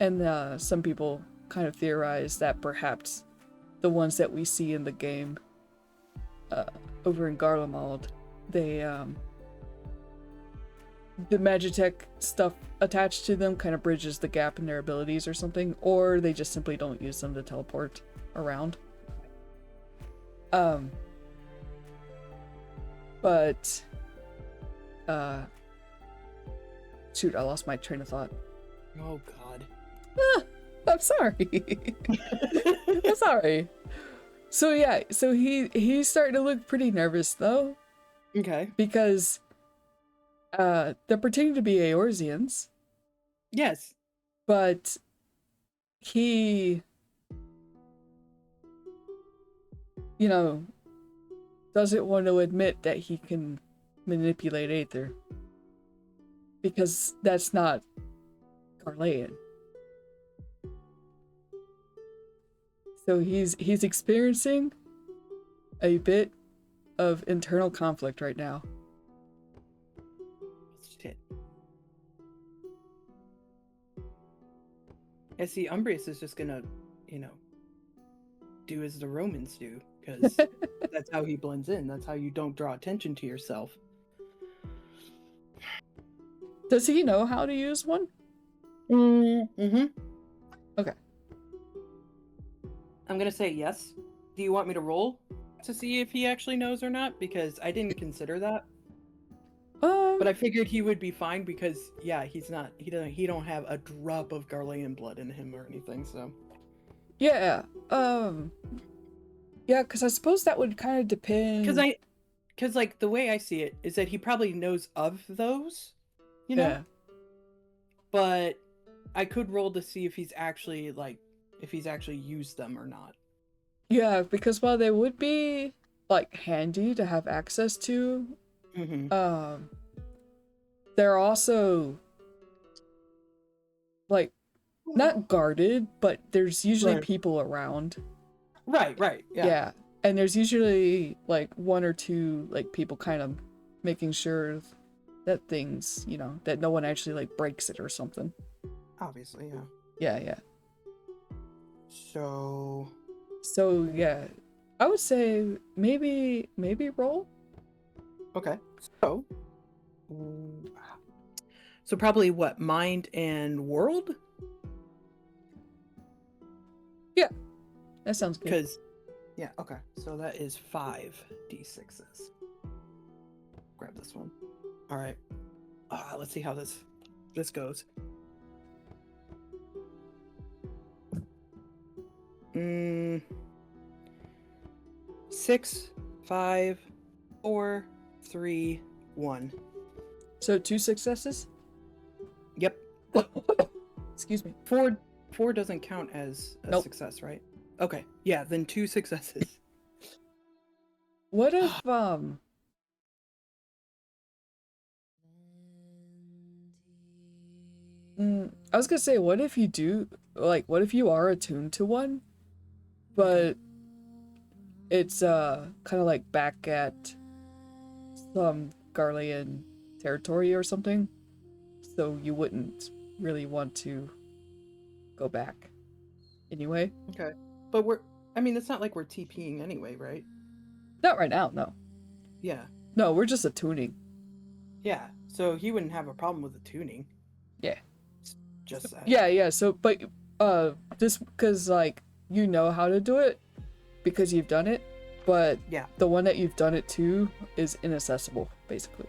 Speaker 2: And some people kind of theorize that perhaps the ones that we see in the game over in Garlemald, the Magitech stuff attached to them kind of bridges the gap in their abilities or something, or they just simply don't use them to teleport around. But shoot, I lost my train of thought.
Speaker 1: Oh God.
Speaker 2: I'm sorry. I'm sorry. So yeah, so he's starting to look pretty nervous though.
Speaker 1: Okay.
Speaker 2: Because they're pretending to be Eorzeans.
Speaker 1: Yes.
Speaker 2: But he doesn't want to admit that he can manipulate Aether. Because that's not Garlean. So he's experiencing a bit of internal conflict right now.
Speaker 1: Shit. Yeah, see, Umbrius is just gonna, do as the Romans do, because that's how he blends in. That's how you don't draw attention to yourself.
Speaker 2: Does he know how to use one?
Speaker 1: Mm-hmm.
Speaker 2: Okay.
Speaker 1: I'm gonna say yes. Do you want me to roll to see if he actually knows or not? Because I didn't consider that. But I figured he would be fine because he's not. He don't have a drop of Garlean blood in him or anything. So. Yeah.
Speaker 2: Yeah, because I suppose that would kind of depend.
Speaker 1: Because like the way I see it is that he probably knows of those,
Speaker 2: Yeah.
Speaker 1: But I could roll to see if he's actually used them or not.
Speaker 2: Yeah, because while they would be like handy to have access to, they're also like not guarded, but there's usually people around.
Speaker 1: Right, yeah.
Speaker 2: And there's usually like one or two like people kind of making sure that things, that no one actually like breaks it or something.
Speaker 1: Obviously, yeah.
Speaker 2: Yeah.
Speaker 1: So
Speaker 2: yeah. I would say maybe roll.
Speaker 1: Okay. Mm, so probably what, mind and world?
Speaker 2: Yeah, that sounds good.
Speaker 1: Because, yeah, okay. So that is 5d6s. Grab this one. All right. Let's see how this goes. 6, 5, 4, 3, 1.
Speaker 2: So 2 successes?
Speaker 1: Yep.
Speaker 2: Excuse me.
Speaker 1: 4 doesn't count as a
Speaker 2: Nope.
Speaker 1: success, right? Okay. Yeah, then 2 successes.
Speaker 2: What if I was gonna say, what if you do, like, what if you are attuned to one, but it's kind of like back at some Garlean territory or something, so you wouldn't really want to go back anyway?
Speaker 1: Okay. But it's not like we're TPing anyway, right?
Speaker 2: Not right now, no.
Speaker 1: Yeah.
Speaker 2: No, we're just attuning.
Speaker 1: Yeah. So he wouldn't have a problem with the tuning.
Speaker 2: Yeah.
Speaker 1: Just that.
Speaker 2: Yeah, so, but, just because, like, you know how to do it, because you've done it, but
Speaker 1: Yeah.
Speaker 2: the one that you've done it to is inaccessible, basically.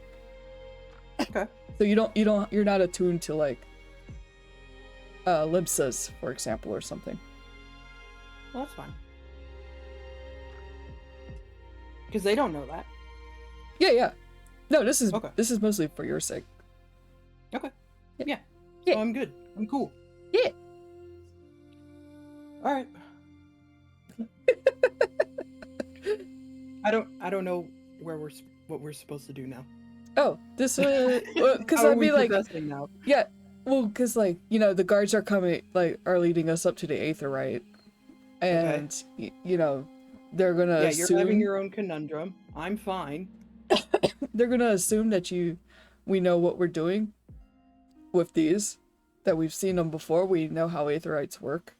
Speaker 1: Okay.
Speaker 2: So you're not attuned to, like, Limsas, for example, or something.
Speaker 1: Well, that's fine. Because they don't know that.
Speaker 2: Yeah. No, this is
Speaker 1: Okay.
Speaker 2: this is mostly for your sake.
Speaker 1: Okay.
Speaker 2: Yeah.
Speaker 1: Yeah. So I'm good. I'm cool.
Speaker 2: Yeah.
Speaker 1: All right. I don't know what we're supposed to do now.
Speaker 2: Oh, this because
Speaker 1: How are
Speaker 2: I'd
Speaker 1: we
Speaker 2: be like,
Speaker 1: progressing now?
Speaker 2: yeah, well, because, like, the guards are coming, like, are leading us up to the Aetherite, and they're gonna
Speaker 1: Yeah,
Speaker 2: assume
Speaker 1: you're having your own conundrum. I'm fine.
Speaker 2: they're gonna assume that we know what we're doing with these, that we've seen them before. We know how Aetherites work.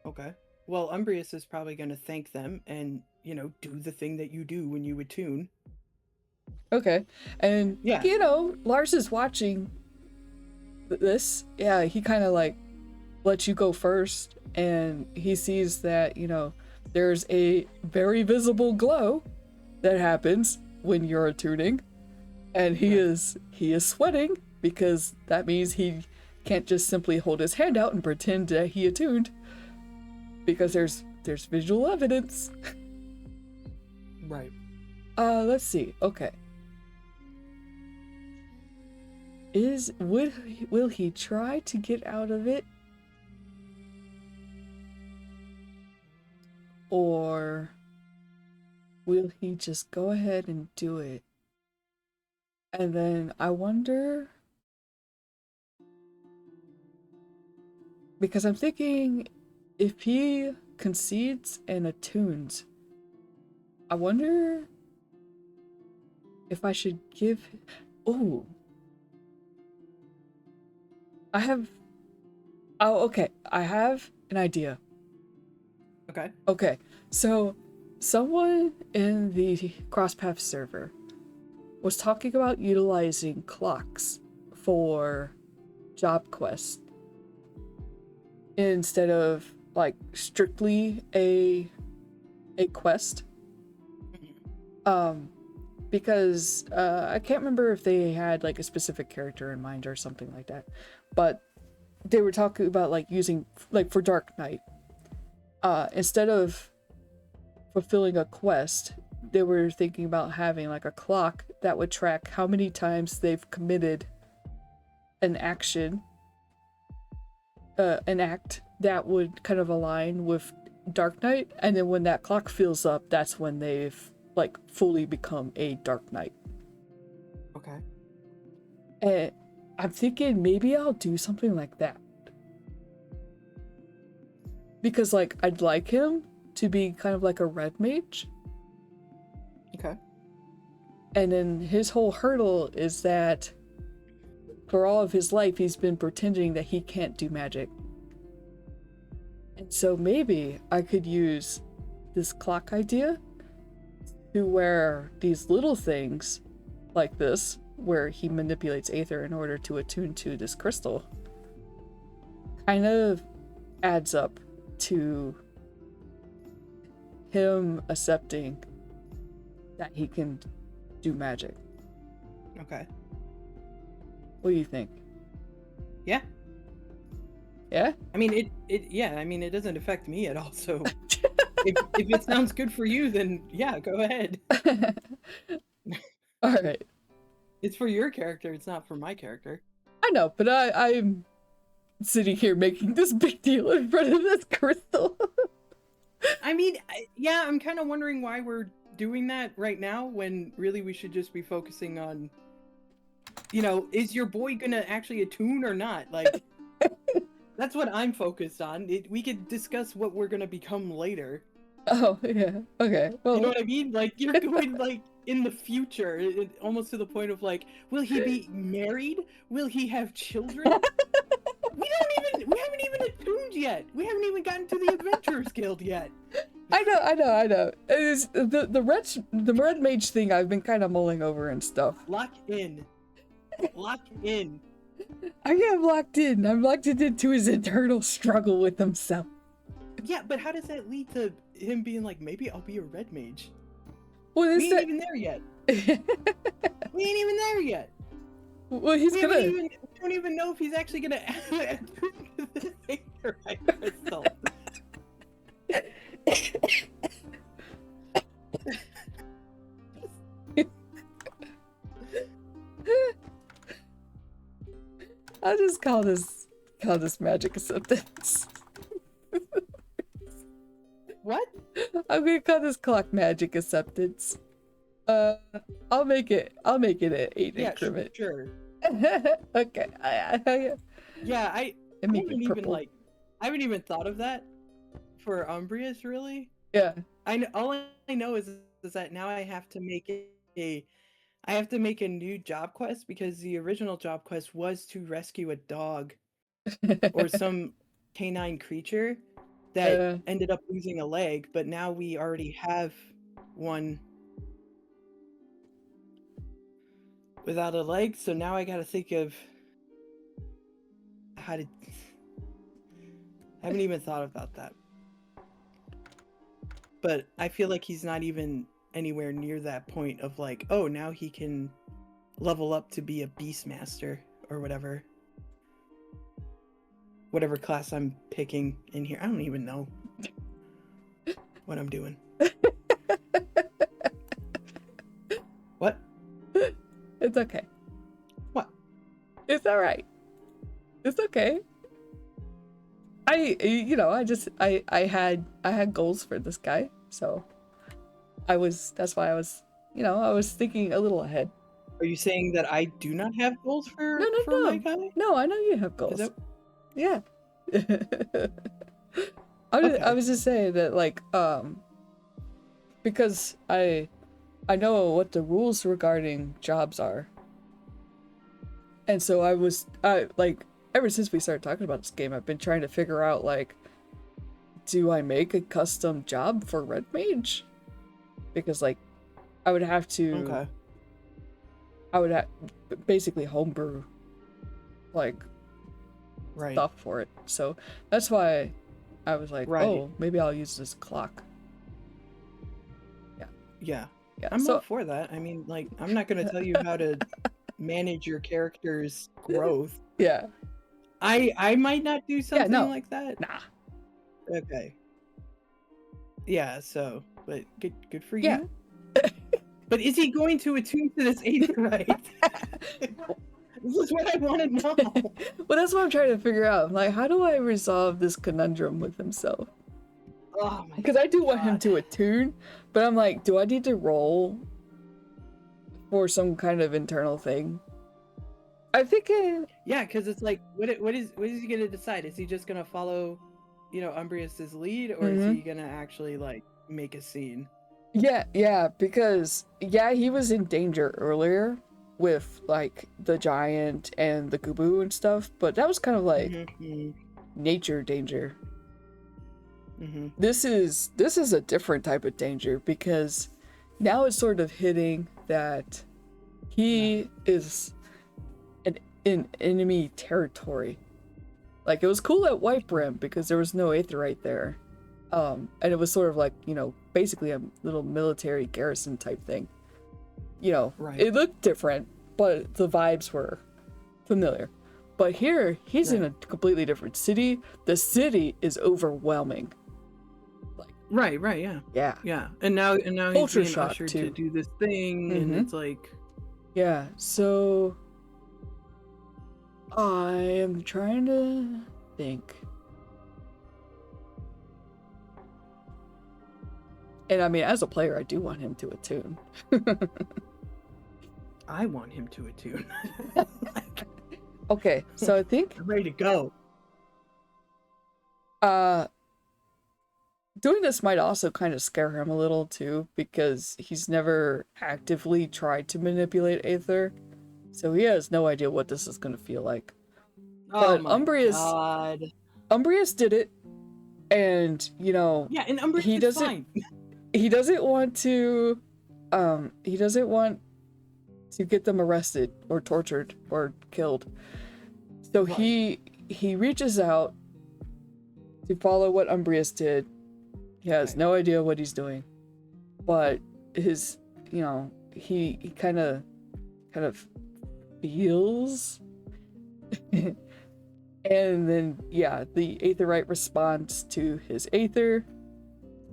Speaker 1: Okay. Well, Umbrius is probably going to thank them and, do the thing that you do when you attune.
Speaker 2: Okay. And,
Speaker 1: Yeah.
Speaker 2: Lars is watching this. Yeah, he kind of, like, lets you go first, and he sees that, there's a very visible glow that happens when you're attuning, and he is sweating, because that means he can't just simply hold his hand out and pretend that he attuned, because there's visual evidence.
Speaker 1: Right.
Speaker 2: Let's see. Okay. Will he try to get out of it? Or will he just go ahead and do it? And then I wonder, because I'm thinking if he concedes and attunes, I wonder if I should give... Oh, okay, I have an idea. Okay, so someone in the Crosspath server was talking about utilizing clocks for job quests instead of, like, strictly a quest. Because I can't remember if they had, like, a specific character in mind or something like that, but they were talking about, like, using, like, for Dark Knight, instead of fulfilling a quest, they were thinking about having, like, a clock that would track how many times they've committed an action, an act that would kind of align with Dark Knight, and then when that clock fills up, that's when they've, like, fully become a Dark Knight.
Speaker 1: Okay.
Speaker 2: And I'm thinking maybe I'll do something like that. Because, like, I'd like him to be kind of like a red mage.
Speaker 1: Okay.
Speaker 2: And then his whole hurdle is that for all of his life, he's been pretending that he can't do magic. And so maybe I could use this clock idea to where these little things like this, where he manipulates Aether in order to attune to this crystal, kind of adds up to him accepting that he can do magic.
Speaker 1: Okay.
Speaker 2: What do you think?
Speaker 1: Yeah.
Speaker 2: Yeah?
Speaker 1: I mean, it doesn't affect me at all, so if it sounds good for you, then yeah, go ahead.
Speaker 2: All right.
Speaker 1: It's for your character, it's not for my character.
Speaker 2: I know, but I'm sitting here making this big deal in front of this crystal.
Speaker 1: I mean, yeah, I'm kind of wondering why we're doing that right now when really we should just be focusing on, is your boy gonna actually attune or not? Like, that's what I'm focused on. We could discuss what we're gonna become later.
Speaker 2: Oh, yeah. Okay. Well,
Speaker 1: you know what I mean? Like, you're going, like, in the future, almost to the point of, like, will he be married? Will he have children? We haven't even attuned yet. We haven't even gotten to the Adventurers Guild yet.
Speaker 2: I know. It's the red mage thing I've been kind of mulling over and stuff.
Speaker 1: Lock in.
Speaker 2: I am locked in. I'm locked into his internal struggle with himself.
Speaker 1: Yeah, but how does that lead to him being like, maybe I'll be a red mage?
Speaker 2: Well,
Speaker 1: we ain't even there yet. We ain't even there yet.
Speaker 2: Well, we
Speaker 1: don't even know if he's actually gonna right crystal.
Speaker 2: I'll just call this magic acceptance.
Speaker 1: What?
Speaker 2: I'm gonna call this clock magic acceptance. I'll make it an 8 increment.
Speaker 1: Sure.
Speaker 2: Okay.
Speaker 1: Yeah, I haven't even thought of that for Umbrius, really.
Speaker 2: Yeah.
Speaker 1: All I know is that now I have to make a new job quest, because the original job quest was to rescue a dog or some canine creature that ended up losing a leg, but now we already have one without a leg, so now I gotta think of how to... I haven't even thought about that. But I feel like he's not even anywhere near that point of like, oh, now he can level up to be a Beastmaster or whatever class I'm picking in here. I don't even know what I'm doing. What?
Speaker 2: It's okay.
Speaker 1: What?
Speaker 2: It's all right. It's okay. I had goals for this guy, so that's why I was thinking a little ahead.
Speaker 1: Are you saying that I do not have goals for my guy?
Speaker 2: No, I know you have goals. Yeah. I was just saying that, like, because I know what the rules regarding jobs are. And so ever since we started talking about this game, I've been trying to figure out, like, do I make a custom job for Red Mage? Because, like, I would have to basically homebrew, like, stuff for it. So that's why I was like, oh, maybe I'll use this clock.
Speaker 1: Yeah. I'm all for that. I mean, like, I'm not going to tell you how to manage your character's growth.
Speaker 2: Yeah.
Speaker 1: I might not do something like that.
Speaker 2: Nah.
Speaker 1: Okay. Yeah, so, but good for you.
Speaker 2: Yeah.
Speaker 1: But is he going to attune to this Aetheryte? This is what I want to know.
Speaker 2: Well, that's what I'm trying to figure out. Like, how do I resolve this conundrum with himself?
Speaker 1: Oh my
Speaker 2: Because I do want him to attune, but I'm like, do I need to roll for some kind of internal thing? I think
Speaker 1: yeah, because it's like, what is he gonna decide? Is he just gonna follow, Umbrius's lead, or is he gonna actually, like, make a scene?
Speaker 2: Yeah, because he was in danger earlier with, like, the giant and the Kubu and stuff, but that was kind of like nature danger.
Speaker 1: Mm-hmm.
Speaker 2: This is a different type of danger, because now it's sort of hitting that he is in enemy territory. Like, it was cool at White Brim because there was no Aetheryte there. And it was sort of like, basically a little military garrison type thing.
Speaker 1: Right.
Speaker 2: It looked different, but the vibes were familiar. But here, he's in a completely different city. The city is overwhelming.
Speaker 1: Right, yeah. And now he's
Speaker 2: Culture
Speaker 1: being
Speaker 2: shock,
Speaker 1: ushered
Speaker 2: too.
Speaker 1: to do this thing, and it's like,
Speaker 2: yeah. So I am trying to think. And I mean, as a player, I do want him to attune.
Speaker 1: I want him to attune.
Speaker 2: Okay, so I think
Speaker 1: I'm ready to go.
Speaker 2: doing this might also kind of scare him a little too, because he's never actively tried to manipulate Aether, so he has no idea what this is going to feel like.
Speaker 1: Oh
Speaker 2: But
Speaker 1: my
Speaker 2: Umbrius,
Speaker 1: god.
Speaker 2: Umbrius did it, and
Speaker 1: Yeah, and Umbrius
Speaker 2: he
Speaker 1: is
Speaker 2: doesn't.
Speaker 1: fine.
Speaker 2: He doesn't want to. He doesn't want to get them arrested or tortured or killed. So
Speaker 1: Right.
Speaker 2: he reaches out to follow what Umbrius did. He has no idea what he's doing, but his, he kind of feels, and then the Aetheryte responds to his Aether,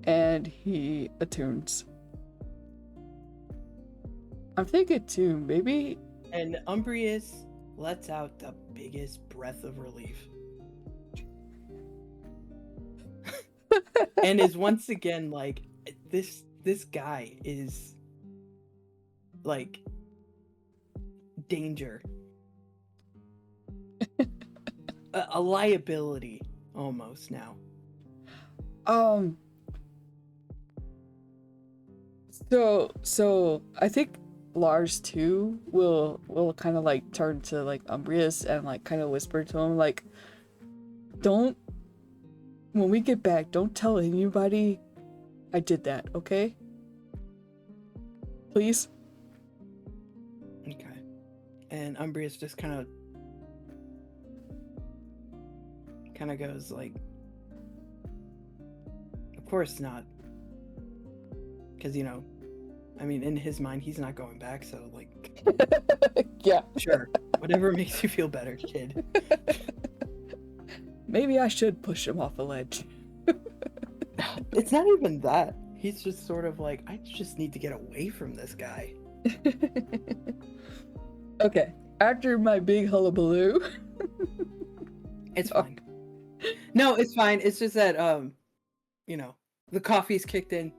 Speaker 2: and he attunes. I'm thinking too, maybe.
Speaker 1: And Umbrius lets out the biggest breath of relief. And is once again like, this guy is like danger. a liability almost now.
Speaker 2: So I think Lars too will kind of like turn to like Umbrius and like kind of whisper to him like, when we get back, don't tell anybody I did that, okay? Please?
Speaker 1: Okay. And Umbrius just kind of goes like, of course not. Because, I mean, in his mind, he's not going back, so like...
Speaker 2: Yeah.
Speaker 1: Sure. Whatever makes you feel better, kid.
Speaker 2: Maybe I should push him off a ledge.
Speaker 1: It's not even that. He's just sort of like, I just need to get away from this guy.
Speaker 2: Okay. After my big hullabaloo.
Speaker 1: It's fine. No, it's fine. It's just that, the coffee's kicked in.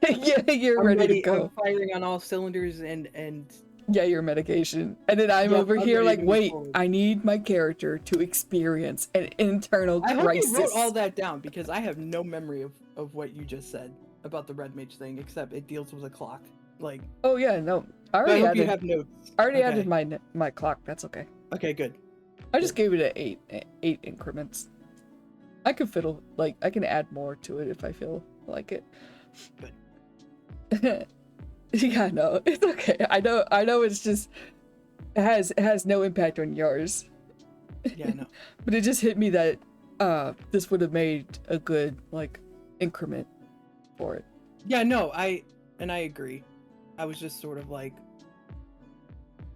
Speaker 2: Yeah, you're ready to go.
Speaker 1: I'm firing on all cylinders and
Speaker 2: yeah, your medication. And then I'm over here like, wait,
Speaker 1: forward.
Speaker 2: I need my character to experience an internal crisis.
Speaker 1: I hope you wrote all that down, because I have no memory of what you just said about the red mage thing, except it deals with a clock. Like,
Speaker 2: oh yeah, no. I
Speaker 1: hope you have notes.
Speaker 2: already added my clock. That's okay.
Speaker 1: Okay, good.
Speaker 2: I just gave it eight increments. I can fiddle, like, I can add more to it if I feel like it.
Speaker 1: Good.
Speaker 2: Yeah, no, it's okay. I know it's just, it has no impact on yours.
Speaker 1: Yeah, no.
Speaker 2: But it just hit me that this would have made a good, like, increment for it.
Speaker 1: Yeah, no, I agree. I was just sort of like...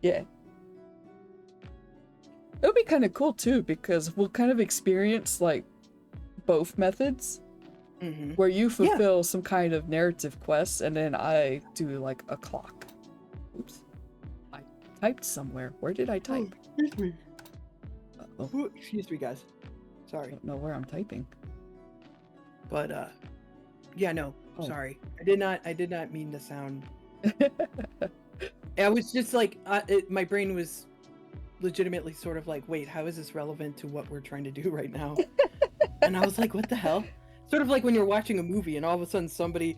Speaker 2: Yeah. It would be kind of cool too, because we'll kind of experience like both methods, where you fulfill some kind of narrative quest, and then I do like a clock. Oops, I typed somewhere. Where did I type?
Speaker 1: Oh, excuse me. Ooh, excuse me, guys. Sorry.
Speaker 2: I don't know where I'm typing.
Speaker 1: But yeah, no, sorry. I did not mean to sound. I was just like, my brain was legitimately sort of like, wait, how is this relevant to what we're trying to do right now? And I was like, what the hell? Sort of like when you're watching a movie and all of a sudden somebody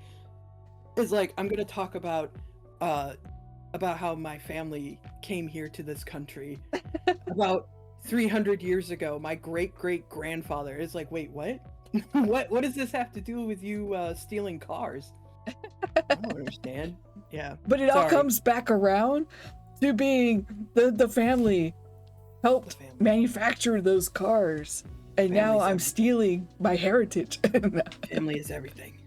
Speaker 1: is like, I'm gonna talk about how my family came here to this country about 300 years ago. My great-great-grandfather is like, wait, what? What does this have to do with you stealing cars? I don't understand. Yeah.
Speaker 2: But it all comes back around to being the family helped manufacture those cars. And now I'm stealing my heritage.
Speaker 1: Family is everything.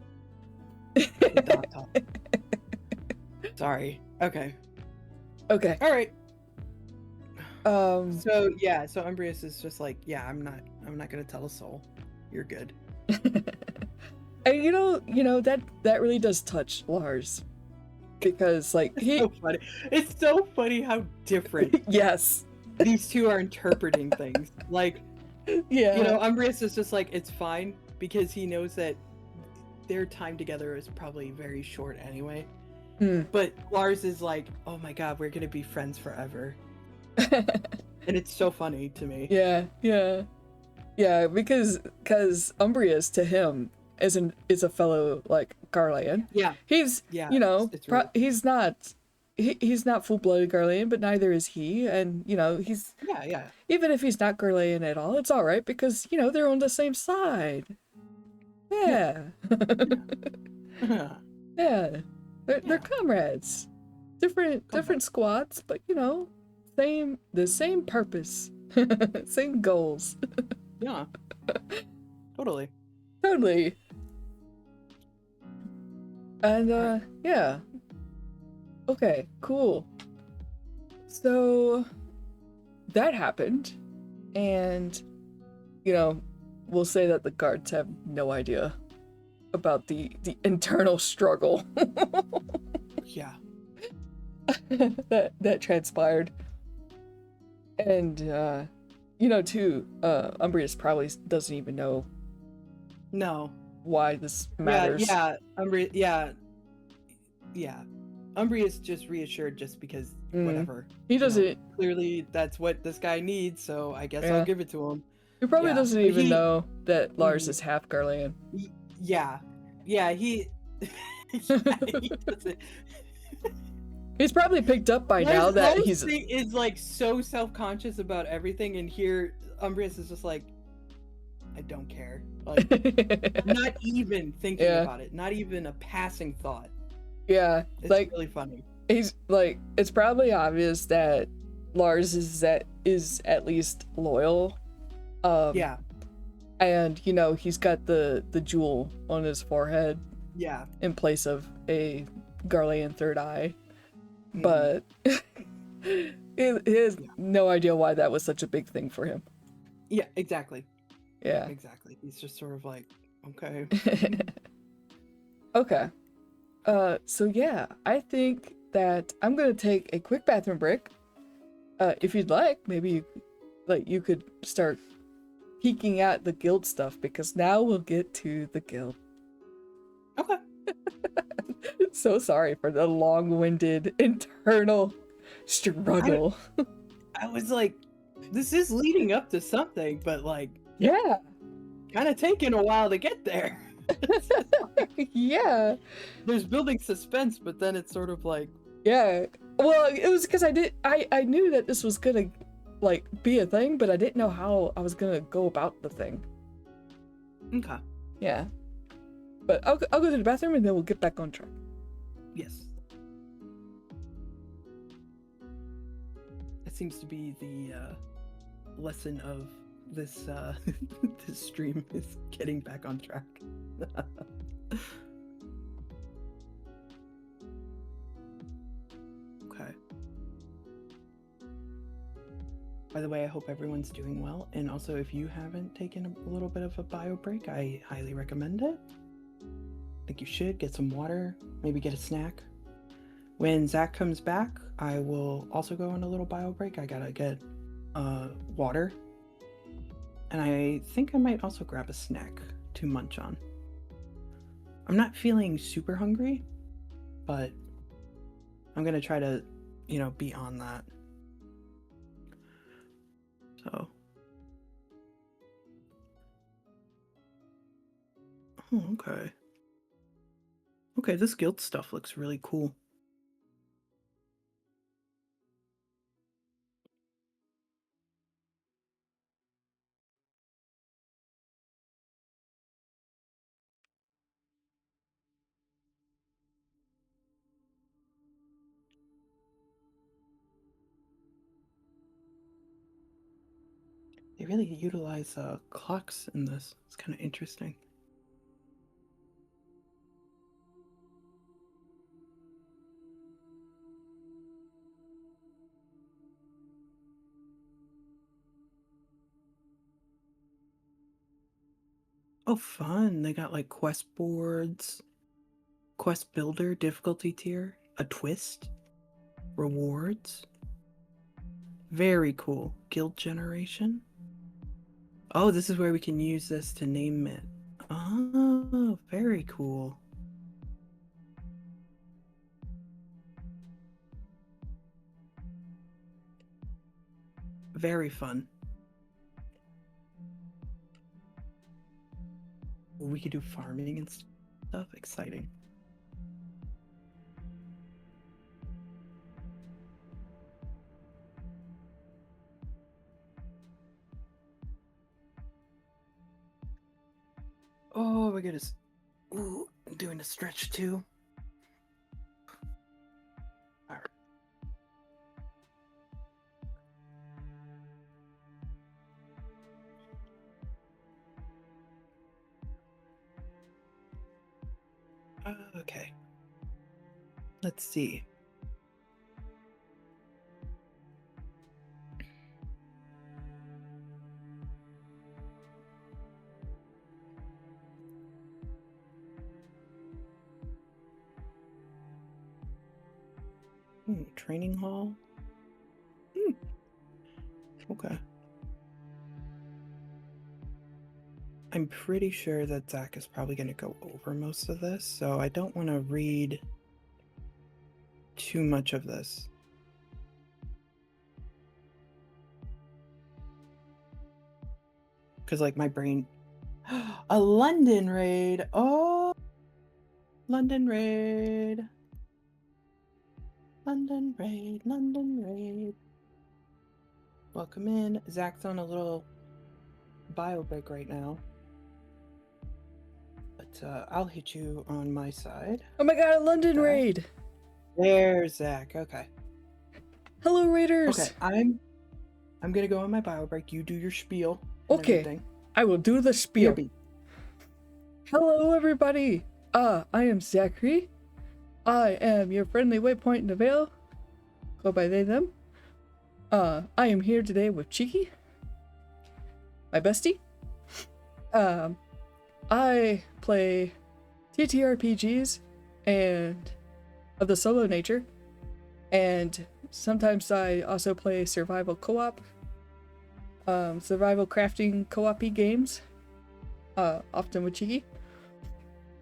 Speaker 1: Sorry. Okay.
Speaker 2: Okay.
Speaker 1: All right.
Speaker 2: So
Speaker 1: Umbrius is just like, yeah, I'm not gonna tell a soul. You're good.
Speaker 2: And you know that really does touch Lars, because like
Speaker 1: it's so funny. It's so funny how different.
Speaker 2: Yes.
Speaker 1: These two are interpreting things. Like,
Speaker 2: yeah.
Speaker 1: You know, Umbrius is just like, it's fine because he knows that their time together is probably very short anyway. But Lars is like, oh my god, we're gonna be friends forever. And it's so funny to me.
Speaker 2: Yeah, because Umbrius to him is a fellow like Garlean. He's he's not full-blooded Garlean, but neither is he, and he's even if he's not Garlean at all, it's all right because they're on the same side. Yeah. They're comrades. Different squads, but the same purpose. Same goals.
Speaker 1: Yeah. Totally.
Speaker 2: And yeah. Okay, cool. So that happened, and we'll say that the guards have no idea about the internal struggle.
Speaker 1: Yeah.
Speaker 2: that transpired. And too, Umbrius probably doesn't even know why this matters.
Speaker 1: Umbrius just reassured just because whatever.
Speaker 2: He doesn't
Speaker 1: clearly that's what this guy needs, so I guess I'll give it to him.
Speaker 2: He probably doesn't even know that Lars is half Garlean.
Speaker 1: He he doesn't.
Speaker 2: He's probably picked up by now that he's
Speaker 1: is like so self-conscious about everything, and here Umbrius is just like, I don't care. Like, not even thinking about it. Not even a passing thought.
Speaker 2: Yeah,
Speaker 1: it's
Speaker 2: like
Speaker 1: really funny.
Speaker 2: He's like, it's probably obvious that Lars is at least loyal. And he's got the jewel on his forehead.
Speaker 1: Yeah.
Speaker 2: In place of a Garlean third eye. But he has no idea why that was such a big thing for him.
Speaker 1: Yeah, exactly.
Speaker 2: Yeah.
Speaker 1: Exactly. He's just sort of like, okay.
Speaker 2: Okay. So yeah, I think that I'm gonna take a quick bathroom break. If you'd like, maybe you could start peeking at the guild stuff, because now we'll get to the guild.
Speaker 1: Okay.
Speaker 2: So sorry for the long-winded internal struggle.
Speaker 1: I was like, this is leading up to something, but like,
Speaker 2: yeah,
Speaker 1: kind of taking a while to get there.
Speaker 2: Yeah,
Speaker 1: there's building suspense, but then it's sort of like,
Speaker 2: yeah. Well, it was because I knew that this was gonna be a thing, but I didn't know how I was gonna go about the thing.
Speaker 1: Okay.
Speaker 2: Yeah. But I'll go to the bathroom and then we'll get back on track.
Speaker 1: Yes. That seems to be the lesson of this this stream, is getting back on track. Okay. By the way, I hope everyone's doing well, and also if you haven't taken a little bit of a bio break, I highly recommend it. I think you should get some water, maybe get a snack. When Zach comes back, I will also go on a little bio break. I gotta get water, and I think I might also grab a snack to munch on. I'm not feeling super hungry, but I'm gonna try to, be on that. So. Oh, okay. Okay, this guild stuff looks really cool. They really utilize clocks in this. It's kind of interesting. Oh, fun. They got like quest boards, quest builder, difficulty tier, a twist, rewards. Very cool. Guild generation. Oh, this is where we can use this to name it. Oh, very cool. Very fun. We could do farming and stuff. Exciting. Oh my goodness. Ooh, I'm doing a stretch too. All right. Okay. Let's see. Training hall. Okay. I'm pretty sure that Zach is probably going to go over most of this, so I don't want to read too much of this. Because, like, my brain... A London raid! Oh! London raid! London raid, London raid. Welcome in. Zach's on a little bio break right now. But I'll hit you on my side.
Speaker 2: Oh my god, a London raid!
Speaker 1: There's Zach. Okay.
Speaker 2: Hello, raiders!
Speaker 1: Okay, I'm gonna go on my bio break. You do your spiel.
Speaker 2: Okay,
Speaker 1: everything.
Speaker 2: I will do the spiel. Hello, everybody! I am Zakkari. I am your friendly waypoint in the Vale. Go by they, them. I am here today with Cheeky, my bestie. I play TTRPGs and of the solo nature, and sometimes I also play survival co-op, survival crafting co-op-y games, often with Cheeky.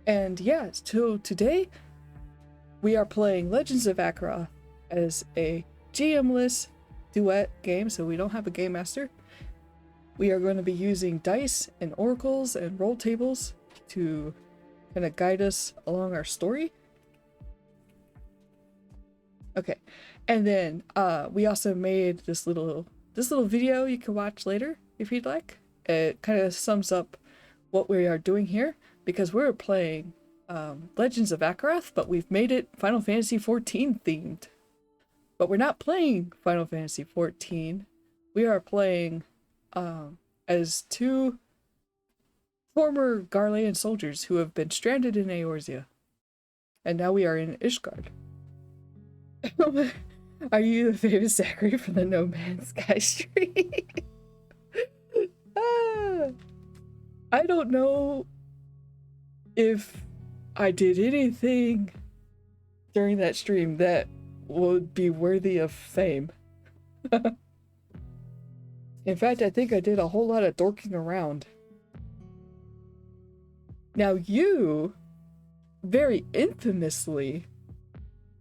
Speaker 2: And yeah, so today we are playing Legends of Akeroth as a GMless Duet game, so we don't have a game master. We are going to be using dice and oracles and roll tables to kind of guide us along our story. Okay, and then we also made this little video you can watch later if you'd like. It kind of sums up what we are doing here, because we're playing Legends of Akeroth, but we've made it Final Fantasy XIV themed. But we're not playing Final Fantasy XIV. We are playing as two former Garlean soldiers who have been stranded in Eorzea. And now we are in Ishgard. Are you the famous Zakkari from the No Man's Sky stream? I don't know if I did anything during that stream that would be worthy of fame. In fact, I think I did a whole lot of dorking around. Now you, very infamously,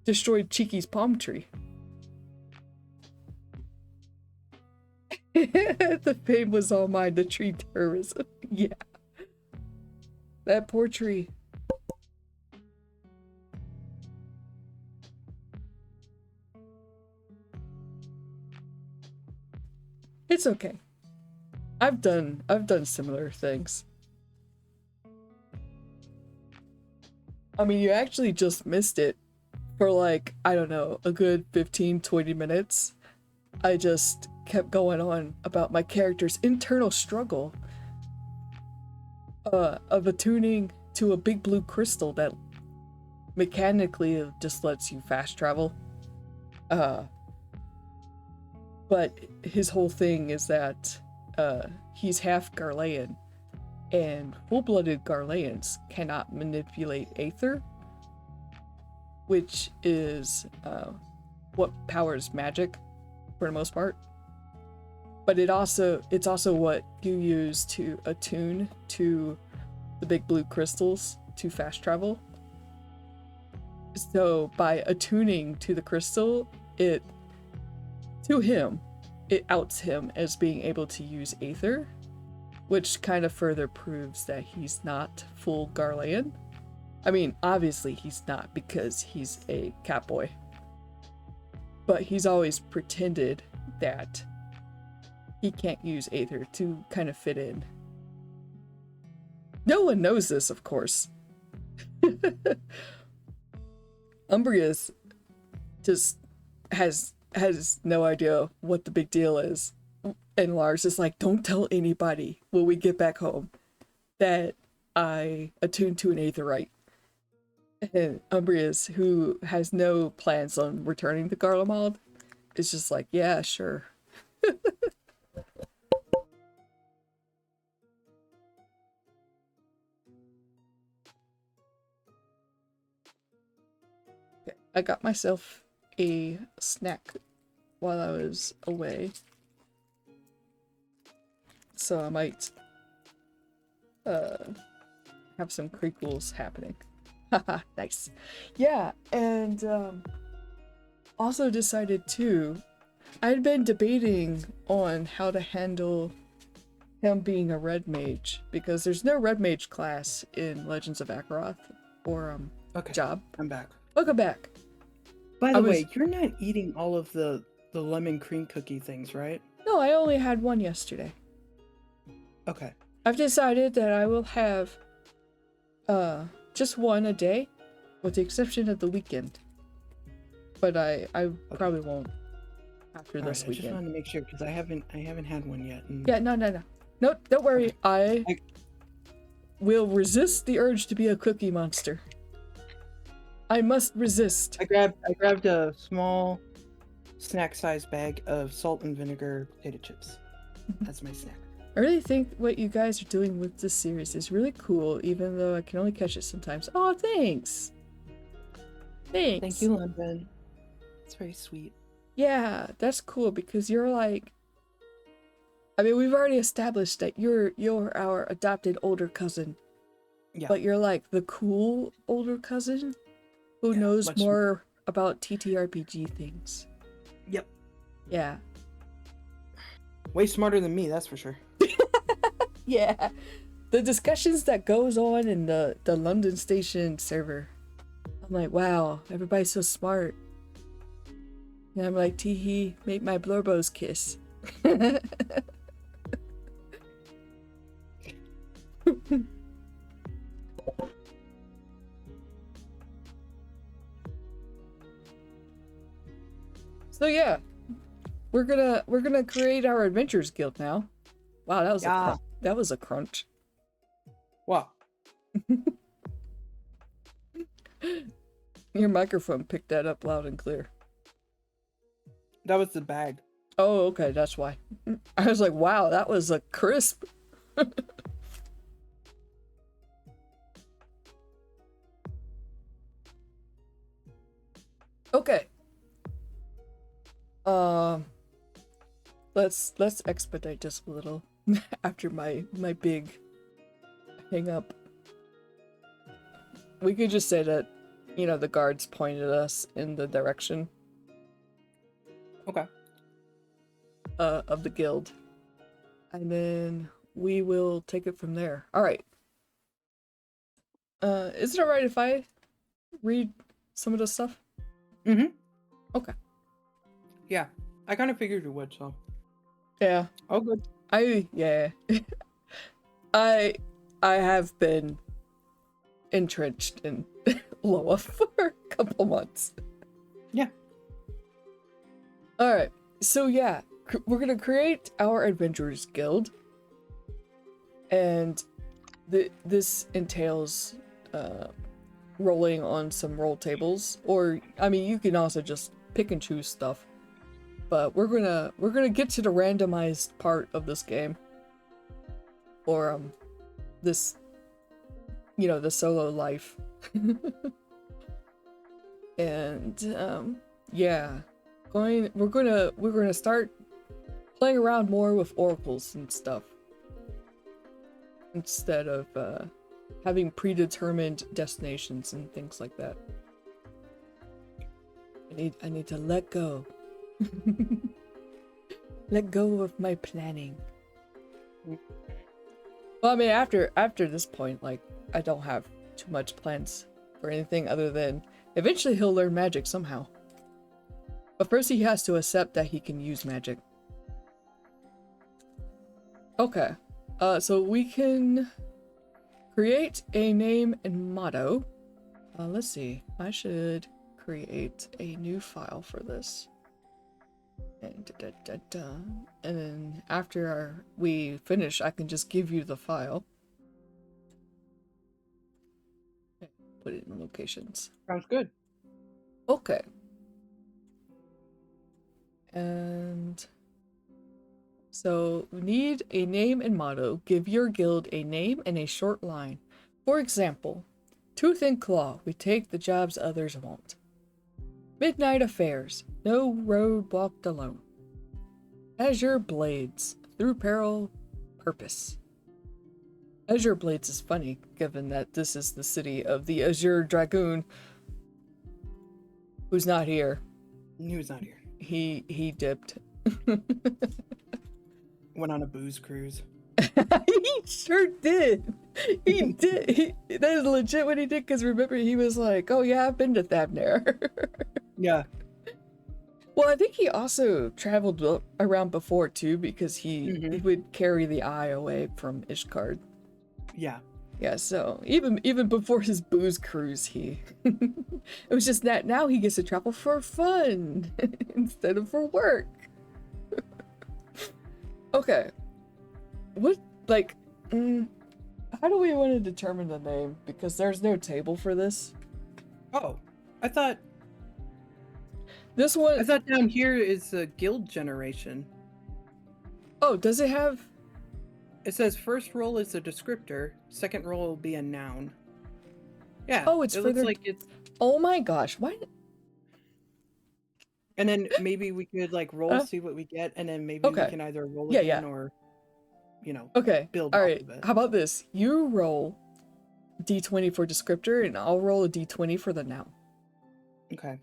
Speaker 2: destroyed Cheeky's palm tree. The fame was all mine, the tree terrorism. Yeah. That poor tree. It's okay. I've done similar things. I mean, you actually just missed it for like, I don't know, a good 15-20 minutes. I just kept going on about my character's internal struggle of attuning to a big blue crystal that mechanically just lets you fast travel. But his whole thing is that he's half Garlean, and full-blooded Garleans cannot manipulate Aether, which is what powers magic for the most part. But it's also what you use to attune to the big blue crystals to fast travel. So by attuning to the crystal, it outs him as being able to use Aether, which kind of further proves that he's not full Garlean. I mean, obviously he's not, because he's a catboy. But he's always pretended that he can't use Aether to kind of fit in. No one knows this, of course. Umbrius just has no idea what the big deal is. And Lars is like, don't tell anybody when we get back home that I attuned to an Aetherite. And Umbrius, who has no plans on returning to Garlemald, is just like, yeah, sure. Okay, I got myself a snack while I was away. So I might have some crinkles happening. Haha, nice. Yeah, and also decided too, I'd been debating on how to handle him being a red mage, because there's no red mage class in Legends of Akeroth or
Speaker 1: Okay,
Speaker 2: job.
Speaker 1: I'm back.
Speaker 2: Welcome back.
Speaker 1: By the way, you're not eating all of the lemon cream cookie things, right?
Speaker 2: No, I only had one yesterday.
Speaker 1: Okay.
Speaker 2: I've decided that I will have just one a day, with the exception of the weekend. But I probably won't after this weekend.
Speaker 1: I just wanted to make sure, because I haven't had one yet. And...
Speaker 2: Yeah, no. Nope, don't worry.
Speaker 1: Okay.
Speaker 2: I will resist the urge to be a cookie monster. I must resist.
Speaker 1: I grabbed a small snack-sized bag of salt and vinegar potato chips. That's my snack.
Speaker 2: I really think what you guys are doing with this series is really cool, even though I can only catch it sometimes. Oh, thanks. Thanks.
Speaker 1: Thank you, London. It's very sweet.
Speaker 2: Yeah, that's cool, because you're like... I mean, we've already established that you're our adopted older cousin.
Speaker 1: Yeah.
Speaker 2: But you're like the cool older cousin who knows more about TTRPG things.
Speaker 1: Yep.
Speaker 2: Yeah.
Speaker 1: Way smarter than me, that's for sure.
Speaker 2: Yeah. The discussions that goes on in the London Station server. I'm like, wow, everybody's so smart. And I'm like, tee-hee, make my blorbos kiss. So yeah, we're gonna create our adventures guild now. Wow, that was a crunch.
Speaker 1: Wow.
Speaker 2: Your microphone picked that up loud and clear.
Speaker 1: That was the bag.
Speaker 2: Oh, okay, that's why. I was like, wow, that was a crisp. Okay. Let's expedite this a little after my big hang up. We could just say that, you know, the guards pointed us in the direction
Speaker 1: Okay.
Speaker 2: Of the guild. And then we will take it from there. Alright. Is it alright if I read some of the stuff?
Speaker 1: Mm-hmm.
Speaker 2: Okay.
Speaker 1: Yeah. I kind of figured you would, so.
Speaker 2: Yeah.
Speaker 1: Oh, good.
Speaker 2: Yeah. I have been entrenched in LoA for a couple months.
Speaker 1: Yeah.
Speaker 2: Alright. So yeah, we're gonna create our adventurers guild, and this entails rolling on some roll tables, or I mean, you can also just pick and choose stuff. But we're gonna get to the randomized part of this game, or this, you know, the solo life. And yeah, we're gonna start playing around more with oracles and stuff instead of having predetermined destinations and things like that. I need to let go. Let go of my planning. Well, I mean, after this point, like, I don't have too much plans for anything other than eventually he'll learn magic somehow. But first he has to accept that he can use magic. Okay. So we can create a name and motto. Let's see. I should create a new file for this. And and then after we finish, I can just give you the file. Put it in locations.
Speaker 1: Sounds good.
Speaker 2: Okay. And so we need a name and motto. Give your guild a name and a short line. For example, Tooth and Claw, we take the jobs others won't. Midnight Affairs, no road walked alone. Azure Blades, through peril, purpose. Azure Blades is funny, given that this is the city of the Azure Dragoon, who's not here.
Speaker 1: Who's not here?
Speaker 2: He dipped.
Speaker 1: Went on a booze cruise.
Speaker 2: He sure did. He did. That is legit what he did, because remember, he was like, oh yeah, I've been to Thavnair.
Speaker 1: Yeah.
Speaker 2: Well, I think he also traveled around before too, because he would carry the eye away from Ishgard.
Speaker 1: Yeah.
Speaker 2: Yeah, so even before his booze cruise, it was just that now he gets to travel for fun instead of for work. Okay. What, like, how do we want to determine the name? Because there's no table for this.
Speaker 1: Oh, I thought
Speaker 2: This one...
Speaker 1: down here is a guild generation.
Speaker 2: Oh, does it have...
Speaker 1: It says first role is a descriptor, second role will be a noun. Yeah.
Speaker 2: Oh, it's
Speaker 1: it
Speaker 2: for
Speaker 1: looks
Speaker 2: their...
Speaker 1: like it's...
Speaker 2: Oh my gosh, why...
Speaker 1: And then maybe we could like roll, see what we get, and then maybe we can either roll again or, you know, build
Speaker 2: all
Speaker 1: off
Speaker 2: right.
Speaker 1: of it.
Speaker 2: How about this? You roll d20 for descriptor, and I'll roll a d20 for the noun.
Speaker 1: Okay.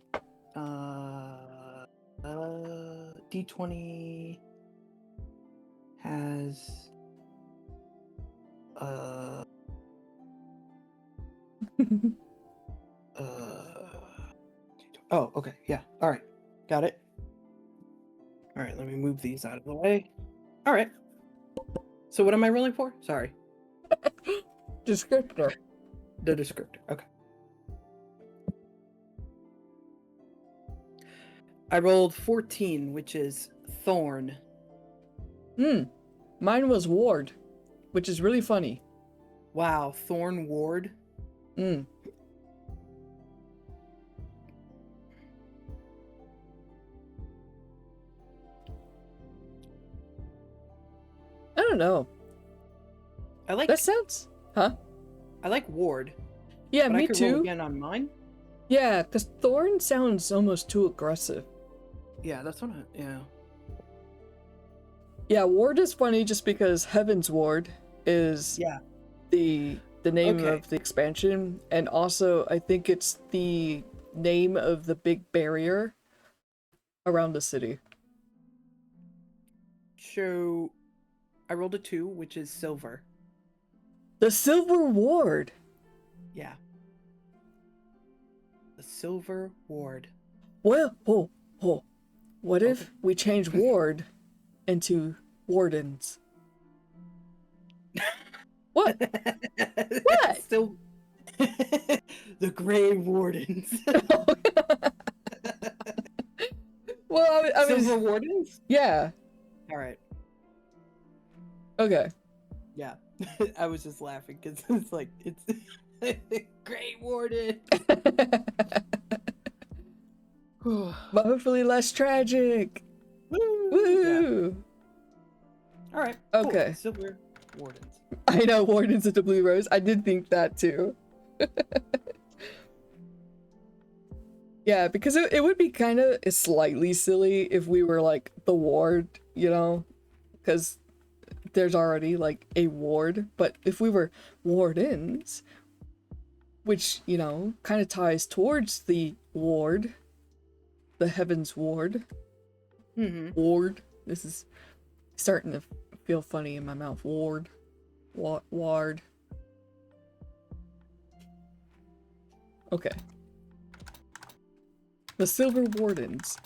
Speaker 1: D20 has oh, okay, yeah, all right, got it. All right, let me move these out of the way. All right, so what am I rolling for? Sorry.
Speaker 2: Descriptor.
Speaker 1: The descriptor. Okay. I rolled 14, which is Thorn.
Speaker 2: Mine was Ward, which is really funny.
Speaker 1: Wow, Thorn Ward.
Speaker 2: I don't know.
Speaker 1: I like
Speaker 2: that sounds, huh?
Speaker 1: I like Ward.
Speaker 2: Yeah,
Speaker 1: but
Speaker 2: me
Speaker 1: I could
Speaker 2: too.
Speaker 1: Roll again on mine.
Speaker 2: Yeah, because Thorn sounds almost too aggressive.
Speaker 1: Yeah, that's what yeah.
Speaker 2: Yeah, Ward is funny just because Heaven's Ward is the name of the expansion, and also I think it's the name of the big barrier around the city.
Speaker 1: So I rolled a 2, which is Silver.
Speaker 2: The Silver Ward.
Speaker 1: Yeah. The Silver Ward.
Speaker 2: Well, what if we change Ward into Wardens? What? What?
Speaker 1: Still the Grey Wardens.
Speaker 2: Well, I mean,
Speaker 1: Silver Wardens?
Speaker 2: yeah.
Speaker 1: All right.
Speaker 2: Okay.
Speaker 1: Yeah. I was just laughing because it's like, it's Great Warden.
Speaker 2: But hopefully less tragic.
Speaker 1: Woo! Yeah.
Speaker 2: Woo!
Speaker 1: All right.
Speaker 2: Okay.
Speaker 1: Cool. Silver Wardens.
Speaker 2: I know, Wardens of the Blue Rose. I did think that too. Yeah, because it would be kind of slightly silly if we were like the ward, you know? Because there's already like a ward. But if we were wardens, which, you know, kind of ties towards the ward, the Heavens Ward.
Speaker 1: Mm-hmm.
Speaker 2: Ward. This is starting to feel funny in my mouth. Ward. Ward. Okay. The Silver Wardens.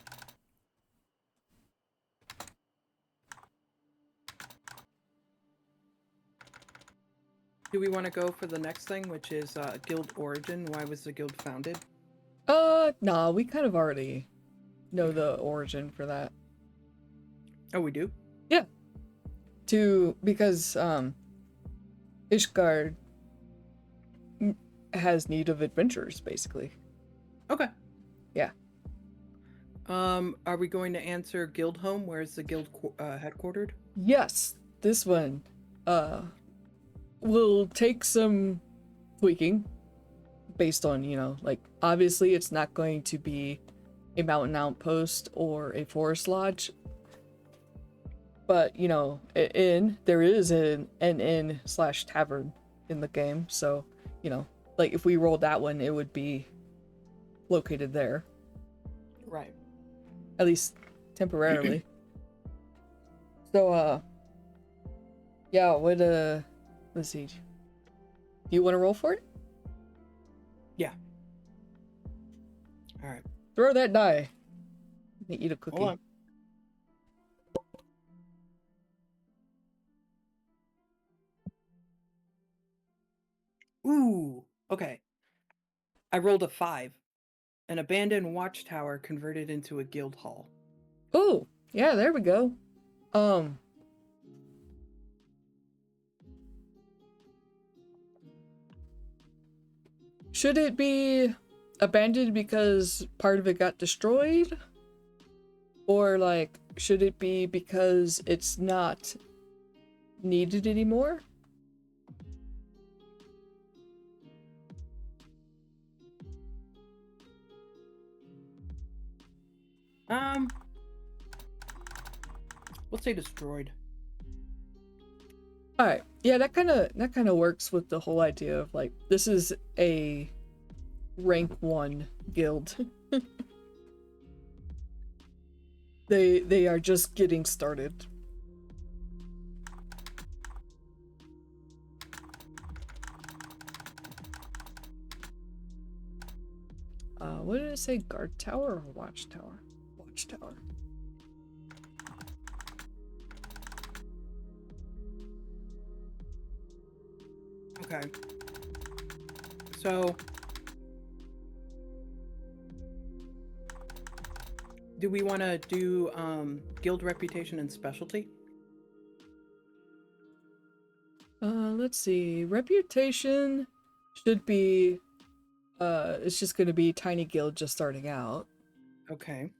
Speaker 1: Do we want to go for the next thing, which is guild origin? Why was the guild founded?
Speaker 2: Nah, we kind of already know the origin for that.
Speaker 1: Oh, we do?
Speaker 2: Yeah. Because Ishgard has need of adventurers, basically.
Speaker 1: Okay.
Speaker 2: Yeah.
Speaker 1: Are we going to answer guild home? Where is the guild headquartered?
Speaker 2: Yes, this one will take some tweaking based on, you know, like obviously it's not going to be a mountain outpost or a forest lodge, but you know, there is an inn/tavern in the game, so you know, like if we rolled that one, it would be located there,
Speaker 1: Right.
Speaker 2: at least temporarily. So yeah, what let's see, do you want to roll for it?
Speaker 1: Yeah. All right.
Speaker 2: Throw that die. Eat a cookie.
Speaker 1: Hold on. Ooh. Okay. I rolled a 5. An abandoned watchtower converted into a guild hall.
Speaker 2: Oh, yeah, there we go. Should it be abandoned because part of it got destroyed? Or, like, should it be because it's not needed anymore?
Speaker 1: Let's say destroyed.
Speaker 2: Alright, yeah, that kind of works with the whole idea of, like, this is a rank 1 guild. They are just getting started. What did it say? Guard tower or watchtower? Watchtower.
Speaker 1: Okay. So, do we want to do guild reputation and specialty?
Speaker 2: Let's see. Reputation should be it's just gonna be tiny guild just starting out.
Speaker 1: Okay.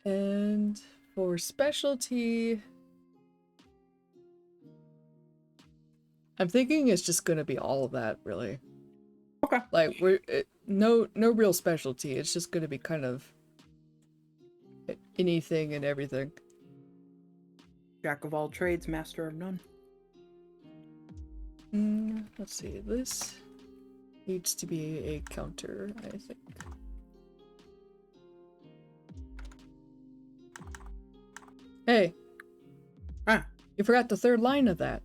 Speaker 2: And for specialty, I'm thinking it's just gonna be all of that, really.
Speaker 1: Okay.
Speaker 2: Like no real specialty. It's just gonna be kind of anything and everything.
Speaker 1: Jack of all trades, master of none.
Speaker 2: Let's see. This needs to be a counter, I think. Hey.
Speaker 1: Ah.
Speaker 2: You forgot the third line of that.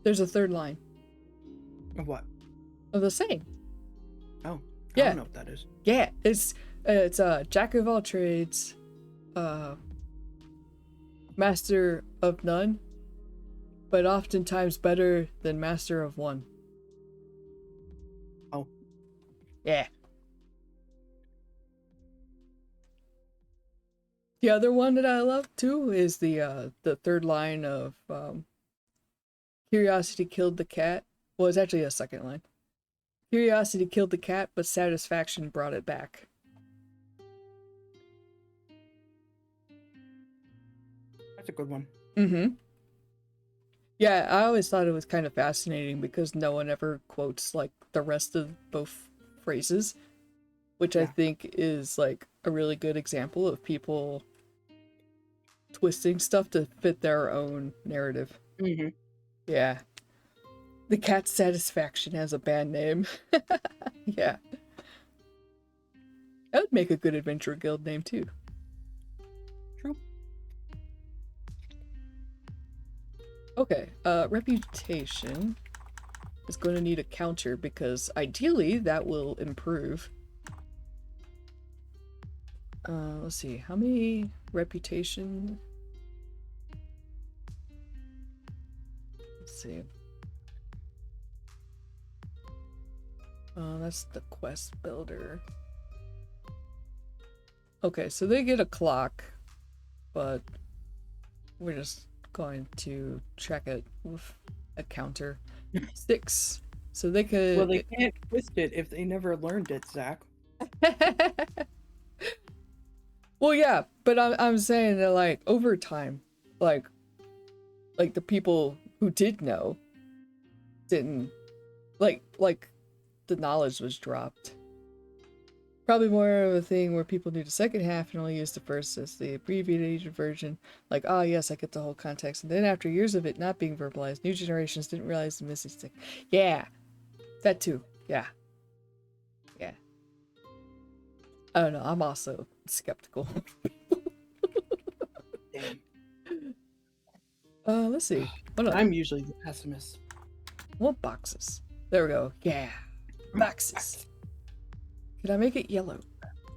Speaker 2: There's a third line.
Speaker 1: Of what?
Speaker 2: Of the same.
Speaker 1: Oh.
Speaker 2: Yeah.
Speaker 1: I don't know what that is.
Speaker 2: Yeah, it's Jack of all trades, master of none, but oftentimes better than master of one.
Speaker 1: Oh.
Speaker 2: Yeah. The other one that I love too is the third line of curiosity killed the cat. Well, it's actually a second line. Curiosity killed the cat, but satisfaction brought it back.
Speaker 1: That's a good one.
Speaker 2: Mm-hmm. Yeah, I always thought it was kind of fascinating because no one ever quotes like the rest of both phrases, which I think is like a really good example of people twisting stuff to fit their own narrative.
Speaker 1: Mm-hmm.
Speaker 2: Yeah. The Cat Satisfaction has a band name. Yeah. That would make a good adventure guild name too.
Speaker 1: True.
Speaker 2: Okay, reputation is going to need a counter because ideally that will improve. Let's see, how many reputation? Let's see. That's the quest builder. Okay, so they get a clock, but we're just going to check it with a counter. 6. So they could...
Speaker 1: Well, they can't twist it if they never learned it, Zach.
Speaker 2: Well, yeah, but I'm saying that, like, over time, like the people who did know didn't, like the knowledge was dropped. Probably more of a thing where people knew the second half and only used the first as the abbreviated version. Like, oh yes, I get the whole context. And then after years of it not being verbalized, new generations didn't realize the missing stick. Yeah, that too. Yeah. Yeah. I don't know. I'm also skeptical.
Speaker 1: Damn.
Speaker 2: Let's see. What else?
Speaker 1: I'm usually the pessimist.
Speaker 2: What boxes? There we go. Yeah. Boxes. Could I make it yellow?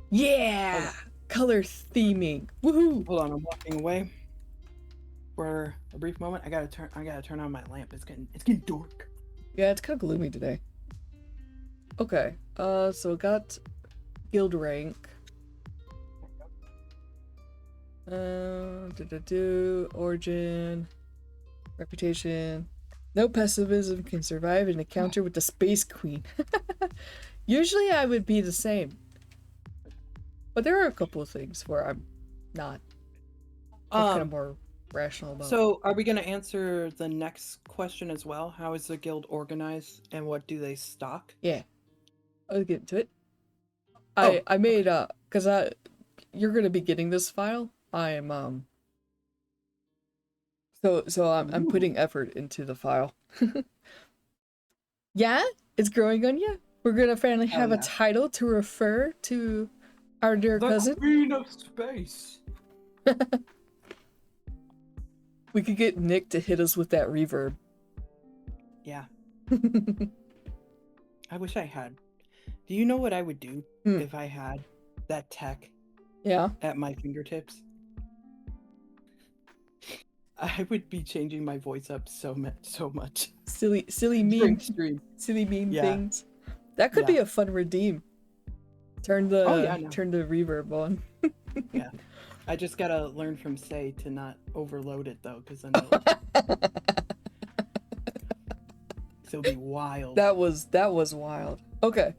Speaker 2: Yeah! Color theming. Woohoo!
Speaker 1: Hold on, I'm walking away for a brief moment. I gotta turn on my lamp. It's getting dark.
Speaker 2: Yeah, it's kind of gloomy today. Okay. So we got guild rank. Origin, reputation. No pessimism can survive an encounter with the Space Queen. Usually I would be the same. But there are a couple of things where I'm not. I'm kind of more rational about.
Speaker 1: So are we going to answer the next question as well? How is the guild organized and what do they stock?
Speaker 2: Yeah. I'll get into it. I made because you're gonna be getting this file. I'm I'm putting effort into the file. Yeah, it's growing on you. We're gonna finally have a title to refer to our dear cousin.
Speaker 1: The Queen of Space.
Speaker 2: We could get Nick to hit us with that reverb.
Speaker 1: Yeah. I wish I had. Do you know what I would do if I had that tech?
Speaker 2: Yeah.
Speaker 1: At my fingertips? I would be changing my voice up so much.
Speaker 2: Silly meme things. That could be a fun redeem. Turn the reverb on.
Speaker 1: Yeah. I just gotta learn from Say to not overload it though, because then it'll be wild. That was
Speaker 2: wild. Okay.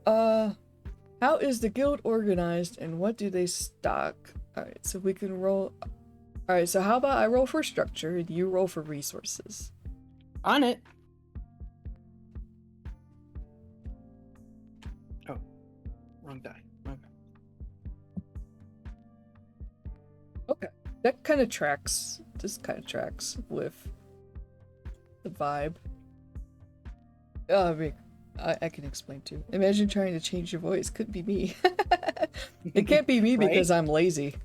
Speaker 2: How is the guild organized and what do they stock? Alright, so we can roll. Alright, so how about I roll for structure and you roll for resources?
Speaker 1: On it. Oh, wrong die.
Speaker 2: Okay, that kind of tracks. This kind of tracks with the vibe. I can explain too. Imagine trying to change your voice. Couldn't be me. It can't be me because I'm lazy.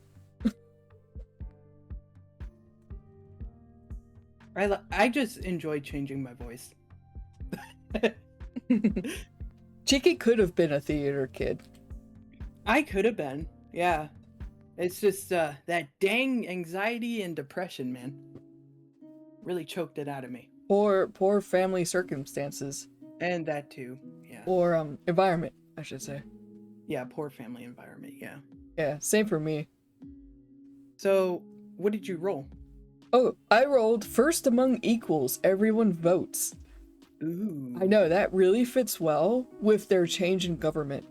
Speaker 1: I just enjoy changing my voice.
Speaker 2: Cheeky could have been a theater kid.
Speaker 1: I could have been, yeah. It's just that dang anxiety and depression, man. Really choked it out of me.
Speaker 2: Poor family circumstances.
Speaker 1: And that too, yeah.
Speaker 2: Or environment, I should say.
Speaker 1: Yeah, poor family environment, yeah.
Speaker 2: Yeah, same for me.
Speaker 1: So, what did you roll?
Speaker 2: Oh, I rolled first among equals. Everyone votes.
Speaker 1: Ooh.
Speaker 2: I know, that really fits well with their change in government.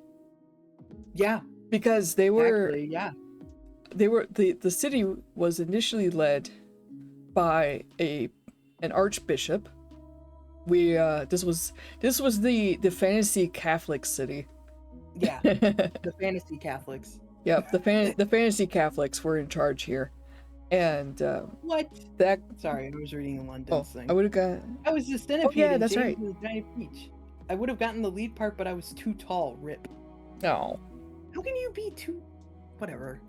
Speaker 1: Yeah.
Speaker 2: Because they were...
Speaker 1: Exactly, yeah.
Speaker 2: The city was initially led by an archbishop. This was the fantasy Catholic city.
Speaker 1: Yeah. The fantasy Catholics.
Speaker 2: Yep, the fantasy Catholics were in charge here. And
Speaker 1: What?
Speaker 2: that...
Speaker 1: Sorry, I was reading a London thing.
Speaker 2: I would have got...
Speaker 1: I was the centipede.
Speaker 2: yeah, that's
Speaker 1: James
Speaker 2: right.
Speaker 1: was a giant peach. I would have gotten the lead part, but I was too tall. Rip.
Speaker 2: No.
Speaker 1: How can you be too... Whatever.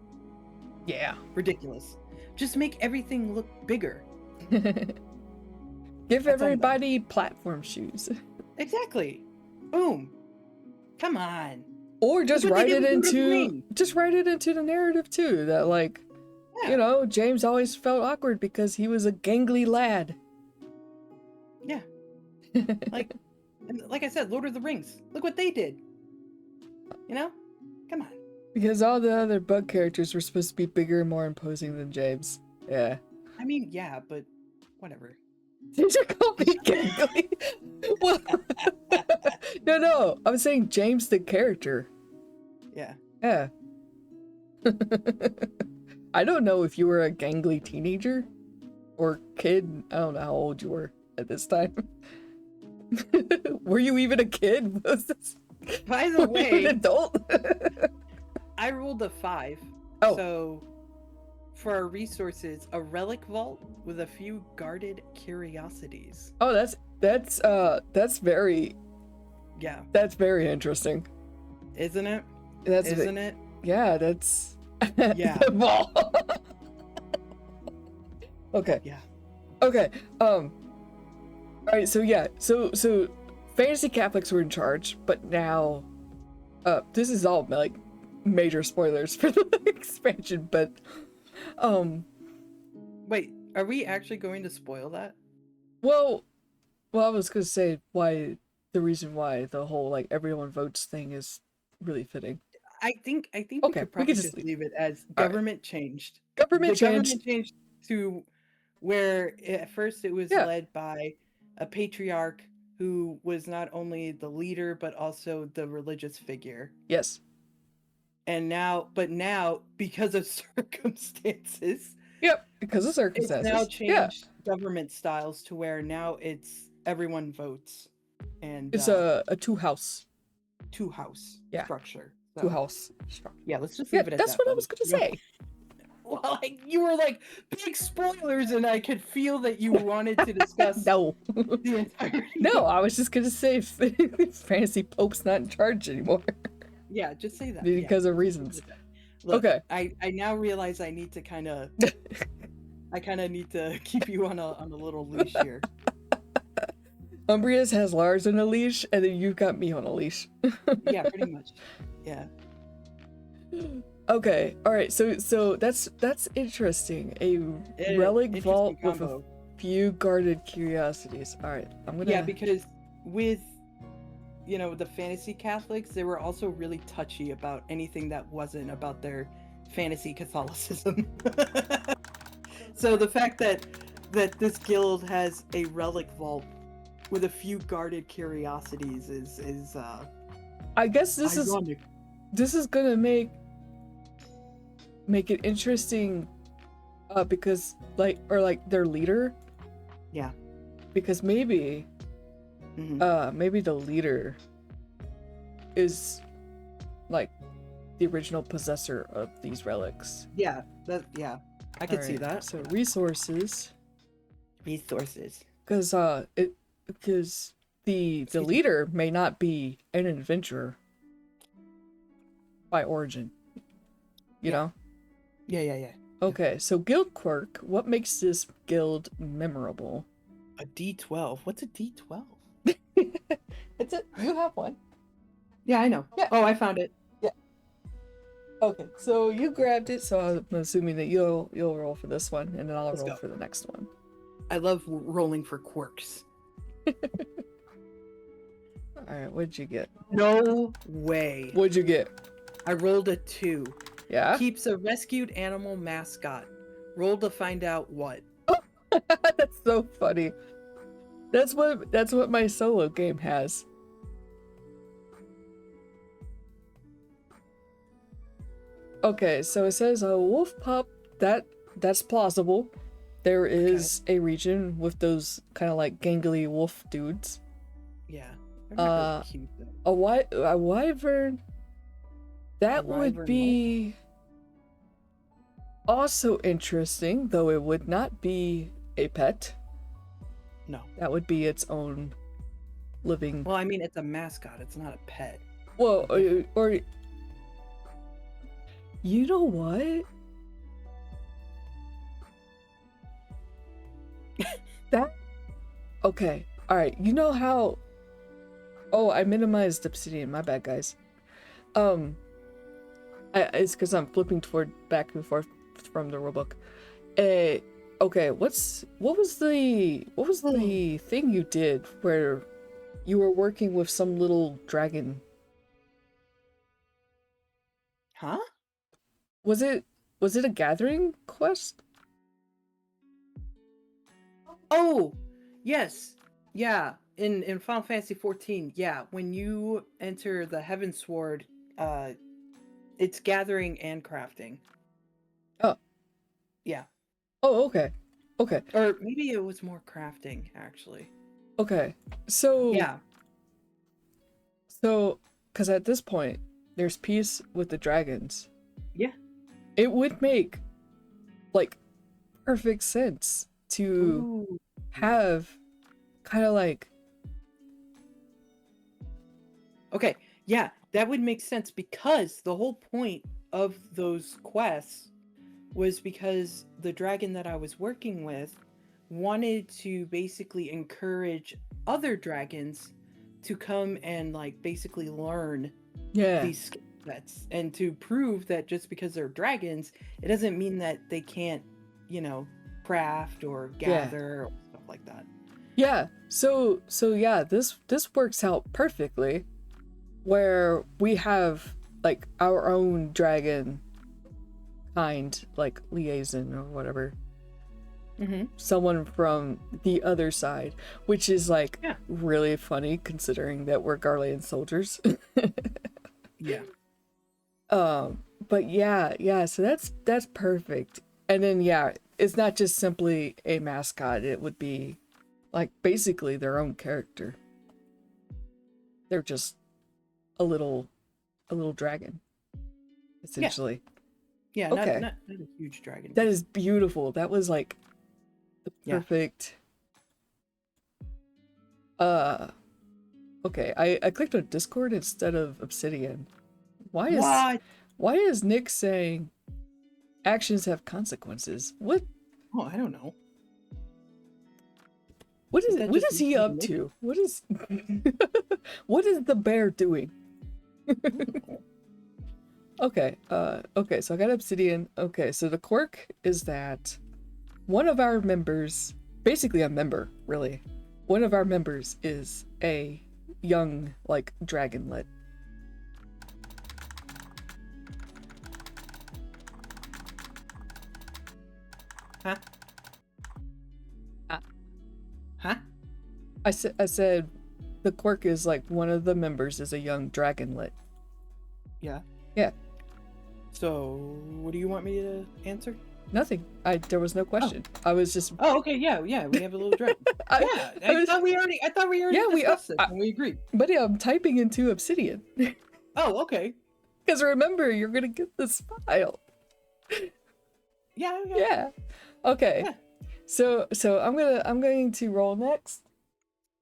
Speaker 2: Yeah.
Speaker 1: Ridiculous. Just make everything look bigger.
Speaker 2: Give everybody platform shoes.
Speaker 1: Exactly. Boom. Come on.
Speaker 2: Or just
Speaker 1: Look what
Speaker 2: write
Speaker 1: they
Speaker 2: it
Speaker 1: did with Lord of the
Speaker 2: into...
Speaker 1: Rings.
Speaker 2: Just write it into the narrative too. That like...
Speaker 1: Yeah.
Speaker 2: You know, James always felt awkward because he was a gangly lad.
Speaker 1: Yeah. Like I said, Lord of the Rings. Look what they did. You know? Come on.
Speaker 2: Because all the other bug characters were supposed to be bigger and more imposing than James. Yeah.
Speaker 1: I mean, yeah, but whatever.
Speaker 2: Did you call me gangly? Well, no. I'm saying James the character.
Speaker 1: Yeah.
Speaker 2: Yeah. I don't know if you were a gangly teenager or kid. I don't know how old you were at this time. Were you even a kid?
Speaker 1: By the
Speaker 2: Were you an
Speaker 1: way,
Speaker 2: adult?
Speaker 1: I rolled a 5.
Speaker 2: Oh.
Speaker 1: So, for our resources, a relic vault with a few guarded curiosities.
Speaker 2: Oh, that's very...
Speaker 1: Yeah.
Speaker 2: That's very interesting.
Speaker 1: Isn't it?
Speaker 2: That's
Speaker 1: Isn't it?
Speaker 2: Yeah, that's...
Speaker 1: Yeah.
Speaker 2: The ball. Okay.
Speaker 1: Yeah.
Speaker 2: Okay. Alright, so yeah. So Fantasy Catholics were in charge, but now... this is all, like, major spoilers for the expansion, but...
Speaker 1: Wait, are we actually going to spoil that?
Speaker 2: Well, I was gonna say the reason why the whole, like, everyone votes thing is really fitting.
Speaker 1: I think
Speaker 2: Okay,
Speaker 1: we could probably just leave it as government changed.
Speaker 2: Government changed.
Speaker 1: Government changed to where at first it was led by a patriarch who was not only the leader but also the religious figure.
Speaker 2: Yes.
Speaker 1: And now because of circumstances.
Speaker 2: Yep, because of circumstances.
Speaker 1: It's now changed government styles to where now it's everyone votes. And
Speaker 2: it's a two-house
Speaker 1: structure. So,
Speaker 2: two-house structure.
Speaker 1: Yeah, let's just leave it at that.
Speaker 2: That's what I was gonna say.
Speaker 1: Well, you were like, big spoilers, and I could feel that you wanted to discuss
Speaker 2: No.
Speaker 1: the entirety.
Speaker 2: No, I was just gonna say Fantasy Pope's not in charge anymore.
Speaker 1: Yeah, just say that.
Speaker 2: Because of reasons.
Speaker 1: Look,
Speaker 2: okay.
Speaker 1: I now realize I need to kind of need to keep you on a little leash here.
Speaker 2: Umbrius has Lars on a leash, and then you've got me on a leash.
Speaker 1: Yeah, pretty much. Yeah.
Speaker 2: Okay, all right. So that's interesting. A relic vault with a few guarded curiosities. All right, I'm gonna.
Speaker 1: Yeah, because with the fantasy Catholics, they were also really touchy about anything that wasn't about their fantasy Catholicism. So the fact that this guild has a relic vault with a few guarded curiosities is
Speaker 2: I guess this
Speaker 1: ironic.
Speaker 2: is gonna make it interesting, because like their leader.
Speaker 1: Yeah.
Speaker 2: Because maybe.
Speaker 1: Mm-hmm.
Speaker 2: Maybe the leader is like the original possessor of these relics.
Speaker 1: Yeah, I could see that.
Speaker 2: So resources. Because the leader may not be an adventurer by origin. You know?
Speaker 1: Yeah.
Speaker 2: Okay, so guild quirk. What makes this guild memorable?
Speaker 1: A D12. What's a D12?
Speaker 2: It's a. You have one.
Speaker 1: Yeah, I know.
Speaker 2: Yeah.
Speaker 1: Oh, I found it.
Speaker 2: Yeah. Okay, so you grabbed it, so I'm assuming that you'll roll for this one, and then I'll roll for the next one.
Speaker 1: I love rolling for quirks.
Speaker 2: Alright, what'd you get?
Speaker 1: No way.
Speaker 2: What'd you get?
Speaker 1: I rolled a 2.
Speaker 2: Yeah.
Speaker 1: keeps a rescued animal mascot. Roll to find out what.
Speaker 2: That's so funny. That's what my solo game has. Okay, so it says a wolf pup. That's plausible. There is a region with those kind of like gangly wolf dudes.
Speaker 1: Yeah. They're not really cute though.
Speaker 2: A wyvern. That would be also interesting, though it would not be a pet.
Speaker 1: No.
Speaker 2: That would be its own living.
Speaker 1: Well, I mean, it's a mascot. It's not a pet.
Speaker 2: Well, or you know what? That okay. All right. You know how? Oh, I minimized obsidian. My bad, guys. It's because I'm flipping back and forth from the rulebook. Okay. What was the thing you did where you were working with some little dragon?
Speaker 1: Huh?
Speaker 2: Was it a gathering quest?
Speaker 1: Oh, yes. Yeah. In Final Fantasy XIV, yeah, when you enter the Heavensward, it's gathering and crafting.
Speaker 2: Oh.
Speaker 1: Yeah.
Speaker 2: Oh, okay. Okay.
Speaker 1: Or maybe it was more crafting, actually.
Speaker 2: Okay. So
Speaker 1: yeah.
Speaker 2: So, because at this point, there's peace with the dragons.
Speaker 1: Yeah.
Speaker 2: It would make, like, perfect sense to have kind of like...
Speaker 1: Okay, yeah, that would make sense because the whole point of those quests was because the dragon that I was working with wanted to basically encourage other dragons to come and like basically learn these skill sets and to prove that just because they're dragons, it doesn't mean that they can't, craft or gather or stuff like that.
Speaker 2: Yeah. So yeah, this works out perfectly where we have like our own dragon kind, like liaison or whatever. Someone from the other side, which is like really funny considering that we're Garlean soldiers.
Speaker 1: Yeah.
Speaker 2: But yeah, so that's perfect. And then it's not just simply a mascot, it would be like basically their own character. They're just a little dragon, essentially.
Speaker 1: Yeah,
Speaker 2: okay.
Speaker 1: not a huge dragon.
Speaker 2: That is beautiful. That was like the perfect. Okay, I clicked on Discord instead of Obsidian. Why is Nick saying actions have consequences? What?
Speaker 1: Oh, I don't know.
Speaker 2: What is he up to? What is what is the bear doing? Okay, so I got Obsidian. Okay, so the quirk is that one of our members, basically a member, really, one of our members is a young, like, dragonlet.
Speaker 1: Huh? Huh?
Speaker 2: I said the quirk is like one of the members is a young dragonlet.
Speaker 1: Yeah.
Speaker 2: Yeah.
Speaker 1: So, what do you want me to answer?
Speaker 2: Nothing. There was no question. I was just...
Speaker 1: Oh, okay, yeah, we have a little dragon. I thought we already discussed it and we agreed.
Speaker 2: But yeah, I'm typing into Obsidian.
Speaker 1: Oh, okay.
Speaker 2: Because remember, you're gonna get this file.
Speaker 1: Yeah.
Speaker 2: Okay. Yeah. So I'm going to roll next.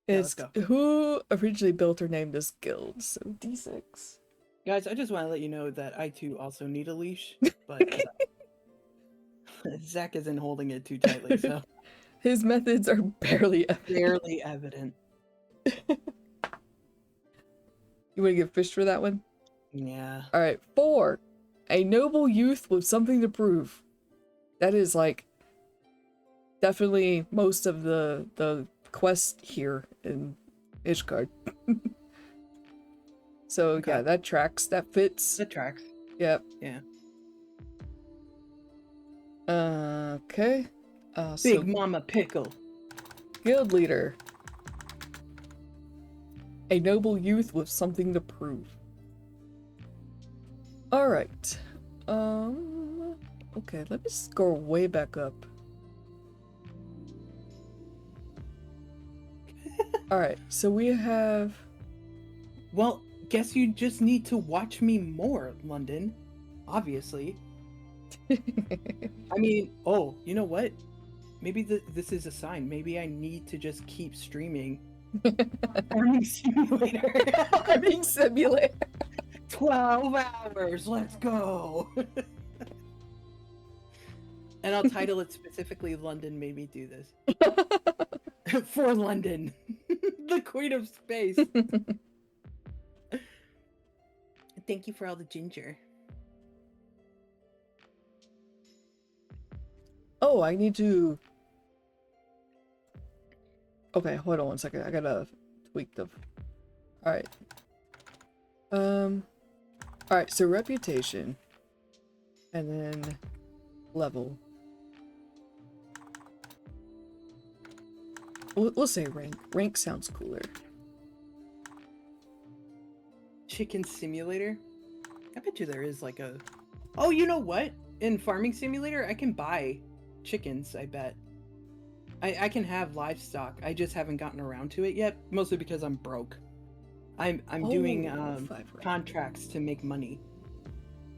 Speaker 2: It's who originally built or named this guild. So D6.
Speaker 1: Guys, I just want to let you know that I too also need a leash, but Zach isn't holding it too tightly, so
Speaker 2: his methods are barely
Speaker 1: evident.
Speaker 2: You want to get fished for that one?
Speaker 1: Yeah.
Speaker 2: All right. 4, a noble youth with something to prove. That is like definitely most of the quest here in Ishgard. So okay. Yeah, that tracks. That fits.
Speaker 1: That tracks.
Speaker 2: Yep.
Speaker 1: Yeah.
Speaker 2: Okay. So
Speaker 1: Big Mama Pickle.
Speaker 2: guild leader. A noble youth with something to prove. Alright. Okay, let me scroll way back up. Alright, so we have...
Speaker 1: Well, guess you just need to watch me more, London. Obviously. I mean, oh, you know what? Maybe this is a sign. Maybe I need to just keep streaming Farming Simulator.
Speaker 2: Farming Simulator.
Speaker 1: 12 hours. Let's go. And I'll title it specifically London Made Me Do This. For London. The Queen of Space. Thank you for all the ginger.
Speaker 2: Oh, I need to... Okay, hold on one second. I gotta tweak the... Alright. Alright, so reputation. And then... level. We'll say rank. Rank sounds cooler.
Speaker 1: Chicken Simulator? I bet you there is like a... Oh, you know what? In Farming Simulator, I can buy chickens, I bet. I can have livestock. I just haven't gotten around to it yet, mostly because I'm broke. I'm doing contracts to make money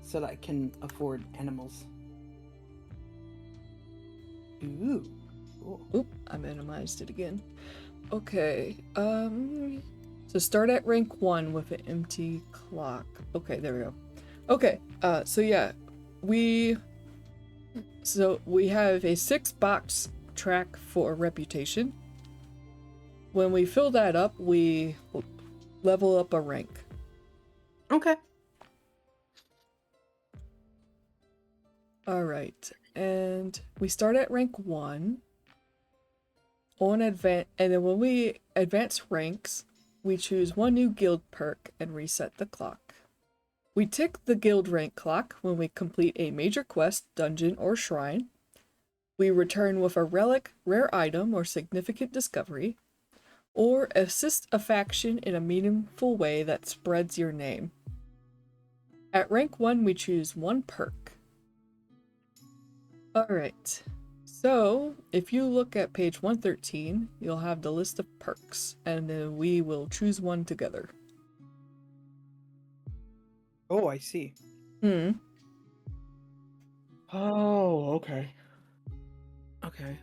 Speaker 1: so that I can afford animals. Ooh. Cool.
Speaker 2: Oop, I minimized it again. Okay, so start at rank 1 with an empty clock. Okay, there we go. Okay, so yeah, we have a 6-box track for reputation. When we fill that up, we level up a rank.
Speaker 1: Okay.
Speaker 2: Alright, and we start at rank 1 on advance, and then when we advance ranks, we choose one new guild perk and reset the clock. We tick the guild rank clock when we complete a major quest, dungeon, or shrine. We return with a relic, rare item, or significant discovery, or assist a faction in a meaningful way that spreads your name. At rank 1, we choose one perk. Alright, so if you look at page 113, you'll have the list of perks, and then we will choose one together.
Speaker 1: Oh, I see.
Speaker 2: Hmm.
Speaker 1: Oh, okay. Okay.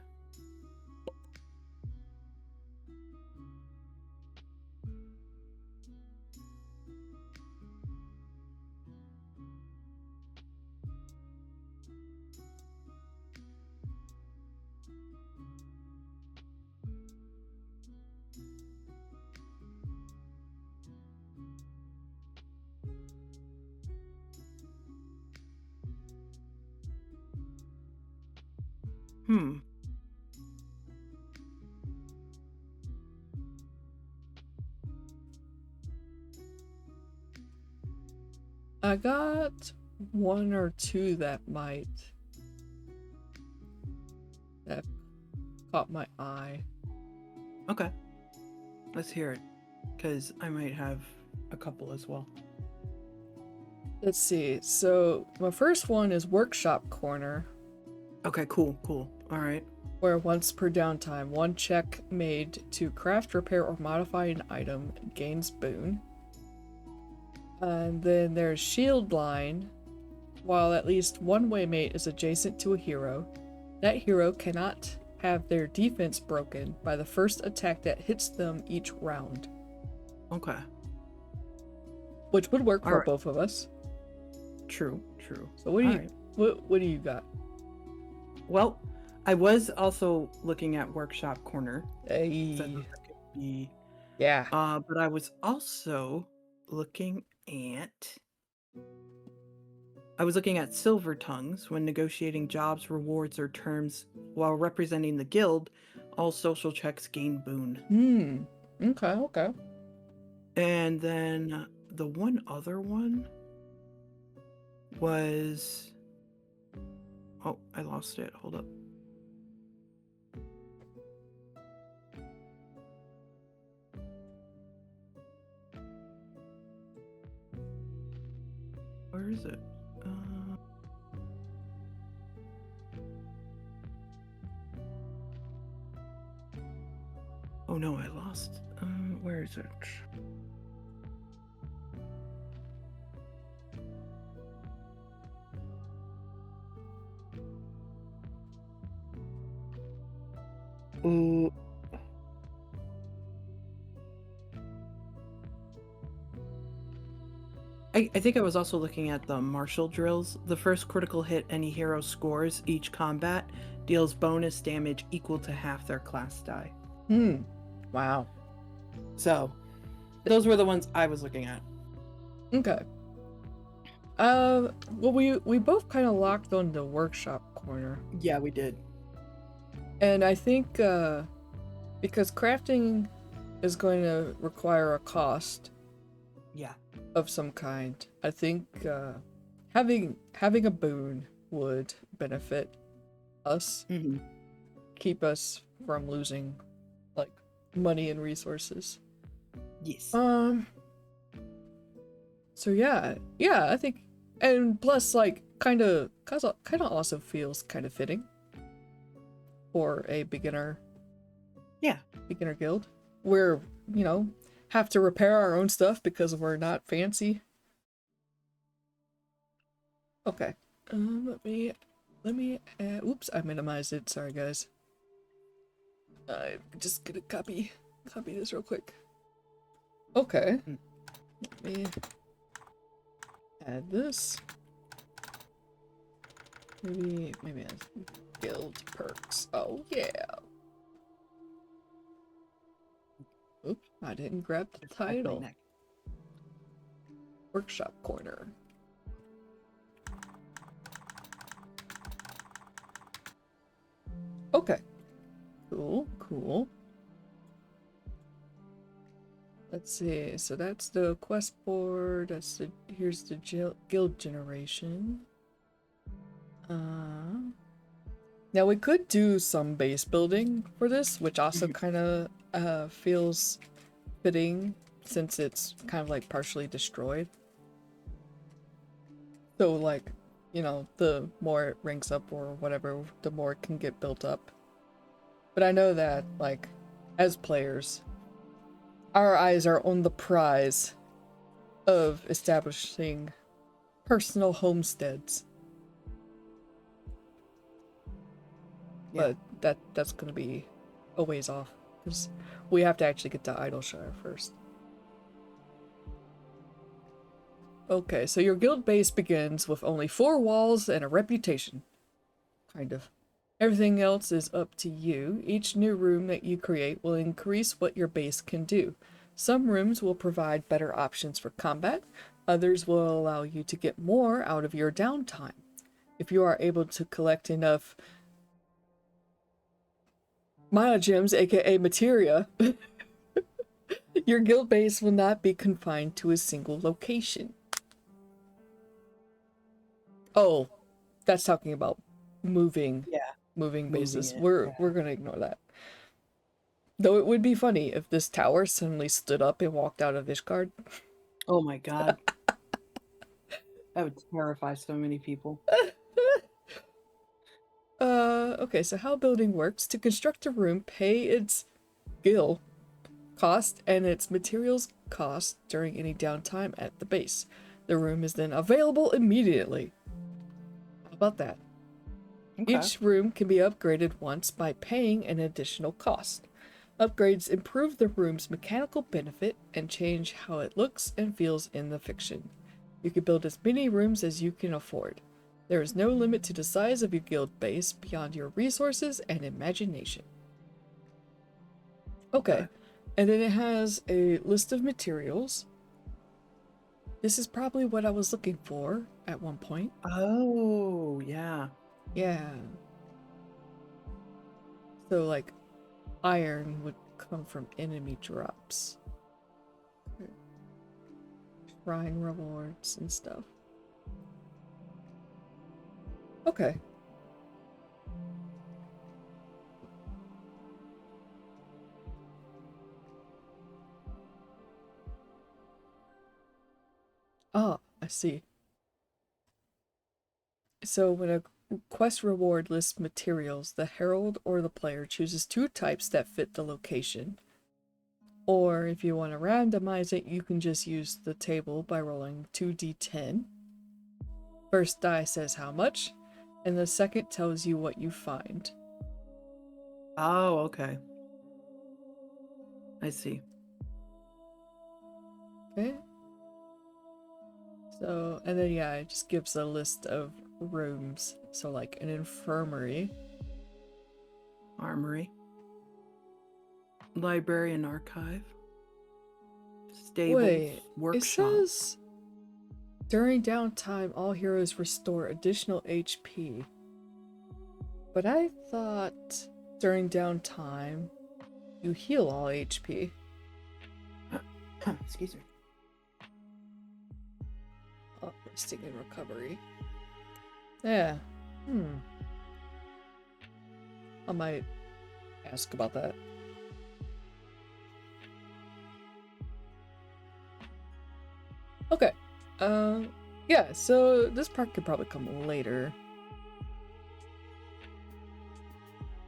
Speaker 1: Hmm.
Speaker 2: I got one or two that caught my eye.
Speaker 1: Okay. Let's hear it, because I might have a couple as well.
Speaker 2: Let's see. So my first one is Workshop Corner.
Speaker 1: Okay, cool. All right.
Speaker 2: Where once per downtime, one check made to craft, repair, or modify an item gains boon. And then there's Shield Line. While at least one waymate is adjacent to a hero, that hero cannot have their defense broken by the first attack that hits them each round.
Speaker 1: Okay.
Speaker 2: Which would work for
Speaker 1: right.
Speaker 2: both of us.
Speaker 1: True.
Speaker 2: So what do you got?
Speaker 1: Well, I was also looking at Workshop Corner.
Speaker 2: Hey.
Speaker 1: So that could be...
Speaker 2: Yeah.
Speaker 1: But I was also looking at Silver Tongues. When negotiating jobs, rewards, or terms while representing the guild, all social checks gain boon.
Speaker 2: Okay.
Speaker 1: And then the one other one was... Oh, I lost it. Hold up. Where is it? Oh no, I lost. Where is it? Ooh. I think I was also looking at the martial drills. The first critical hit any hero scores each combat deals bonus damage equal to half their class die.
Speaker 2: Wow.
Speaker 1: So, those were the ones I was looking at.
Speaker 2: Okay. Well, we both kind of locked on the workshop corner.
Speaker 1: Yeah, we did.
Speaker 2: And I think, because crafting is going to require a cost.
Speaker 1: Yeah.
Speaker 2: Of some kind. I think, having a boon would benefit us.
Speaker 1: Mm-hmm.
Speaker 2: Keep us from losing, like, money and resources.
Speaker 1: Yes.
Speaker 2: So yeah, I think, and plus, like, kind of also feels kind of fitting for a beginner.
Speaker 1: Yeah.
Speaker 2: Beginner guild, where, you know, have to repair our own stuff because we're not fancy. Okay. Let me. Oops, I minimized it. Sorry, guys. I'm just gonna copy this real quick. Okay. Let me add this. Maybe guild perks. Oh yeah. Oops, I didn't grab the title. Workshop corner. Okay. Cool. Let's see. So that's the quest board. Here's the guild generation. Now we could do some base building for this, which also kind of feels fitting since it's kind of like partially destroyed. So, like, you know, the more it ranks up or whatever, the more it can get built up. But I know that, like, as players, our eyes are on the prize of establishing personal homesteads.
Speaker 1: Yeah.
Speaker 2: But that's gonna be a ways off, because we have to actually get to Idleshire first. Okay, so your guild base begins with only 4 walls and a reputation. Kind of. Everything else is up to you. Each new room that you create will increase what your base can do. Some rooms will provide better options for combat. Others will allow you to get more out of your downtime. If you are able to collect enough Mana Gems, aka Materia, your guild base will not be confined to a single location. Oh, that's talking about moving bases. We're gonna ignore that. Though it would be funny if this tower suddenly stood up and walked out of Ishgard.
Speaker 1: Oh my god. That would terrify so many people.
Speaker 2: Okay, so how building works. To construct a room, pay its gil cost and its materials cost during any downtime at the base. The room is then available immediately. How about that? Okay. Each room can be upgraded once by paying an additional cost. Upgrades improve the room's mechanical benefit and change how it looks and feels in the fiction. You can build as many rooms as you can afford. There is no limit to the size of your guild base beyond your resources and imagination. Okay. And then it has a list of materials. This is probably what I was looking for at one point.
Speaker 1: Oh, yeah.
Speaker 2: Yeah. So, like, iron would come from enemy drops. Shrine rewards and stuff. Okay. I see. So when a quest reward lists materials, the herald or the player chooses 2 types that fit the location. Or if you want to randomize it, you can just use the table by rolling 2d10. First die says how much, and the second tells you what you find.
Speaker 1: Oh, okay. I see.
Speaker 2: Okay. So, and then yeah, it just gives a list of rooms. So like an infirmary.
Speaker 1: Armory. Library and archive. Stables.
Speaker 2: Wait,
Speaker 1: workshop.
Speaker 2: it says during downtime, all heroes restore additional HP. But I thought during downtime, you heal all HP.
Speaker 1: Excuse me.
Speaker 2: Oh, resting and recovery. Yeah. I might ask about that. Okay. Yeah, so this part could probably come later.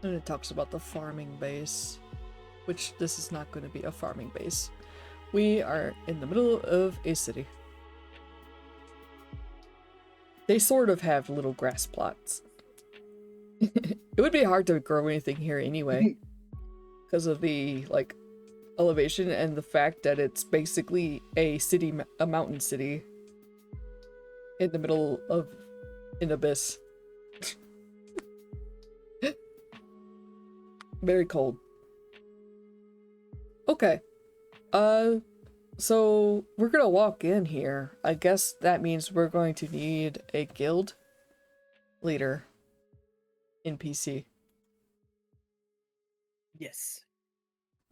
Speaker 2: And it talks about the farming base, which this is not going to be a farming base. We are in the middle of a city. They sort of have little grass plots. It would be hard to grow anything here anyway, because of the, like, elevation and the fact that it's basically a mountain city in the middle of an abyss. Very cold. Okay. So we're gonna walk in here. I guess that means we're going to need a guild leader NPC.
Speaker 1: Yes.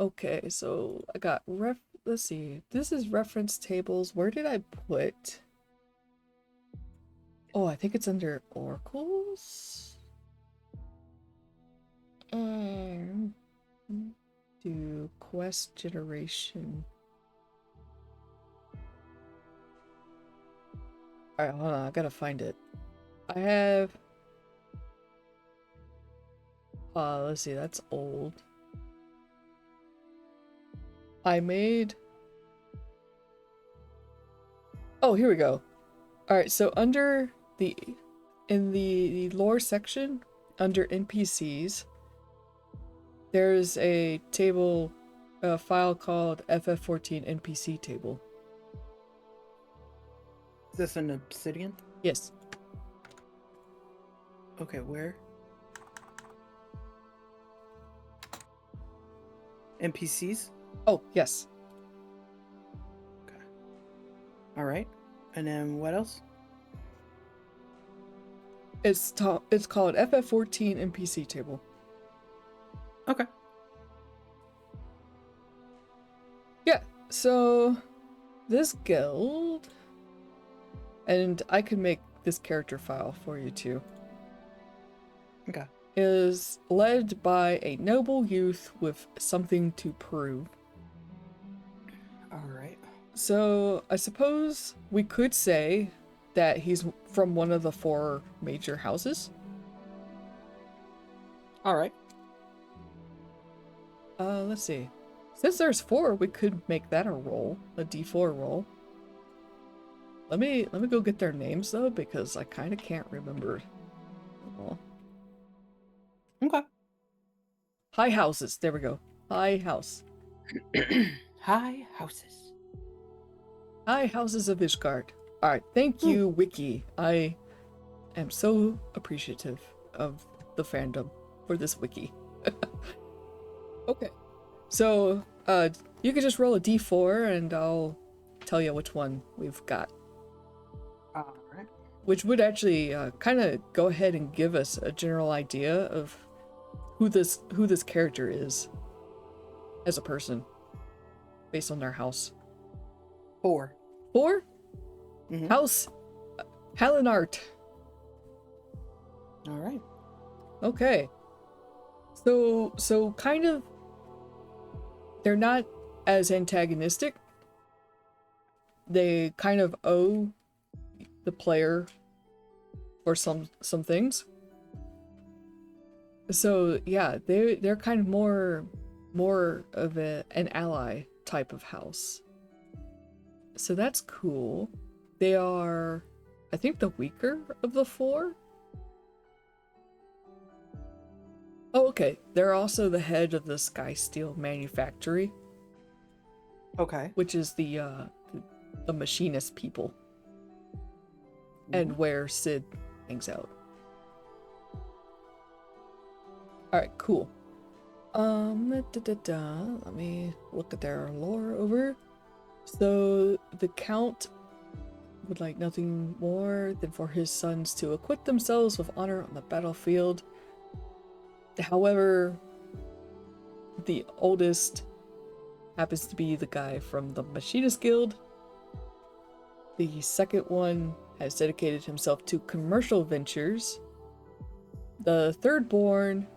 Speaker 2: Okay, so I got let's see. This is reference tables. Where did I put? Oh, I think it's under oracles. Do quest generation. Alright, hold on, I gotta find it. I have... let's see, that's old. I made... Oh, here we go. Alright, so under the... in the lore section, under NPCs, there's a table, a file called FF14 NPC table.
Speaker 1: Is this an obsidian?
Speaker 2: Yes.
Speaker 1: Okay, where? NPCs?
Speaker 2: Oh, yes.
Speaker 1: Okay. Alright. And then what else?
Speaker 2: It's called FF14 NPC table.
Speaker 1: Okay.
Speaker 2: Yeah, so this guild, and I can make this character file for you too.
Speaker 1: Okay.
Speaker 2: Is led by a noble youth with something to prove.
Speaker 1: Alright.
Speaker 2: So I suppose we could say that he's from one of the 4 major houses.
Speaker 1: Alright.
Speaker 2: Let's see. Since there's 4, we could make that a roll, a D4 roll. Let me go get their names though, because I kind of can't remember. Well,
Speaker 1: Okay.
Speaker 2: high houses. There we go. High house.
Speaker 1: High houses.
Speaker 2: High houses of Ishgard. All right. Thank you, Wiki. I am so appreciative of the fandom for this wiki. Okay. So, you can just roll a D4 and I'll tell you which one we've got.
Speaker 1: Alright.
Speaker 2: Which would actually kind of go ahead and give us a general idea of who this character is as a person based on their house.
Speaker 1: 4.
Speaker 2: 4?
Speaker 1: Mhm.
Speaker 2: House HallenArt.
Speaker 1: Alright.
Speaker 2: Okay. So kind of they're not as antagonistic. They kind of owe the player for some things. So yeah, they're kind of more of an ally type of house. So that's cool. They are, I think, the weaker of the four. Oh, okay. They're also the head of the Sky Steel Manufactory.
Speaker 1: Okay.
Speaker 2: Which is the machinist people. And where Sid hangs out. Alright, cool. Let me look at their lore over. So the Count would like nothing more than for his sons to acquit themselves with honor on the battlefield. However, the oldest happens to be the guy from the Machinist Guild. The second one has dedicated himself to commercial ventures. The third born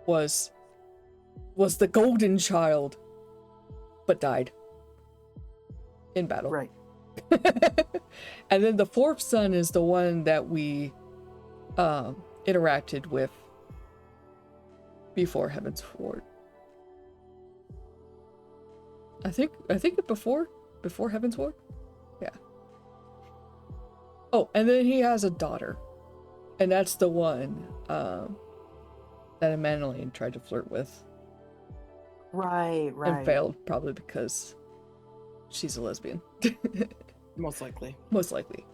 Speaker 2: was the golden child, but died in battle.
Speaker 1: Right.
Speaker 2: And then the fourth son is the one that we interacted with before Heaven's Ward. I think before Heaven's Ward? Yeah. Oh, and then he has a daughter. And that's the one that Emmanuel tried to flirt with.
Speaker 1: Right.
Speaker 2: And failed, probably because she's a lesbian.
Speaker 1: Most likely.
Speaker 2: Most likely.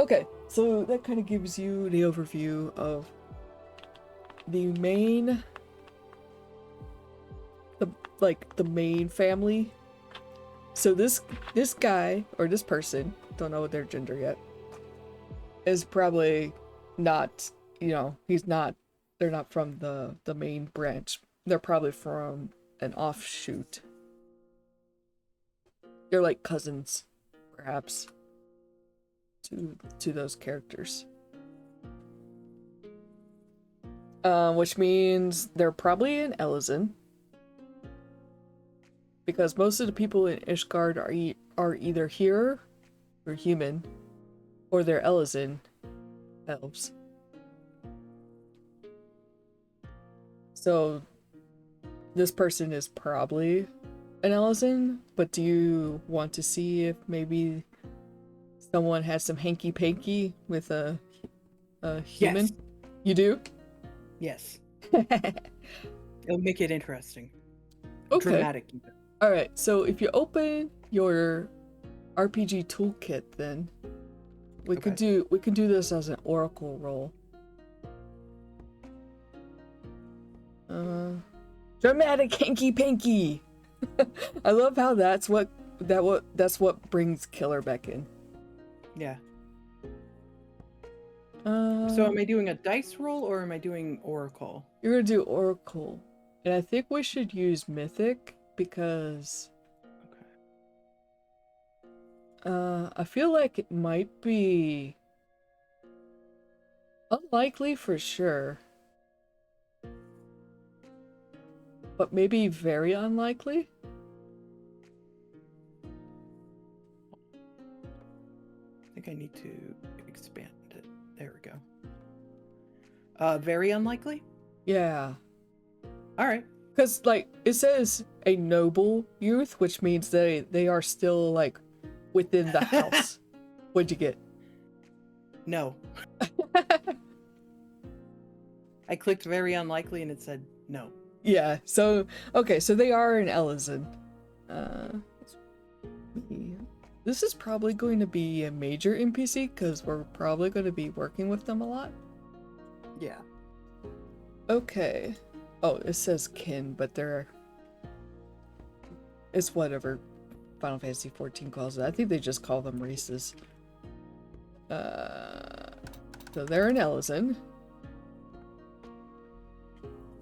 Speaker 2: Okay, so that kind of gives you the overview of the main, the main family. So this guy, or this person, don't know their gender yet, is probably not, they're not from the main branch. They're probably from an offshoot. They're like cousins, perhaps, to those characters. Which means they're probably in Elysin. Because most of the people in Ishgard are either here, or human, or they're Elysin elves. So this person is probably an Elysin, but do you want to see if maybe someone has some hanky-panky with a human?
Speaker 1: Yes.
Speaker 2: You do?
Speaker 1: Yes. It'll make it interesting.
Speaker 2: Okay.
Speaker 1: Dramatic even.
Speaker 2: Alright, so if you open your RPG toolkit, then we can do this as an oracle roll. Dramatic hanky panky. I love how that's what brings Killer back in.
Speaker 1: Yeah. So am I doing a dice roll or am I doing oracle?
Speaker 2: You're gonna do oracle, and I think we should use mythic because I feel like it might be unlikely for sure, but maybe very unlikely.
Speaker 1: I think I need to expand it. There we go. Very unlikely?
Speaker 2: Yeah.
Speaker 1: All right.
Speaker 2: Because, like, it says a noble youth, which means they are still, like, within the house. What'd you get?
Speaker 1: No. I clicked very unlikely and it said no.
Speaker 2: Yeah, so, okay, so they are in Elysin. This is probably going to be a major NPC, because we're probably going to be working with them a lot.
Speaker 1: Yeah.
Speaker 2: Okay. Oh, it says kin, but it's whatever Final Fantasy XIV calls it. I think they just call them races. So they're in Elysin.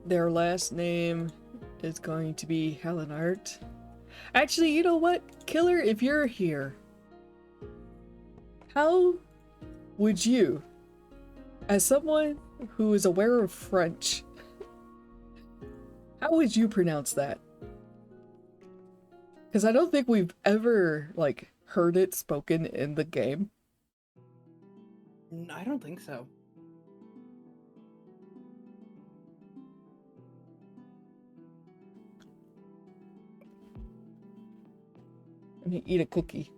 Speaker 2: Their last name is going to be Art. Actually, you know what? Killer, if you're here, how would you, as someone who is aware of French, how would you pronounce that? Because I don't think we've ever, like, heard it spoken in the game.
Speaker 1: I don't think so.
Speaker 2: Let me eat a cookie.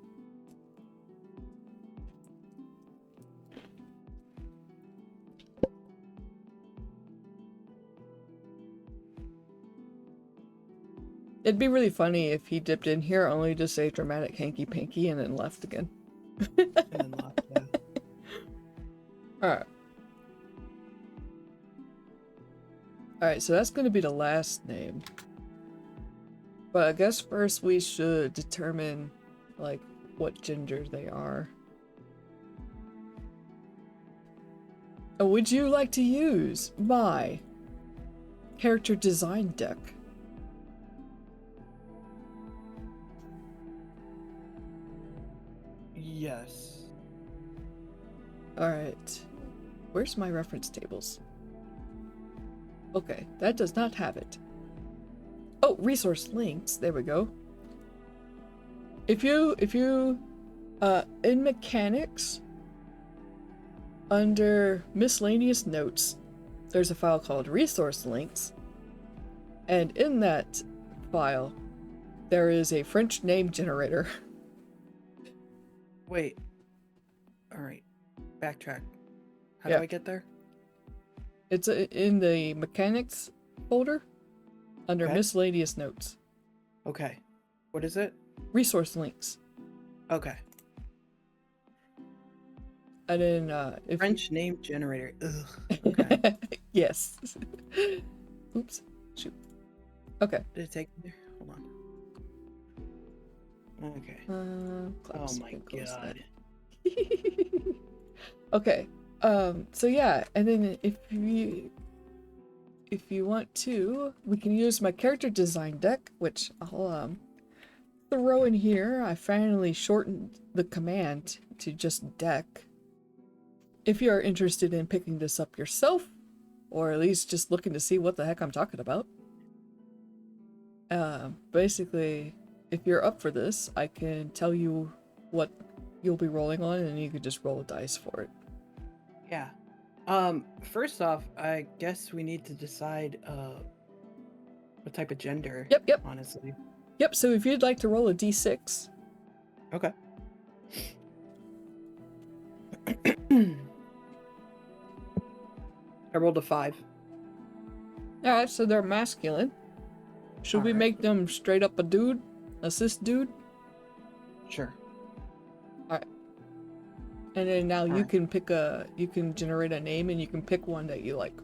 Speaker 2: It'd be really funny if he dipped in here only to say dramatic hanky panky and then left again.
Speaker 1: And then left, yeah.
Speaker 2: Alright. Alright, so that's gonna be the last name. But I guess first we should determine, like, what gender they are. Would you like to use my character design deck?
Speaker 1: Yes.
Speaker 2: Alright. Where's my reference tables? Okay, that does not have it. Oh, resource links. There we go. If you in mechanics, under miscellaneous notes, there's a file called resource links. And in that file, there is a French name generator.
Speaker 1: Wait. Alright. Backtrack. How
Speaker 2: Yeah.
Speaker 1: do I get there?
Speaker 2: It's in the mechanics folder under
Speaker 1: Okay.
Speaker 2: miscellaneous notes.
Speaker 1: Okay. What is it?
Speaker 2: Resource links.
Speaker 1: Okay.
Speaker 2: And then if
Speaker 1: French name generator. Ugh. Okay.
Speaker 2: yes. Oops. Shoot. Okay.
Speaker 1: Did it take me there? Hold on. Okay. Oh my god.
Speaker 2: Okay. So yeah, and then if you want to, we can use my character design deck, which I'll throw in here. I finally shortened the command to just deck. If you are interested in picking this up yourself, or at least just looking to see what the heck I'm talking about. Basically, if you're up for this, I can tell you what you'll be rolling on, and you can just roll a dice for it.
Speaker 1: Yeah. First off, I guess we need to decide what type of gender.
Speaker 2: Yep.
Speaker 1: Honestly.
Speaker 2: Yep, so if you'd like to roll a d6.
Speaker 1: Okay. I rolled a 5.
Speaker 2: Alright, so they're masculine. Should we
Speaker 1: Alright.
Speaker 2: make them straight up a dude? A cis dude?
Speaker 1: Sure.
Speaker 2: And then now you
Speaker 1: Alright.
Speaker 2: can pick you can generate a name and you can pick one that you like.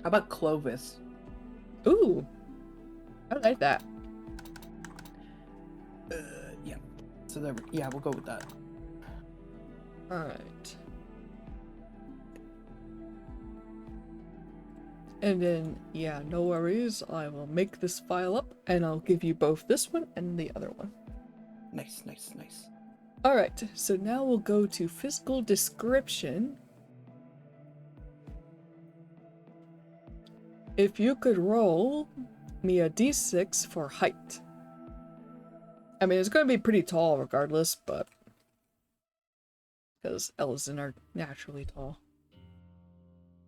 Speaker 1: How about Clovis?
Speaker 2: Ooh! I like that.
Speaker 1: Yeah. So there. Yeah, we'll go with that.
Speaker 2: Alright. And then, yeah, no worries. I will make this file up and I'll give you both this one and the other one.
Speaker 1: Nice, nice, nice.
Speaker 2: Alright, so now we'll go to physical description. If you could roll me a d6 for height. I mean, it's going to be pretty tall regardless, but because Ellison are naturally tall.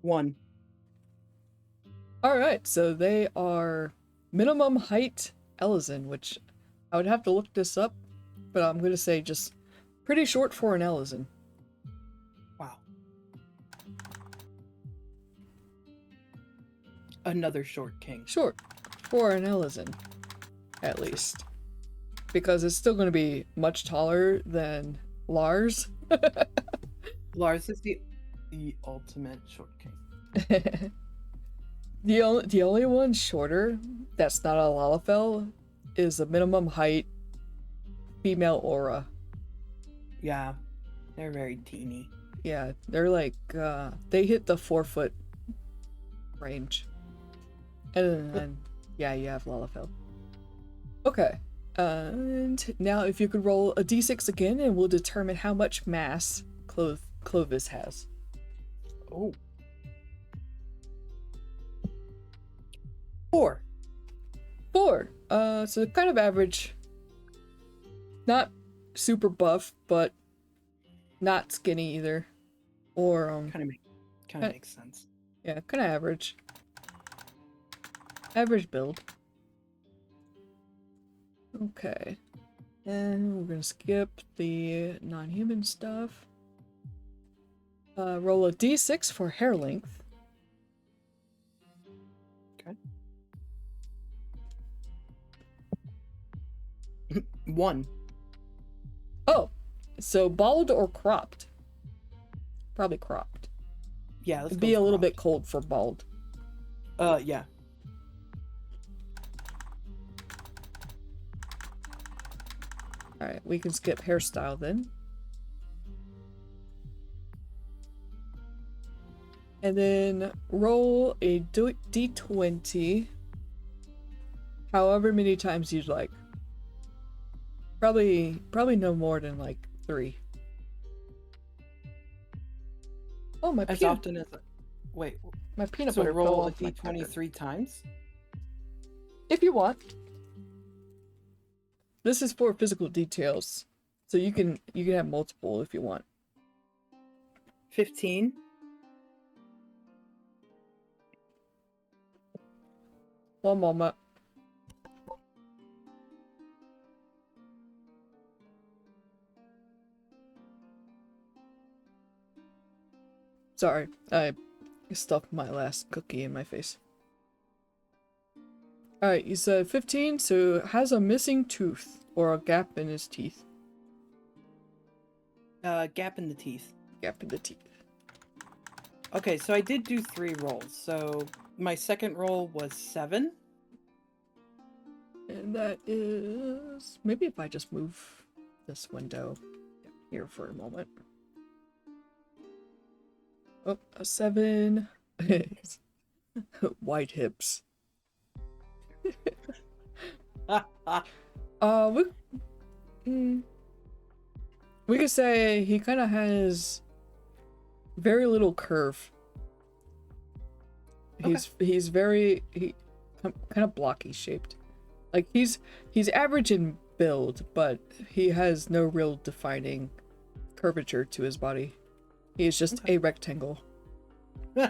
Speaker 1: 1.
Speaker 2: Alright, so they are minimum height Ellison, which I would have to look this up, but I'm going to say just pretty short for an Ellison.
Speaker 1: Wow. Another short king.
Speaker 2: Short for an Ellison, at least. Because it's still going to be much taller than Lars.
Speaker 1: Lars is the ultimate short king.
Speaker 2: The only one shorter that's not a Lalafell is the minimum height female aura.
Speaker 1: Yeah, they're very teeny.
Speaker 2: Yeah, they're like they hit the 4-foot range. And then yeah, you have Lalafell. Okay. And now if you could roll a d6 again and we'll determine how much mass Clovis has.
Speaker 1: Oh. 4.
Speaker 2: 4. So kind of average. Not super buff, but not skinny either. Or
Speaker 1: Kind of makes sense.
Speaker 2: yeah, kind of average. Average build. Okay. And we're gonna skip the non-human stuff. Roll a d6 for hair length.
Speaker 1: Okay. 1.
Speaker 2: Oh, so bald or cropped? Probably cropped.
Speaker 1: Yeah, let's
Speaker 2: It'd
Speaker 1: go
Speaker 2: be a little
Speaker 1: cropped.
Speaker 2: bit cold for bald.
Speaker 1: Yeah.
Speaker 2: Alright, we can skip hairstyle then. And then roll a d20 however many times you'd like. Probably no more than like 3. Oh, my
Speaker 1: As
Speaker 2: peanut,
Speaker 1: often as wait,
Speaker 2: my peanut
Speaker 1: so
Speaker 2: butter fell
Speaker 1: roll a
Speaker 2: off my
Speaker 1: d20
Speaker 2: pepper.
Speaker 1: 3 times?
Speaker 2: If you want. This is for physical details. So you can have multiple if you want.
Speaker 1: 15.
Speaker 2: One moment. Sorry, I stuffed my last cookie in my face. Alright, you said 15, so has a missing tooth or a gap in his teeth.
Speaker 1: Gap in the teeth.
Speaker 2: Gap in the teeth.
Speaker 1: Okay, so I did do 3 rolls. So my second roll was 7.
Speaker 2: And that is... Maybe if I just move this window here for a moment. Oh, a 7. White hips. We could say he kind of very little curve. He's very kind of blocky shaped. Like he's average in build, but he has no real defining curvature to his body. He is just a rectangle.
Speaker 1: A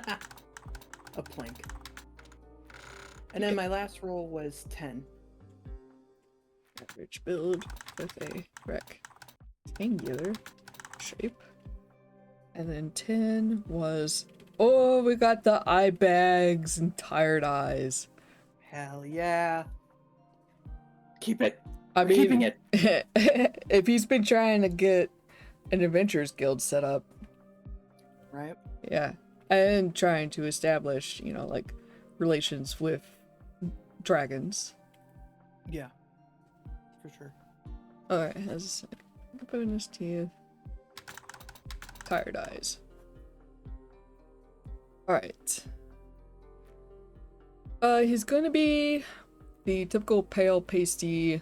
Speaker 1: plank. And then my last roll was 10.
Speaker 2: Average build with a rectangular shape. And then 10 was... Oh, we got the eye bags and tired eyes.
Speaker 1: Hell yeah. Keep it.
Speaker 2: I
Speaker 1: We're
Speaker 2: mean,
Speaker 1: keeping it.
Speaker 2: if he's been trying to get an Adventurers Guild set up.
Speaker 1: Right?
Speaker 2: Yeah. And trying to establish, you know, like, relations with dragons.
Speaker 1: Yeah. For sure.
Speaker 2: Alright, has open in his teeth. Tired eyes. Alright. He's gonna be the typical pale, pasty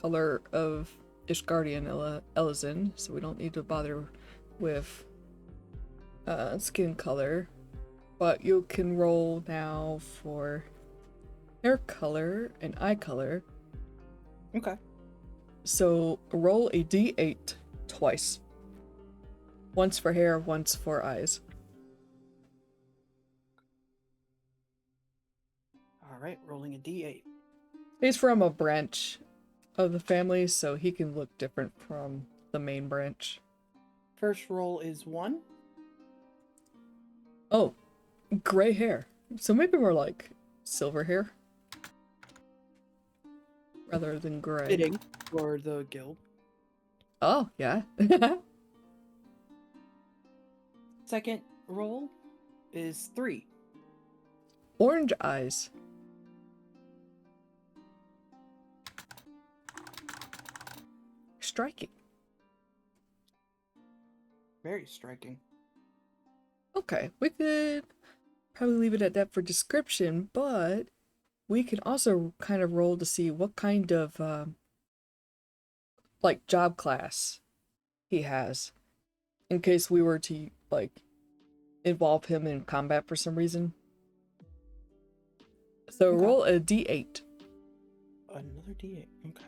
Speaker 2: color of Ishgardian Elizin, so we don't need to bother with skin color. But you can roll now for hair color and eye color.
Speaker 1: Okay.
Speaker 2: So roll a d8 twice. Once for hair, once for eyes.
Speaker 1: Alright, rolling a d8.
Speaker 2: He's from a branch of the family, so he can look different from the main branch.
Speaker 1: First roll is 1.
Speaker 2: Oh, gray hair. So maybe more like silver hair. Rather than gray.
Speaker 1: Fitting for the guild.
Speaker 2: Oh, yeah.
Speaker 1: Second roll is 3.
Speaker 2: Orange eyes. Striking.
Speaker 1: Very striking.
Speaker 2: Okay, we could probably leave it at that for description, but we can also kind of roll to see what kind of like job class he has, in case we were to like involve him in combat for some reason. So
Speaker 1: Okay.
Speaker 2: roll a d8.
Speaker 1: another D8. Okay.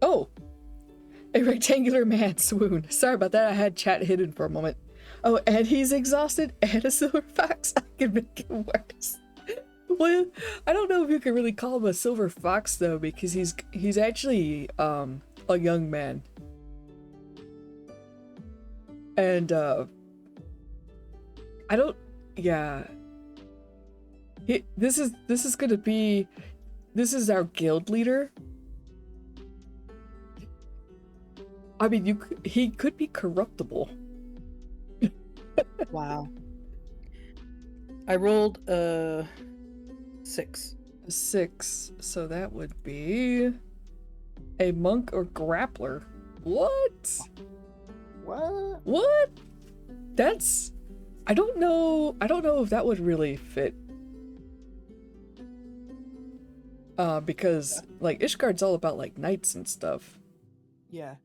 Speaker 2: Oh! A rectangular man swoon. Sorry about that, I had chat hidden for a moment. Oh, and he's exhausted and a silver fox. I can make it worse. Well, I don't know if you can really call him a silver fox though, because he's actually a young man. And I don't, yeah. This is our guild leader. I mean, he could be corruptible.
Speaker 1: Wow. I rolled a 6.
Speaker 2: A 6, so that would be a monk or grappler. What? What? That's, I don't know if that would really fit. Because like Ishgard's all about like knights and stuff.
Speaker 1: Yeah.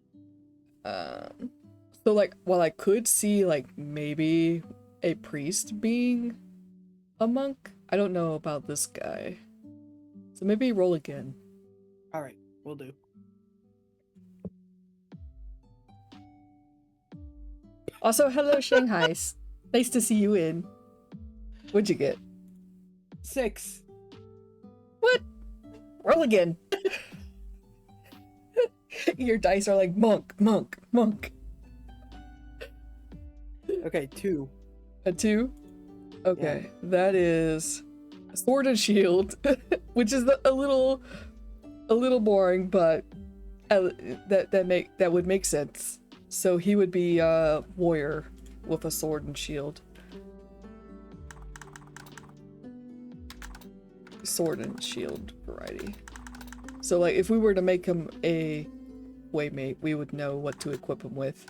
Speaker 2: So like, while I could see like maybe a priest being a monk, I don't know about this guy. So maybe roll again.
Speaker 1: All right, we'll do.
Speaker 2: Also, hello Shanghai. Nice to see you in. What'd you get?
Speaker 1: 6.
Speaker 2: What? Roll again. Your dice are like monk, monk, monk.
Speaker 1: Okay, 2.
Speaker 2: A 2? Okay,
Speaker 1: Yeah.
Speaker 2: that is a sword and shield, which is a little boring, but that would make sense. So he would be a warrior with a sword and shield. Sword and shield variety. So like if we were to make him a waymate, we would know what to equip him with.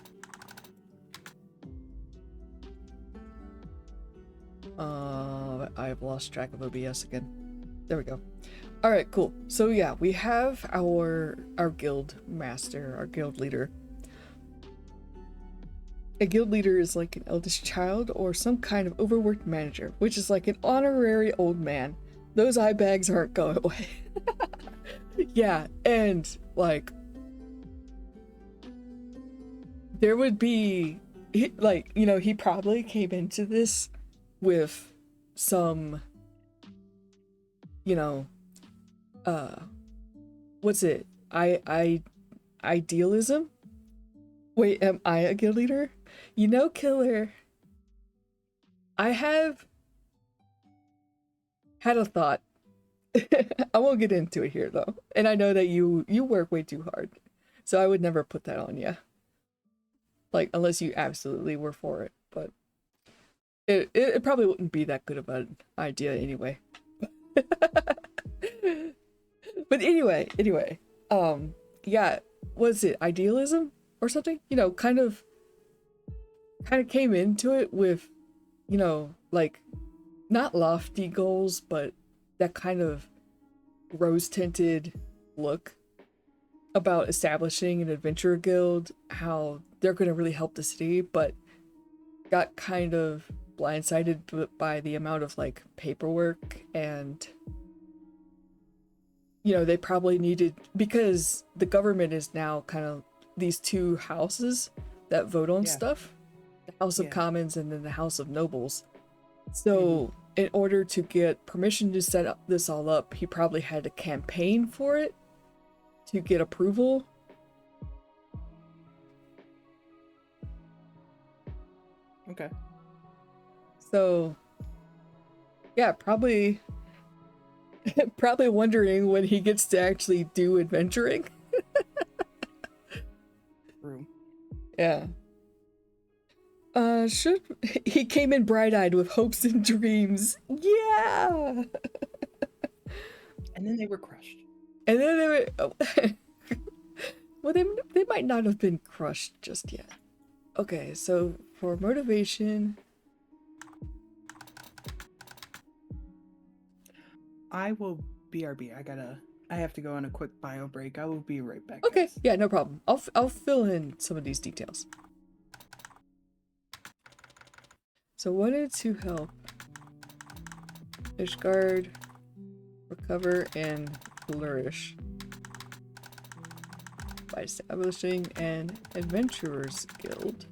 Speaker 2: I've lost track of OBS again. There we go. All right, cool. So yeah, we have our guild master, our guild leader. A guild leader is like an eldest child or some kind of overworked manager, which is like an honorary old man. Those eye bags aren't going away. Yeah, and like there would be like, you know, he probably came into this with some, you know, what's it? Idealism? Wait, am I a guild leader? You know, Killer, I have had a thought. I won't get into it here though. And I know that you work way too hard. So I would never put that on you. Like, unless you absolutely were for it, but it probably wouldn't be that good of an idea anyway. But anyway, yeah, was it idealism or something? You know, kind of came into it with, you know, like not lofty goals, but that kind of rose-tinted look about establishing an adventure guild, how they're going to really help the city, but got kind of blindsided by the amount of like paperwork, and you know, they probably needed, because the government is now kind of these two houses that vote on stuff, the House of Commons and then the House of Nobles. So in order to get permission to set up this all up, he probably had to campaign for it to get approval.
Speaker 1: Okay.
Speaker 2: So yeah, probably wondering when he gets to actually do adventuring.
Speaker 1: True.
Speaker 2: Yeah. He came in bright-eyed with hopes and dreams. Yeah.
Speaker 1: And then they were crushed.
Speaker 2: And then they were well, they might not have been crushed just yet. Okay, so for motivation,
Speaker 1: I will BRB. I have to go on a quick bio break. I will be right back.
Speaker 2: Okay,
Speaker 1: guys.
Speaker 2: yeah, no problem. I'll fill in some of these details. So wanted to help Ishgard, recover and flourish by establishing an adventurers guild.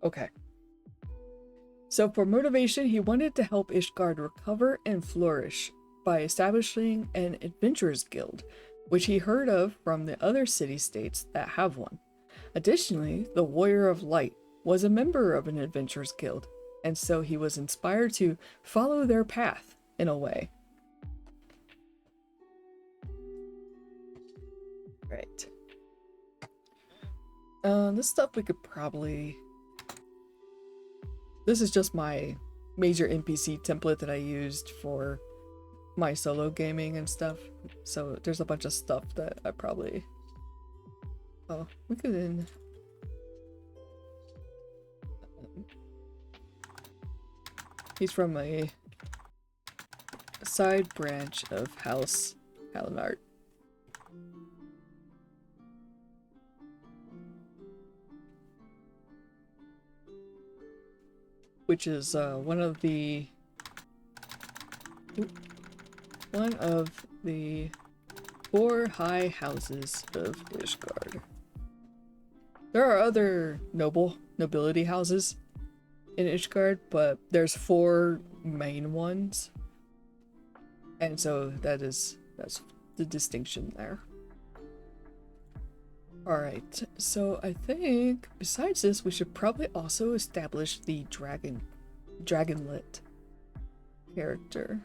Speaker 2: Okay. So for motivation, he wanted to help Ishgard recover and flourish by establishing an adventurers guild, which he heard of from the other city-states that have one. Additionally, the Warrior of Light was a member of an adventurers guild, and so he was inspired to follow their path in a way. Right. This stuff we could probably... This is just my major NPC template that I used for my solo gaming and stuff. So there's a bunch of stuff that I probably... Oh, we could then... He's from a side branch of House HalenArt. Which is one of the 4 high houses of Ishgard. There are other nobility houses in Ishgard, but there's 4 main ones, and so that's the distinction there. Alright, so I think besides this, we should probably also establish the dragonlet character.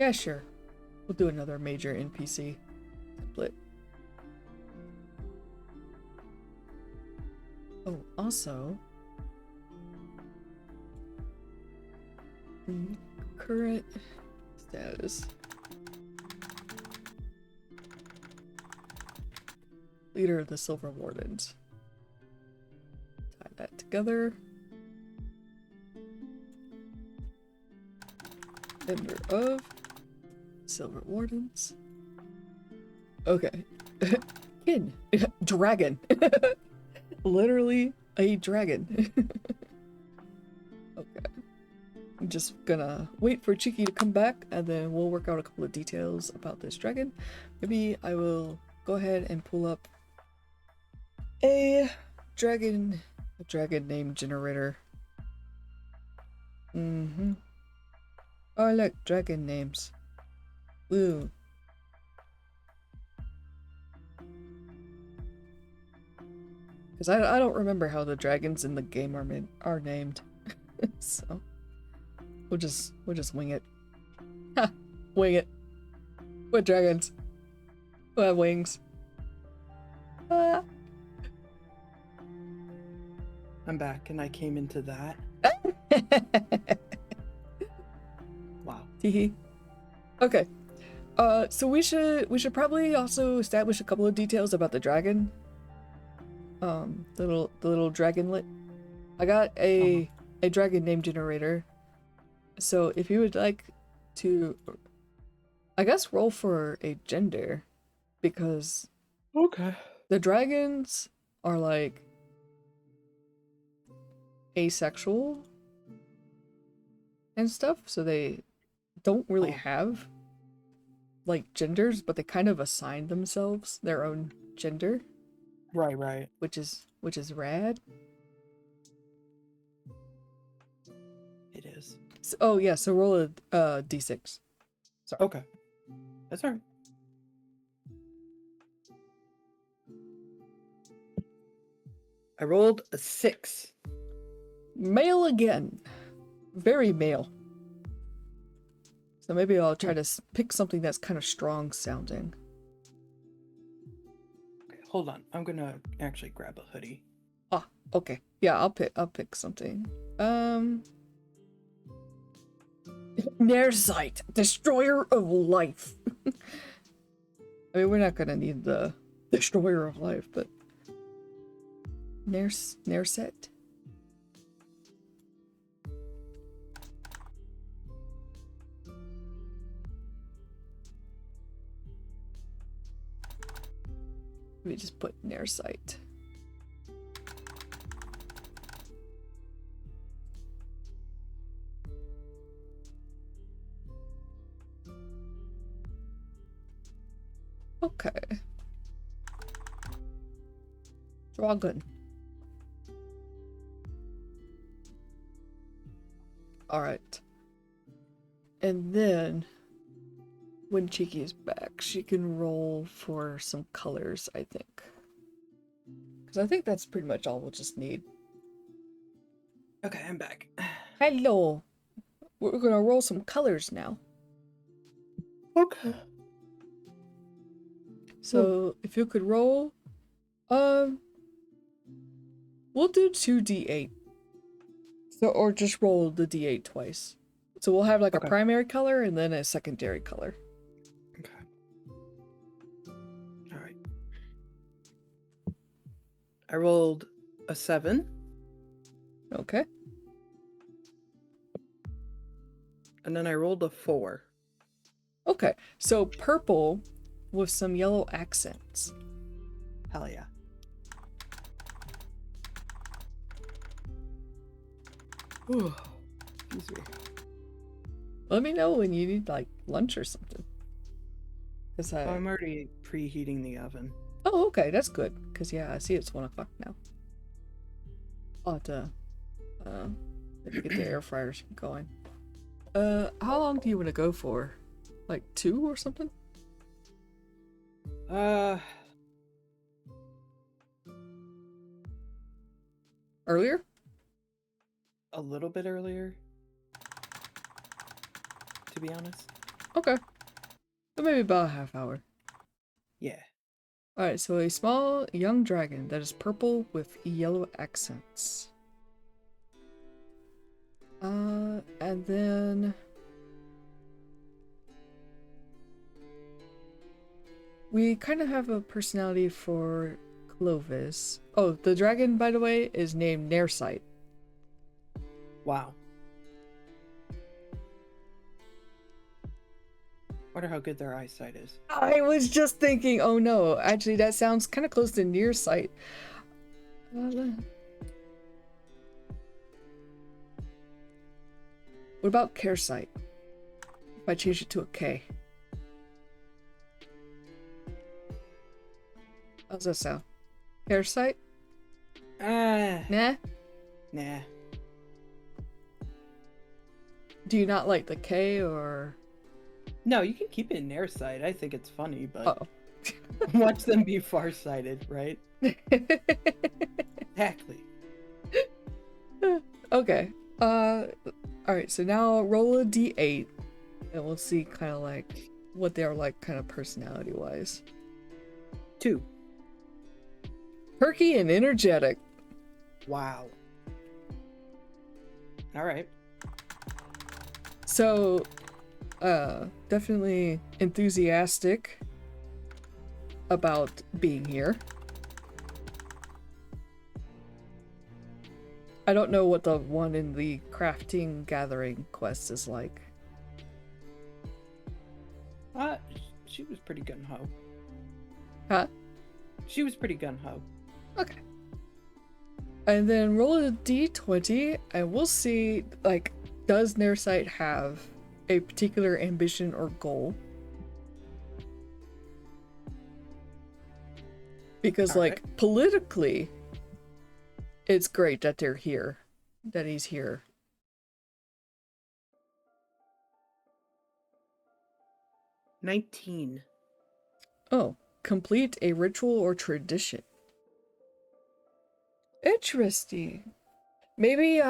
Speaker 2: Yeah, sure. We'll do another major NPC template. Oh, also, current status. Leader of the Silver Wardens. Tie that together. Member of Silver Wardens. Okay. Kin. Dragon. Literally a dragon. Okay. I'm just gonna wait for Cheeky to come back and then we'll work out a couple of details about this dragon. Maybe I will go ahead and pull up a dragon name generator. Oh look, dragon names. Woo. Because I don't remember how the dragons in the game are named. So we'll just wing it. Ha! Wing it. What dragons? Who have wings? Ah.
Speaker 1: I'm back, and I came into that. Wow.
Speaker 2: Teehee. Okay. So we should probably also establish a couple of details about the dragon. The little dragonlet. I got a dragon name generator. So if you would like to, I guess, roll for a gender, because
Speaker 1: Okay.
Speaker 2: the dragons are like asexual and stuff, so they don't really have like genders, but they kind of assign themselves their own gender.
Speaker 1: Right.
Speaker 2: Which is rad.
Speaker 1: It is.
Speaker 2: So, oh yeah, so roll a d6.
Speaker 1: So okay. That's alright. I rolled a 6.
Speaker 2: Male again. Very male. So maybe I'll try to pick something that's kind of strong sounding.
Speaker 1: Okay, hold on. I'm gonna actually grab a hoodie.
Speaker 2: Ah, okay. Yeah, I'll pick something. Nearsight, Destroyer of Life. I mean, we're not gonna need the Destroyer of Life, but Nearset. Let me just put Nearsight. Okay. Dragon. Alright. And then, when Cheeky is back, she can roll for some colors, I think. Because I think that's pretty much all we'll just need.
Speaker 1: Okay, I'm back.
Speaker 2: Hello! We're gonna roll some colors now.
Speaker 1: Okay.
Speaker 2: So, if you could roll, we'll do 2d8. So, or just roll the d8 twice. So we'll have like a primary color and then a secondary color.
Speaker 1: Okay. All right. I rolled a 7.
Speaker 2: Okay.
Speaker 1: And then I rolled a 4.
Speaker 2: Okay. So purple with some yellow accents.
Speaker 1: Hell yeah. Ooh, excuse me.
Speaker 2: Let me know when you need like lunch or something. Cause
Speaker 1: I'm already preheating the oven.
Speaker 2: Oh, okay, that's good. Cause yeah, I see it's 1 o'clock now. I'll have to get the air fryers going. How long do you want to go for? Like 2 or something? Earlier?
Speaker 1: A little bit earlier, to be honest.
Speaker 2: Okay. So maybe about a half hour.
Speaker 1: Yeah.
Speaker 2: Alright, so a small young dragon that is purple with yellow accents. And then we kind of have a personality for Clovis. Oh, the dragon, by the way, is named Nearsight.
Speaker 1: Wow. Wonder how good their eyesight is.
Speaker 2: I was just thinking, oh no, actually that sounds kind of close to Nearsight. What about Caresight? If I change it to a K. How's that sound? Caresight? Nah?
Speaker 1: Nah.
Speaker 2: Do you not like the K or?
Speaker 1: No, you can keep it in their sight. I think it's funny, but
Speaker 2: Uh-oh.
Speaker 1: watch them be farsighted, right? Exactly.
Speaker 2: Okay. Alright, so now roll a d8 and we'll see kind of like what they're like kind of personality wise.
Speaker 1: 2.
Speaker 2: Perky and energetic.
Speaker 1: Wow. All right.
Speaker 2: So, definitely enthusiastic about being here. I don't know what the one in the crafting gathering quest is like.
Speaker 1: She was pretty gung-ho.
Speaker 2: Huh?
Speaker 1: She was pretty gung-ho.
Speaker 2: Okay. And then roll a d20 and we'll see, like, does Nearsight have a particular ambition or goal? Because, like, politically, it's great that they're here. That he's here.
Speaker 1: $19.
Speaker 2: Oh, complete a ritual or tradition. Interesting. Maybe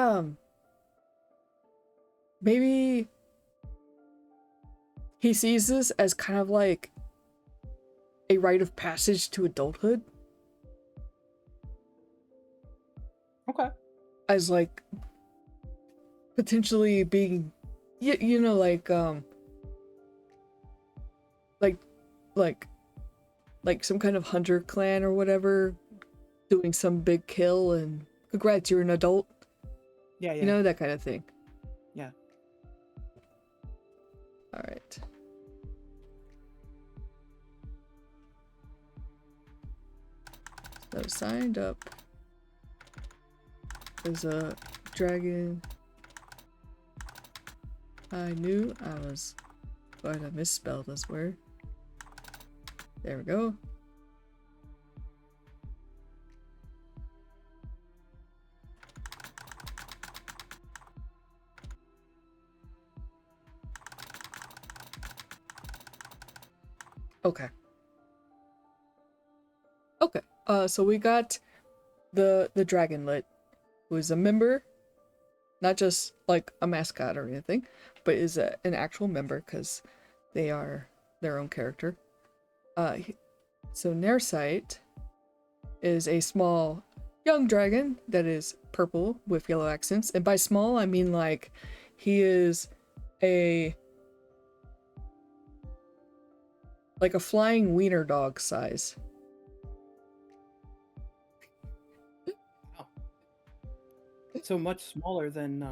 Speaker 2: he sees this as kind of like a rite of passage to adulthood.
Speaker 1: Okay.
Speaker 2: As like potentially being, you know, like like like some kind of hunter clan or whatever, doing some big kill and congrats, you're an adult.
Speaker 1: Yeah,
Speaker 2: You know, that kind of thing.
Speaker 1: Yeah.
Speaker 2: All right. So signed up as a dragon. I knew I was going to misspell this word. There we go. Okay. Okay. So we got the Dragonlet, who is a member, not just like a mascot or anything, but is an actual member because they are their own character. So Nearsight is a small young dragon that is purple with yellow accents, and by small I mean like he is a flying wiener dog size.
Speaker 1: Oh. So much smaller than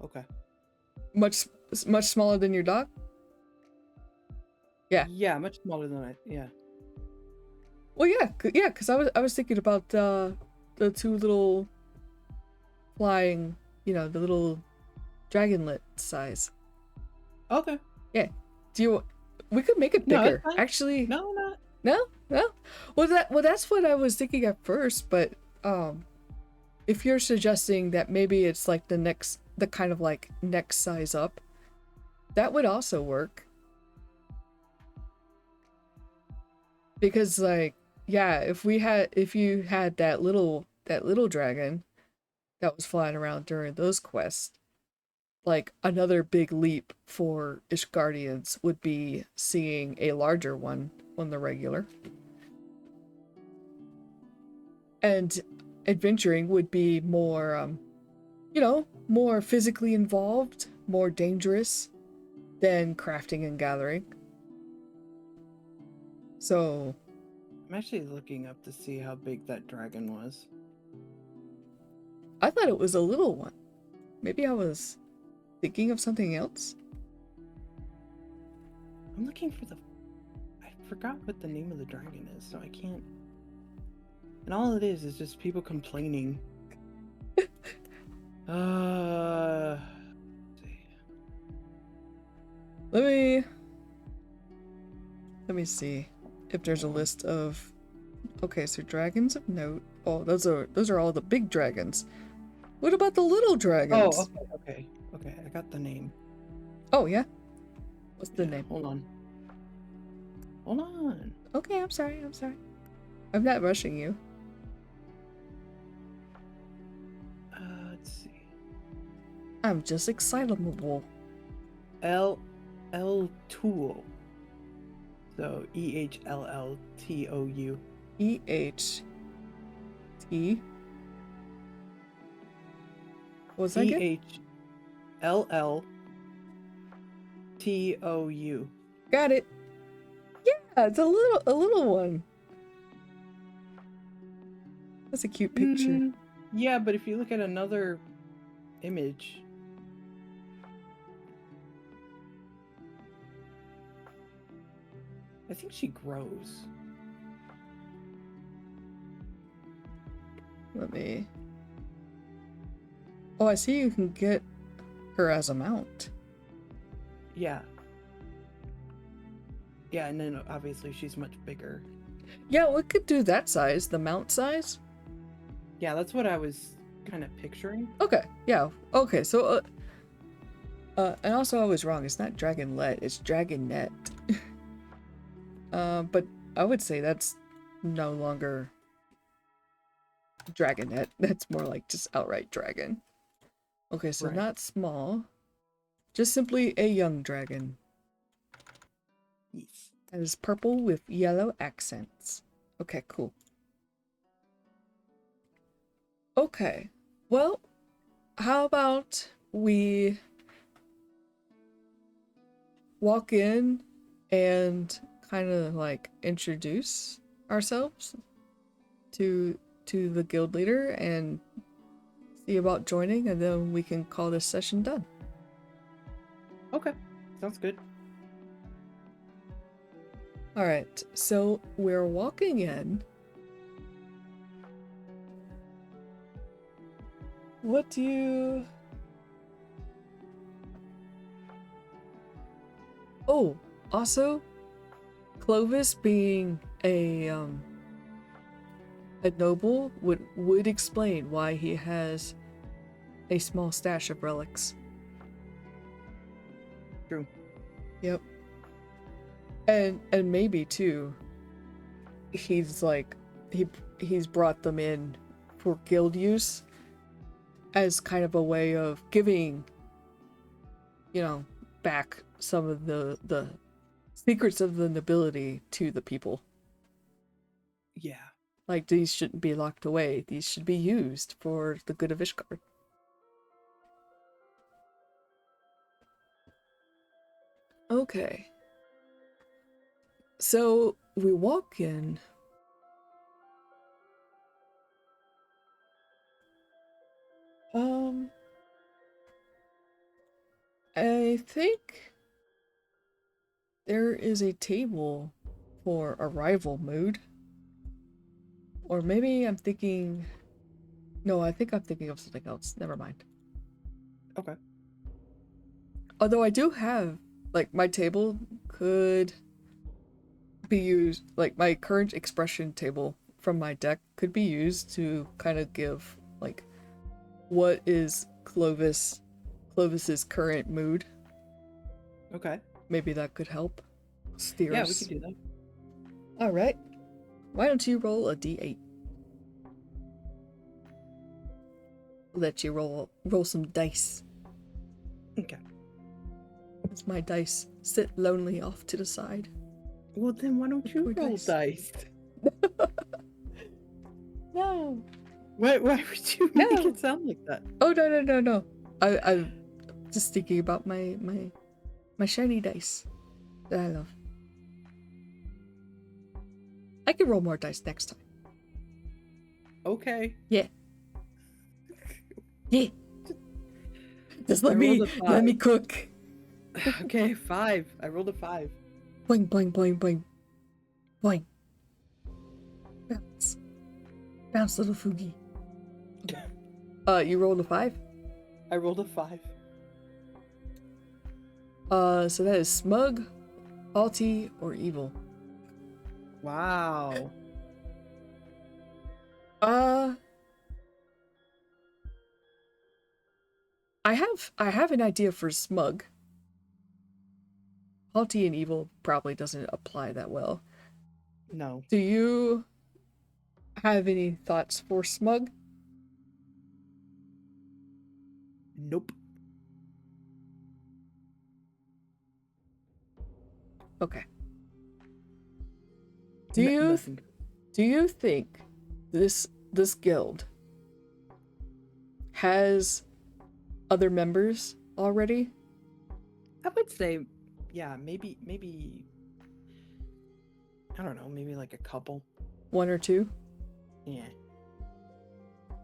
Speaker 1: okay.
Speaker 2: Much smaller than your dog? Yeah.
Speaker 1: Yeah, much smaller than yeah.
Speaker 2: Well, yeah, because I was thinking about the two little flying, you know, the little dragonlet size.
Speaker 1: Okay.
Speaker 2: Yeah. We could make it bigger.
Speaker 1: No,
Speaker 2: Actually,
Speaker 1: no, not.
Speaker 2: no. Well, that's what I was thinking at first, but if you're suggesting that maybe it's like the kind of like next size up, that would also work. Because like, yeah, if you had that little dragon that was flying around during those quests, like another big leap for Ishgardians would be seeing a larger one on the regular. And adventuring would be more, you know, more physically involved, more dangerous than crafting and gathering. So
Speaker 1: I'm actually looking up to see how big that dragon was.
Speaker 2: I thought it was a little one. Maybe I was thinking of something else.
Speaker 1: I'm looking for I forgot what the name of the dragon is, so I can't. And all it is just people complaining. Let's see.
Speaker 2: Let me see if there's a list of. Okay, so dragons of note. Oh, those are all the big dragons. What about the little dragons?
Speaker 1: Oh, okay. I got the name.
Speaker 2: Oh yeah. What's the name?
Speaker 1: Hold on.
Speaker 2: Okay, I'm sorry. I'm not rushing you.
Speaker 1: Let's see.
Speaker 2: I'm just excitable.
Speaker 1: L Tool. So EHLLTOU.
Speaker 2: EHT. What was that again?
Speaker 1: EHLLTOU.
Speaker 2: Got it. Yeah, it's a little one. That's a cute picture.
Speaker 1: Yeah, but if you look at another image, I think she grows.
Speaker 2: Let me. Oh, I see you can get her as a mount.
Speaker 1: Yeah. Yeah, and then obviously she's much bigger.
Speaker 2: Yeah, we could do that size, the mount size.
Speaker 1: Yeah, that's what I was kind of picturing.
Speaker 2: Okay, yeah. Okay, so and also I was wrong. It's not Dragonlet, it's Dragonnet. But I would say that's no longer Dragonnet. That's more like just outright dragon. Okay, so
Speaker 1: Right.
Speaker 2: not small, Just simply a young dragon.
Speaker 1: Yes.
Speaker 2: That is purple with yellow accents. Okay, cool. Okay, well, how about we walk in and kind of like introduce ourselves to the guild leader and see about joining, and then we can call this session done.
Speaker 1: Okay, sounds good.
Speaker 2: All right, so we're walking in. What do you... Oh, also, Clovis being a noble would explain why he has a small stash of relics.
Speaker 1: True.
Speaker 2: Yep. And maybe too, he's like he's brought them in for guild use as kind of a way of giving, you know, back some of the secrets of the nobility to the people.
Speaker 1: Yeah.
Speaker 2: Like, these shouldn't be locked away. These should be used for the good of Ishgard. Okay. So we walk in. I think there is a table for arrival mood. Or maybe I'm thinking... No, I think I'm thinking of something else. Never mind.
Speaker 1: Okay.
Speaker 2: Although I do have, like, my table could be used, like, my current expression table from my deck could be used to kind of give, like, what is Clovis's current mood.
Speaker 1: Okay.
Speaker 2: Maybe that could help steer
Speaker 1: Yeah,
Speaker 2: us.
Speaker 1: we could do that.
Speaker 2: All right. Why don't you roll a d8? Let you roll some dice.
Speaker 1: Okay.
Speaker 2: As my dice sit lonely off to the side.
Speaker 1: Well, then why don't you
Speaker 2: Poor
Speaker 1: roll
Speaker 2: dice.
Speaker 1: dice?
Speaker 2: No.
Speaker 1: Why would you make it sound like that?
Speaker 2: Oh, no. I'm just thinking about my shiny dice that I love. I can roll more dice next time.
Speaker 1: Okay.
Speaker 2: Yeah. Yeah. Just let me cook.
Speaker 1: Okay, 5. I rolled a 5.
Speaker 2: Boing, boing, boing, boing. Boing. Bounce. Bounce, little Fugi. You rolled a 5?
Speaker 1: I rolled a 5.
Speaker 2: So that is smug, haughty, or evil.
Speaker 1: Wow.
Speaker 2: I have an idea for smug. Haughty and evil probably doesn't apply that well.
Speaker 1: No.
Speaker 2: Do you have any thoughts for smug?
Speaker 1: Nope.
Speaker 2: Okay. Do you think this guild has other members already?
Speaker 1: I would say, yeah, maybe, I don't know, maybe like a couple.
Speaker 2: 1 or 2?
Speaker 1: Yeah.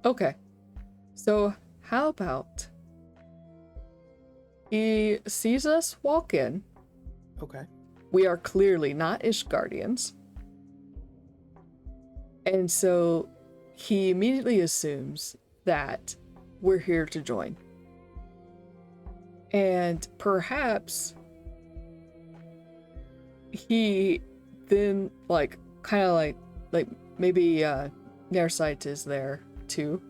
Speaker 2: Okay. So how about he sees us walk in.
Speaker 1: Okay.
Speaker 2: We are clearly not Ishgardians. And so he immediately assumes that we're here to join. And perhaps he then, like, kind of like maybe Nearsight is there too.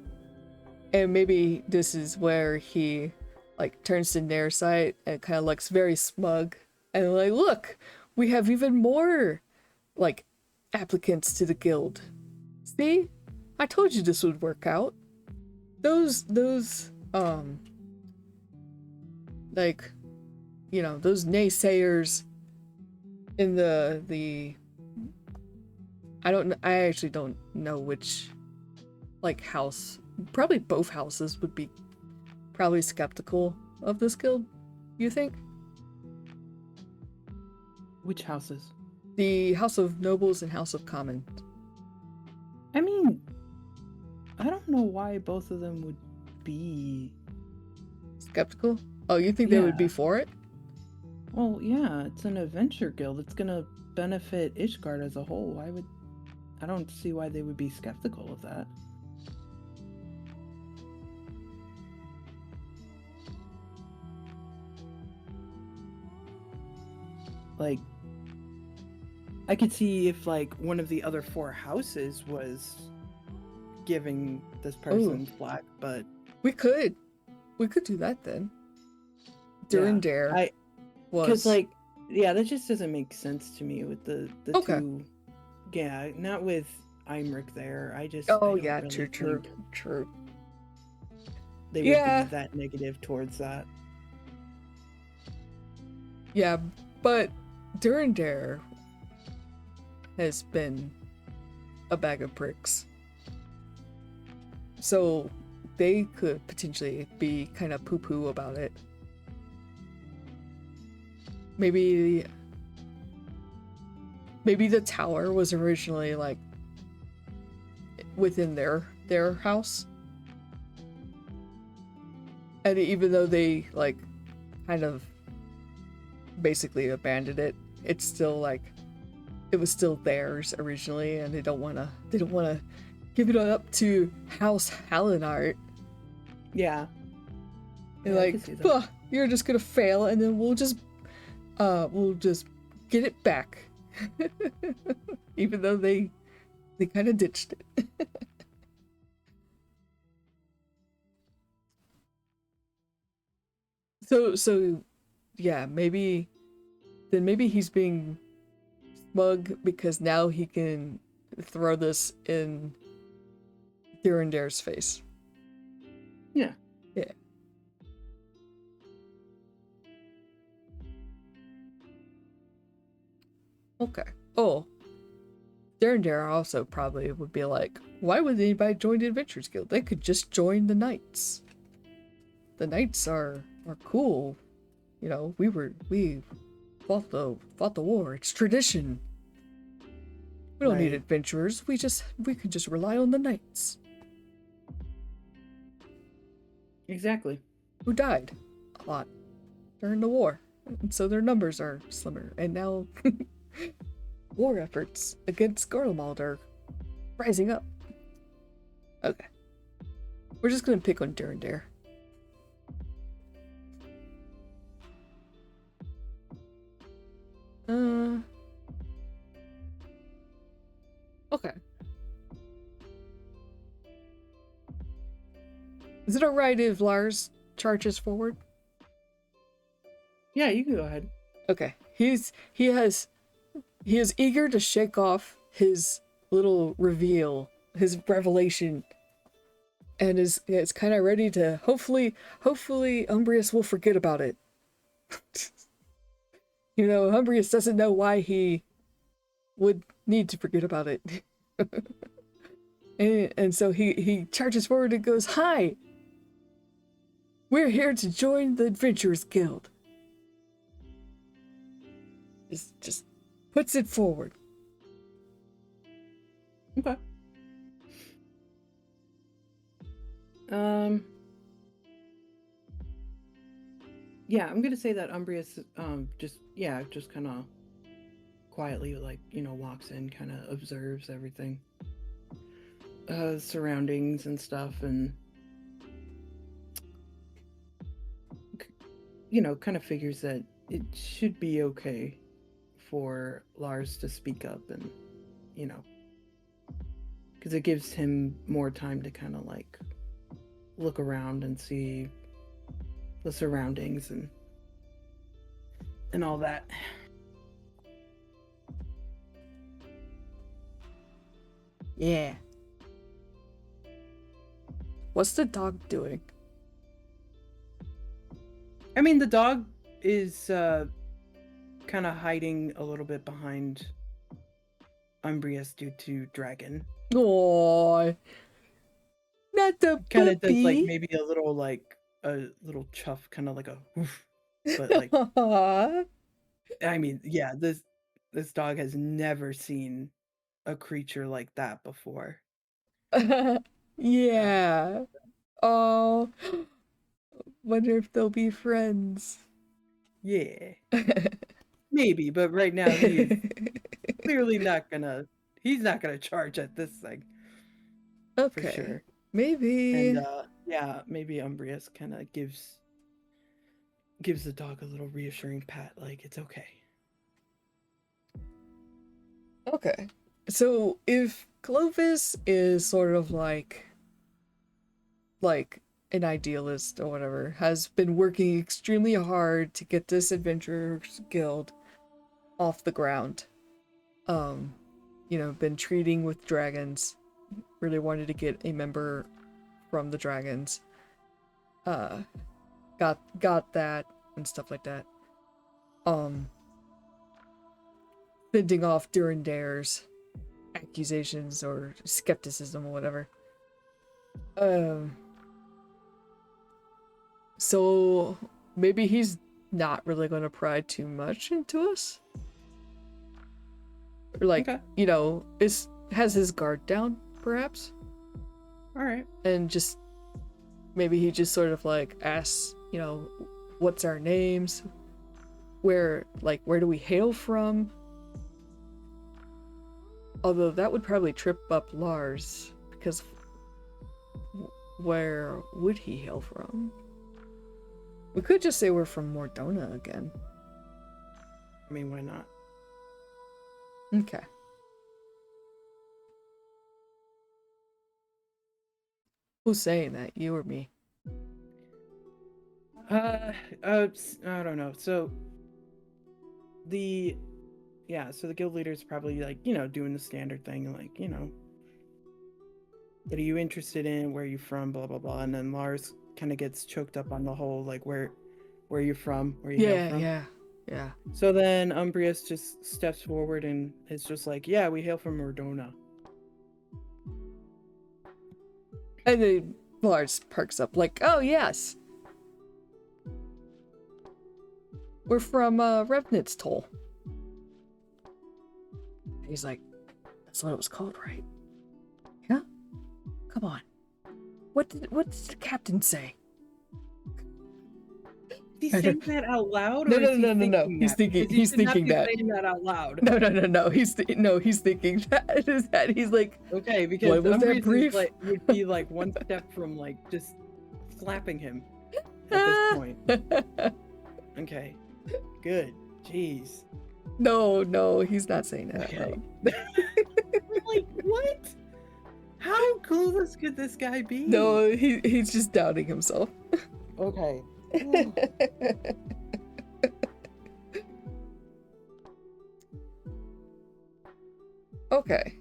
Speaker 2: And maybe this is where he, like, turns to Nearsight and kind of looks very smug. And like, look, we have even more, like, applicants to the guild. See? I told you this would work out. Those like, you know, those naysayers in the I actually don't know which, like, house. Probably both houses would be probably skeptical of this guild, you think?
Speaker 1: Which houses?
Speaker 2: The House of Nobles and House of Commons.
Speaker 1: I mean, I don't know why both of them would be
Speaker 2: Skeptical? Oh, you think they would be
Speaker 1: Yeah.
Speaker 2: for it?
Speaker 1: Well, yeah, it's an adventure guild. It's gonna benefit Ishgard as a whole. I don't see why they would be skeptical of that. Like, I could see if, like, one of the other 4 houses was giving this person flack, but
Speaker 2: We could do that then.
Speaker 1: yeah,
Speaker 2: Durandare was,
Speaker 1: because, like, yeah, that just doesn't make sense to me with the
Speaker 2: Okay.
Speaker 1: two. Yeah, not with Imric there. I
Speaker 2: oh
Speaker 1: don't
Speaker 2: yeah,
Speaker 1: really
Speaker 2: true.
Speaker 1: think they would
Speaker 2: Yeah.
Speaker 1: be that negative towards that.
Speaker 2: Yeah, but Durandare has been a bag of bricks. So they could potentially be kind of poo-poo about it. Maybe the tower was originally, like, within their house. And even though they, like, kind of basically abandoned it, it's still, like, it was still theirs originally, and they don't want to give it up to House Hallenart.
Speaker 1: Yeah.
Speaker 2: They're
Speaker 1: Yeah, I
Speaker 2: like,
Speaker 1: can see that.
Speaker 2: "Bah, you're just gonna fail, and then we'll just get it back." Even though they kind of ditched it. So yeah, maybe he's being smug because now he can throw this in Durandare's face.
Speaker 1: Yeah.
Speaker 2: Yeah. Okay. Oh, Durandare also probably would be like, why would anybody join the Adventurers Guild? They could just join the Knights. The Knights are cool. You know, we fought the war. It's tradition. We don't need
Speaker 1: Right.
Speaker 2: adventurers. We could just rely on the Knights.
Speaker 1: Exactly.
Speaker 2: Who died a lot during the war. And so their numbers are slimmer. And now war efforts against Garlemald are rising up. Okay. We're just gonna pick on Durandare. Okay. Is it alright if Lars charges forward?
Speaker 1: Yeah, you can go ahead.
Speaker 2: Okay. He is eager to shake off his little reveal, his revelation, and is kind of ready to hopefully Umbrius will forget about it. You know, Umbrius doesn't know why he would need to forget about it. and so he charges forward and goes, "Hi! We're here to join the Adventurers Guild." Just puts it forward.
Speaker 1: Okay. Yeah, I'm gonna say that Umbrius just kind of quietly, like, walks in, kind of observes everything, surroundings and stuff, and kind of figures that it should be okay for Lars to speak up, and because it gives him more time to kind of, like, look around and see the surroundings and all that.
Speaker 2: Yeah. What's the dog doing?
Speaker 1: I mean, the dog is kind of hiding a little bit behind Umbrius due to Dragon.
Speaker 2: Oh, not the
Speaker 1: Kind of does like
Speaker 2: puppy.
Speaker 1: maybe a little chuff, kind of like a woof. But like,
Speaker 2: Aw.
Speaker 1: I mean, yeah, this dog has never seen a creature like that before.
Speaker 2: Yeah. Oh, wonder if they'll be friends.
Speaker 1: Yeah, maybe, but right now he is clearly not gonna. He's not gonna charge at this thing for
Speaker 2: Okay,
Speaker 1: sure.
Speaker 2: maybe.
Speaker 1: And yeah, maybe Umbrius kind of gives the dog a little reassuring pat, like it's okay.
Speaker 2: Okay. So if Clovis is sort of like an idealist or whatever, has been working extremely hard to get this adventurers guild off the ground. Been treating with dragons, really wanted to get a member from the dragons. Got that and stuff like that. Fending off Durandare's accusations or skepticism or whatever. So maybe he's not really going to pry too much into us. Or like,
Speaker 1: Okay.
Speaker 2: has his guard down, perhaps?
Speaker 1: All right.
Speaker 2: And just, maybe he just sort of like asks, what's our names? Where do we hail from? Although that would probably trip up Lars, because where would he hail from? We could just say we're from Mordona again.
Speaker 1: I mean, why not?
Speaker 2: Okay. Who's saying that, you or me?
Speaker 1: I don't know. So the guild leader's probably like, doing the standard thing, like, what are you interested in? Where are you from? Blah blah blah. And then Lars kind of gets choked up on the whole like where you're from, where you hail from.
Speaker 2: Yeah.
Speaker 1: So then Umbrius just steps forward and is just like, yeah, we hail from Mordona.
Speaker 2: And then Lars perks up like, oh yes. We're from Revnit's Toll. He's like, that's what it was called, right? Yeah? Come on. What did the captain say?
Speaker 1: Is he saying that out loud?
Speaker 2: No.
Speaker 1: He's thinking that. Saying that out loud.
Speaker 2: No. He's thinking that. He's like,
Speaker 1: okay, because
Speaker 2: what was that brief?
Speaker 1: Would be like one step from like just slapping him at this point. Okay, good. Jeez.
Speaker 2: No, he's not saying that.
Speaker 1: Okay. Like what? How clueless could this guy be?
Speaker 2: No, he's just doubting himself.
Speaker 1: Okay.
Speaker 2: Okay.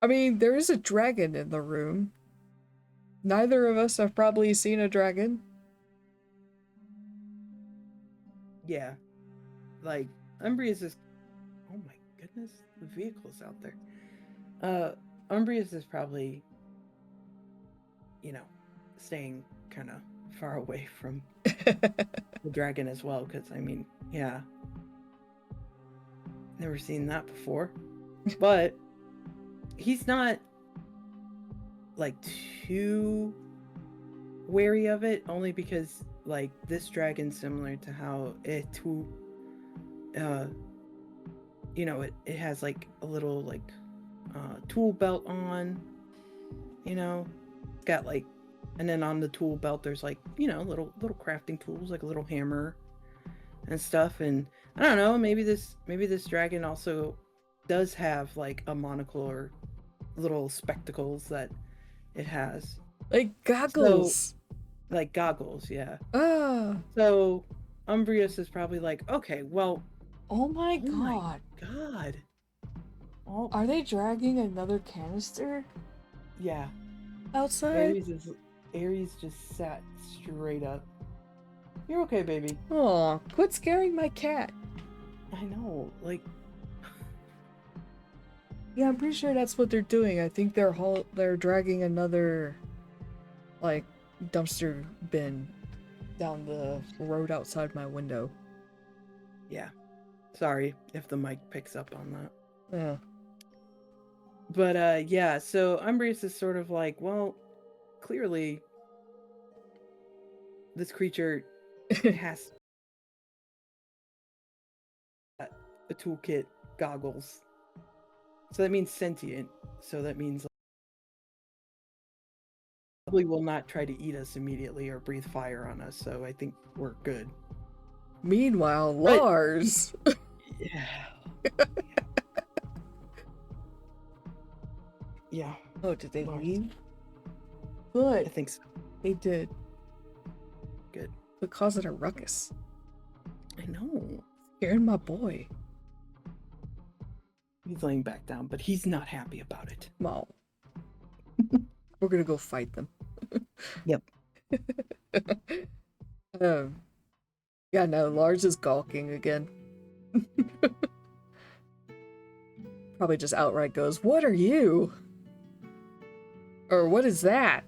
Speaker 2: I mean, there is a dragon in the room. Neither of us have probably seen a dragon.
Speaker 1: Yeah. Like, Umbrius is... Oh my goodness, the vehicle's out there. Umbrius is probably, staying kind of far away from the dragon as well, because, I mean, yeah. Never seen that before. But he's not, like, too wary of it, only because, like, this dragon's similar to how it has like a little like tool belt on, it's got like, and then on the tool belt there's like, little crafting tools, like a little hammer and stuff. And I don't know, maybe this dragon also does have like a monocle or little spectacles that it has,
Speaker 2: like goggles.
Speaker 1: So, like goggles, yeah.
Speaker 2: Ah.
Speaker 1: So Umbrius is probably like, okay, well,
Speaker 2: oh my god.
Speaker 1: Oh,
Speaker 2: Are they dragging another canister
Speaker 1: yeah.
Speaker 2: outside?
Speaker 1: Aries just sat straight up. You're okay, baby.
Speaker 2: Aw, quit scaring my cat.
Speaker 1: I know, like...
Speaker 2: Yeah, I'm pretty sure that's what they're doing. I think they're dragging another, like, dumpster bin down the road outside my window.
Speaker 1: Yeah. Sorry if the mic picks up on that.
Speaker 2: Yeah.
Speaker 1: But, yeah, so Umbrius is sort of like, well, clearly this creature has a toolkit, goggles. So that means sentient. So that means probably will not try to eat us immediately or breathe fire on us. So I think we're good.
Speaker 2: Meanwhile, Lars.
Speaker 1: Yeah. Yeah.
Speaker 2: Oh, did they
Speaker 1: Lars.
Speaker 2: leave?
Speaker 1: I
Speaker 2: Good.
Speaker 1: think so.
Speaker 2: They did.
Speaker 1: Good.
Speaker 2: But causing a ruckus.
Speaker 1: I know.
Speaker 2: Scaring my boy.
Speaker 1: He's laying back down, but he's not happy about it.
Speaker 2: Wow. We're gonna go fight them.
Speaker 1: Yep.
Speaker 2: Yeah, no, Lars is gawking again. Probably just outright goes, "What are you?" Or "What is that?"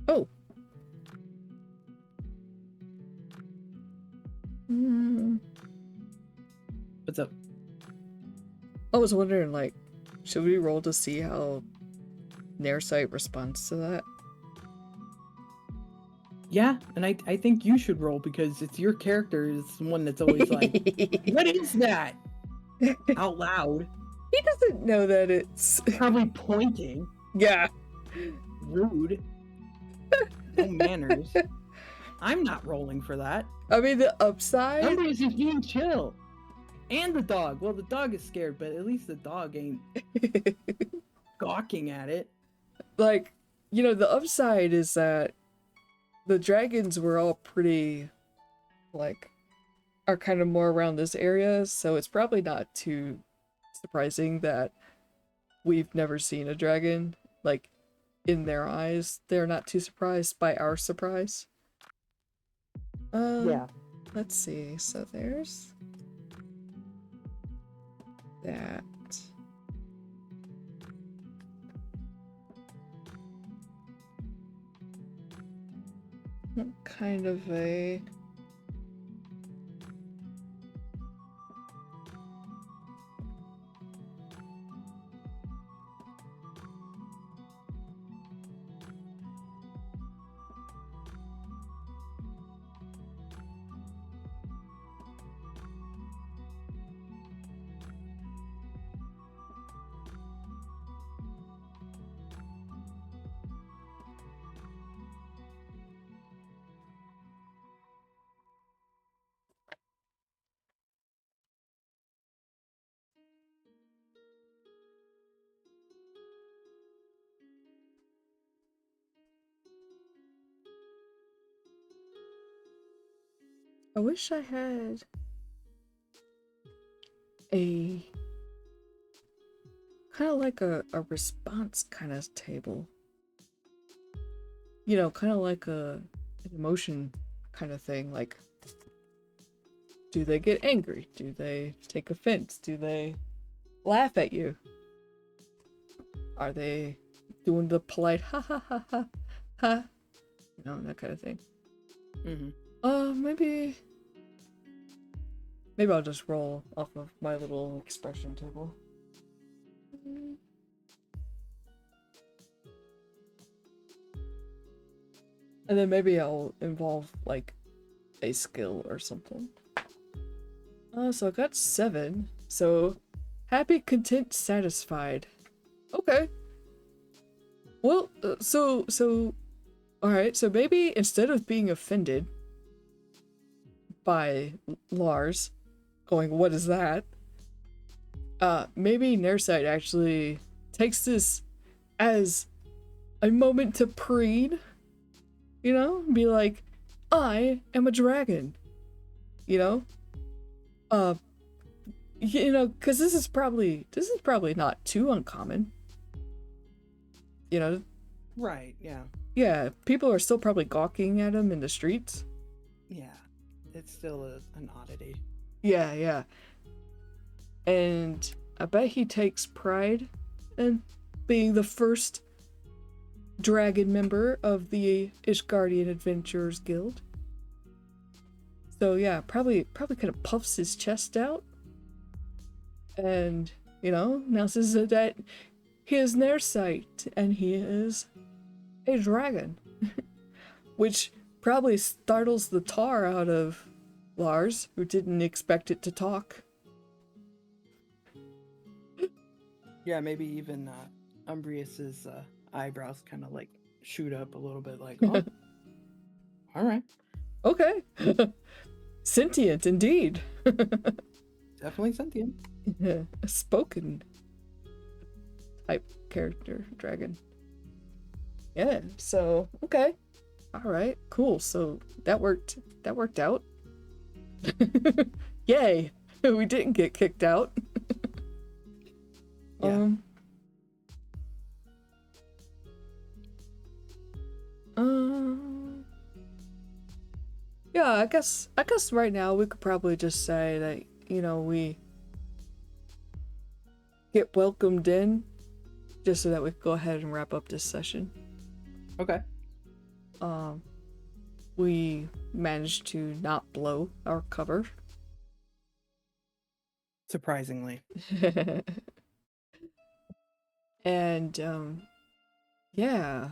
Speaker 2: Oh.
Speaker 1: What's up?
Speaker 2: I was wondering, like, should we roll to see how Nairsight responds to that?
Speaker 1: Yeah, and I think you should roll because it's your character is the one that's always like, what is that? Out loud.
Speaker 2: He doesn't know that it's
Speaker 1: Probably pointing.
Speaker 2: Yeah.
Speaker 1: Rude. No manners. I'm not rolling for that.
Speaker 2: I mean, the upside.
Speaker 1: Umbrius is being chill. And the dog. Well, the dog is scared, but at least the dog ain't gawking at it.
Speaker 2: Like, you know, the upside is that the dragons were all pretty, like, are kind of more around this area, so it's probably not too surprising that we've never seen a dragon. Like, in their eyes, they're not too surprised by our surprise.
Speaker 1: Yeah.
Speaker 2: Let's see. So there's that. What kind of a... I wish I had a kind of like a response kind of table. You know, kind of like an emotion kind of thing. Like, do they get angry? Do they take offense? Do they laugh at you? Are they doing the polite ha ha ha ha ha? You know, that kind of thing.
Speaker 1: Mm-hmm.
Speaker 2: Maybe I'll just roll off of my little expression table. And then maybe I'll involve, like, a skill or something. So I got 7. So, happy, content, satisfied. Okay. Well, alright, so maybe instead of being offended by Lars going, "What is that?" Maybe Nearsight actually takes this as a moment to preen, you know, be like, I am a dragon, you know, uh, you know, because this is probably not too uncommon, you know.
Speaker 1: Right, yeah.
Speaker 2: Yeah, people are still probably gawking at him in the streets.
Speaker 1: Yeah. It's still an oddity.
Speaker 2: Yeah. And I bet he takes pride in being the first dragon member of the Ishgardian Adventurers Guild. So yeah, probably kind of puffs his chest out and, you know, announces that he is Nearsight and he is a dragon. Which probably startles the tar out of Lars, who didn't expect it to talk.
Speaker 1: Yeah, maybe even Umbrius's eyebrows kind of like shoot up a little bit, like, oh, all right.
Speaker 2: Okay. Sentient indeed.
Speaker 1: Definitely sentient.
Speaker 2: A spoken type character, dragon. Yeah, so okay. Alright, cool. So that worked out. Yay! We didn't get kicked out.
Speaker 1: Yeah.
Speaker 2: Yeah, I guess right now we could probably just say that, you know, we get welcomed in just so that we could go ahead and wrap up this session.
Speaker 1: Okay.
Speaker 2: We managed to not blow our cover.
Speaker 1: Surprisingly.
Speaker 2: And yeah.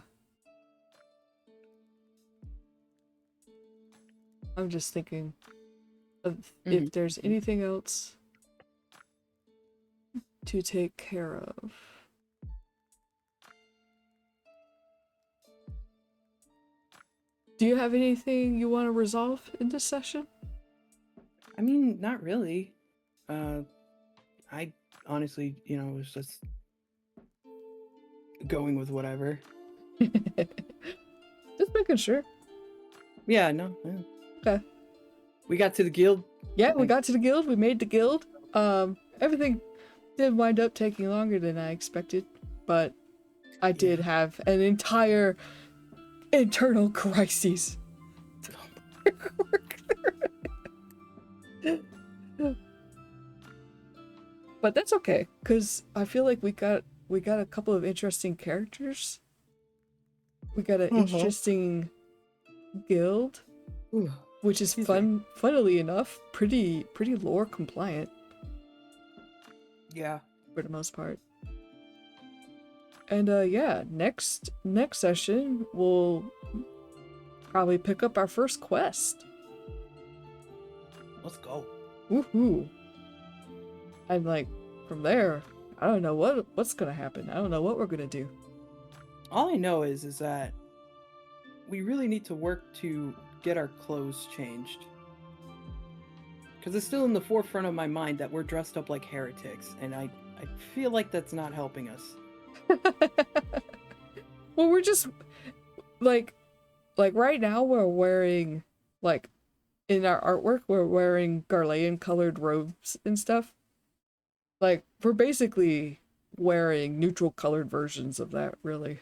Speaker 2: I'm just thinking of if there's anything else to take care of. Do you have anything you want to resolve in this session?
Speaker 1: I mean, not really. I honestly, you know, was just going with whatever.
Speaker 2: Just making sure.
Speaker 1: Yeah, no. Yeah.
Speaker 2: Okay.
Speaker 1: We got to the guild.
Speaker 2: Yeah, we got to the guild. We made the guild. Everything did wind up taking longer than I expected, but I did have an entire internal crisis. But that's okay, because I feel like we got a couple of interesting characters. We got an interesting guild, which is funnily enough, pretty lore compliant.
Speaker 1: Yeah.
Speaker 2: For the most part. And yeah, next session we'll probably pick up our first quest.
Speaker 1: Let's go.
Speaker 2: Woohoo! And like from there, I don't know what's gonna happen. I don't know what we're gonna do.
Speaker 1: All I know is that we really need to work to get our clothes changed. Because it's still in the forefront of my mind that we're dressed up like heretics, and I feel like that's not helping us.
Speaker 2: Well, we're just like right now we're wearing, like, in our artwork we're wearing Garlean colored robes and stuff. Like, we're basically wearing neutral colored versions of that, really.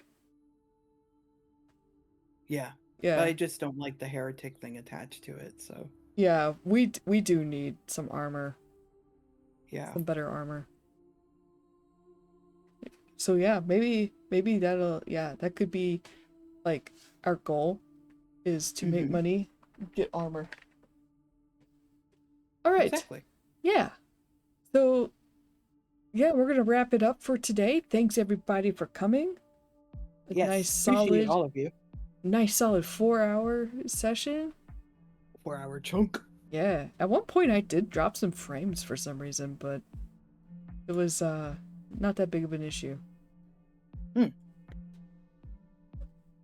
Speaker 1: Yeah.
Speaker 2: Yeah.
Speaker 1: But I just don't like the heretic thing attached to it, so.
Speaker 2: Yeah, we do need some armor.
Speaker 1: Yeah.
Speaker 2: Some better armor. So yeah, maybe that could be like our goal is to make money, get armor. All right.
Speaker 1: Exactly.
Speaker 2: Yeah. So yeah, we're gonna wrap it up for today. Thanks everybody for coming.
Speaker 1: Yes,
Speaker 2: nice solid,
Speaker 1: appreciate all of you.
Speaker 2: Nice solid 4-hour session.
Speaker 1: 4-hour chunk.
Speaker 2: Yeah. At one point I did drop some frames for some reason, but it was not that big of an issue.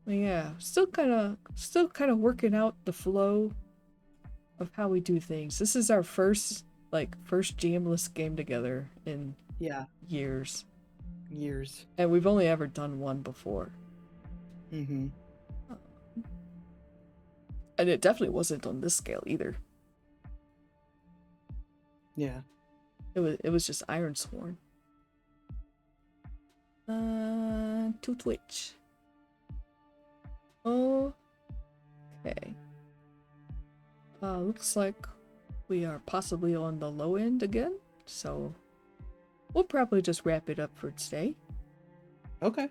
Speaker 2: Yeah, still kind of working out the flow of how we do things. This is our first GMless game together in
Speaker 1: Yeah,
Speaker 2: years.
Speaker 1: years.
Speaker 2: And we've only ever done one before.
Speaker 1: Mm-hmm.
Speaker 2: And it definitely wasn't on this scale either.
Speaker 1: Yeah.
Speaker 2: It was just Ironsworn. To Twitch. Okay. Looks like we are possibly on the low end again, so we'll probably just wrap it up for today.
Speaker 1: Okay.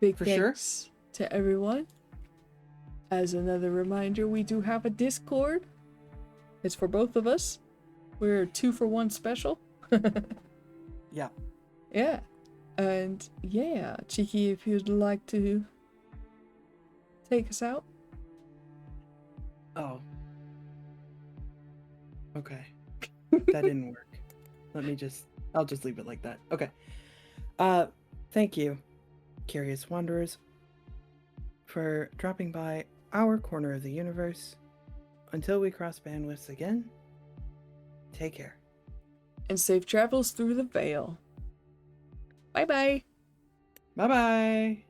Speaker 2: Big
Speaker 1: For sure.
Speaker 2: thanks to everyone. As another reminder, we do have a Discord. It's for both of us. We're 2-for-1 special.
Speaker 1: Yeah.
Speaker 2: Yeah. And yeah, Cheeky, if you'd like to take us out.
Speaker 1: Oh. Okay. That didn't work. I'll just leave it like that. Okay. Thank you, Curious Wanderers, for dropping by our corner of the universe. Until we cross bandwidths again, take care.
Speaker 2: And safe travels through the veil. Bye-bye.
Speaker 1: Bye-bye.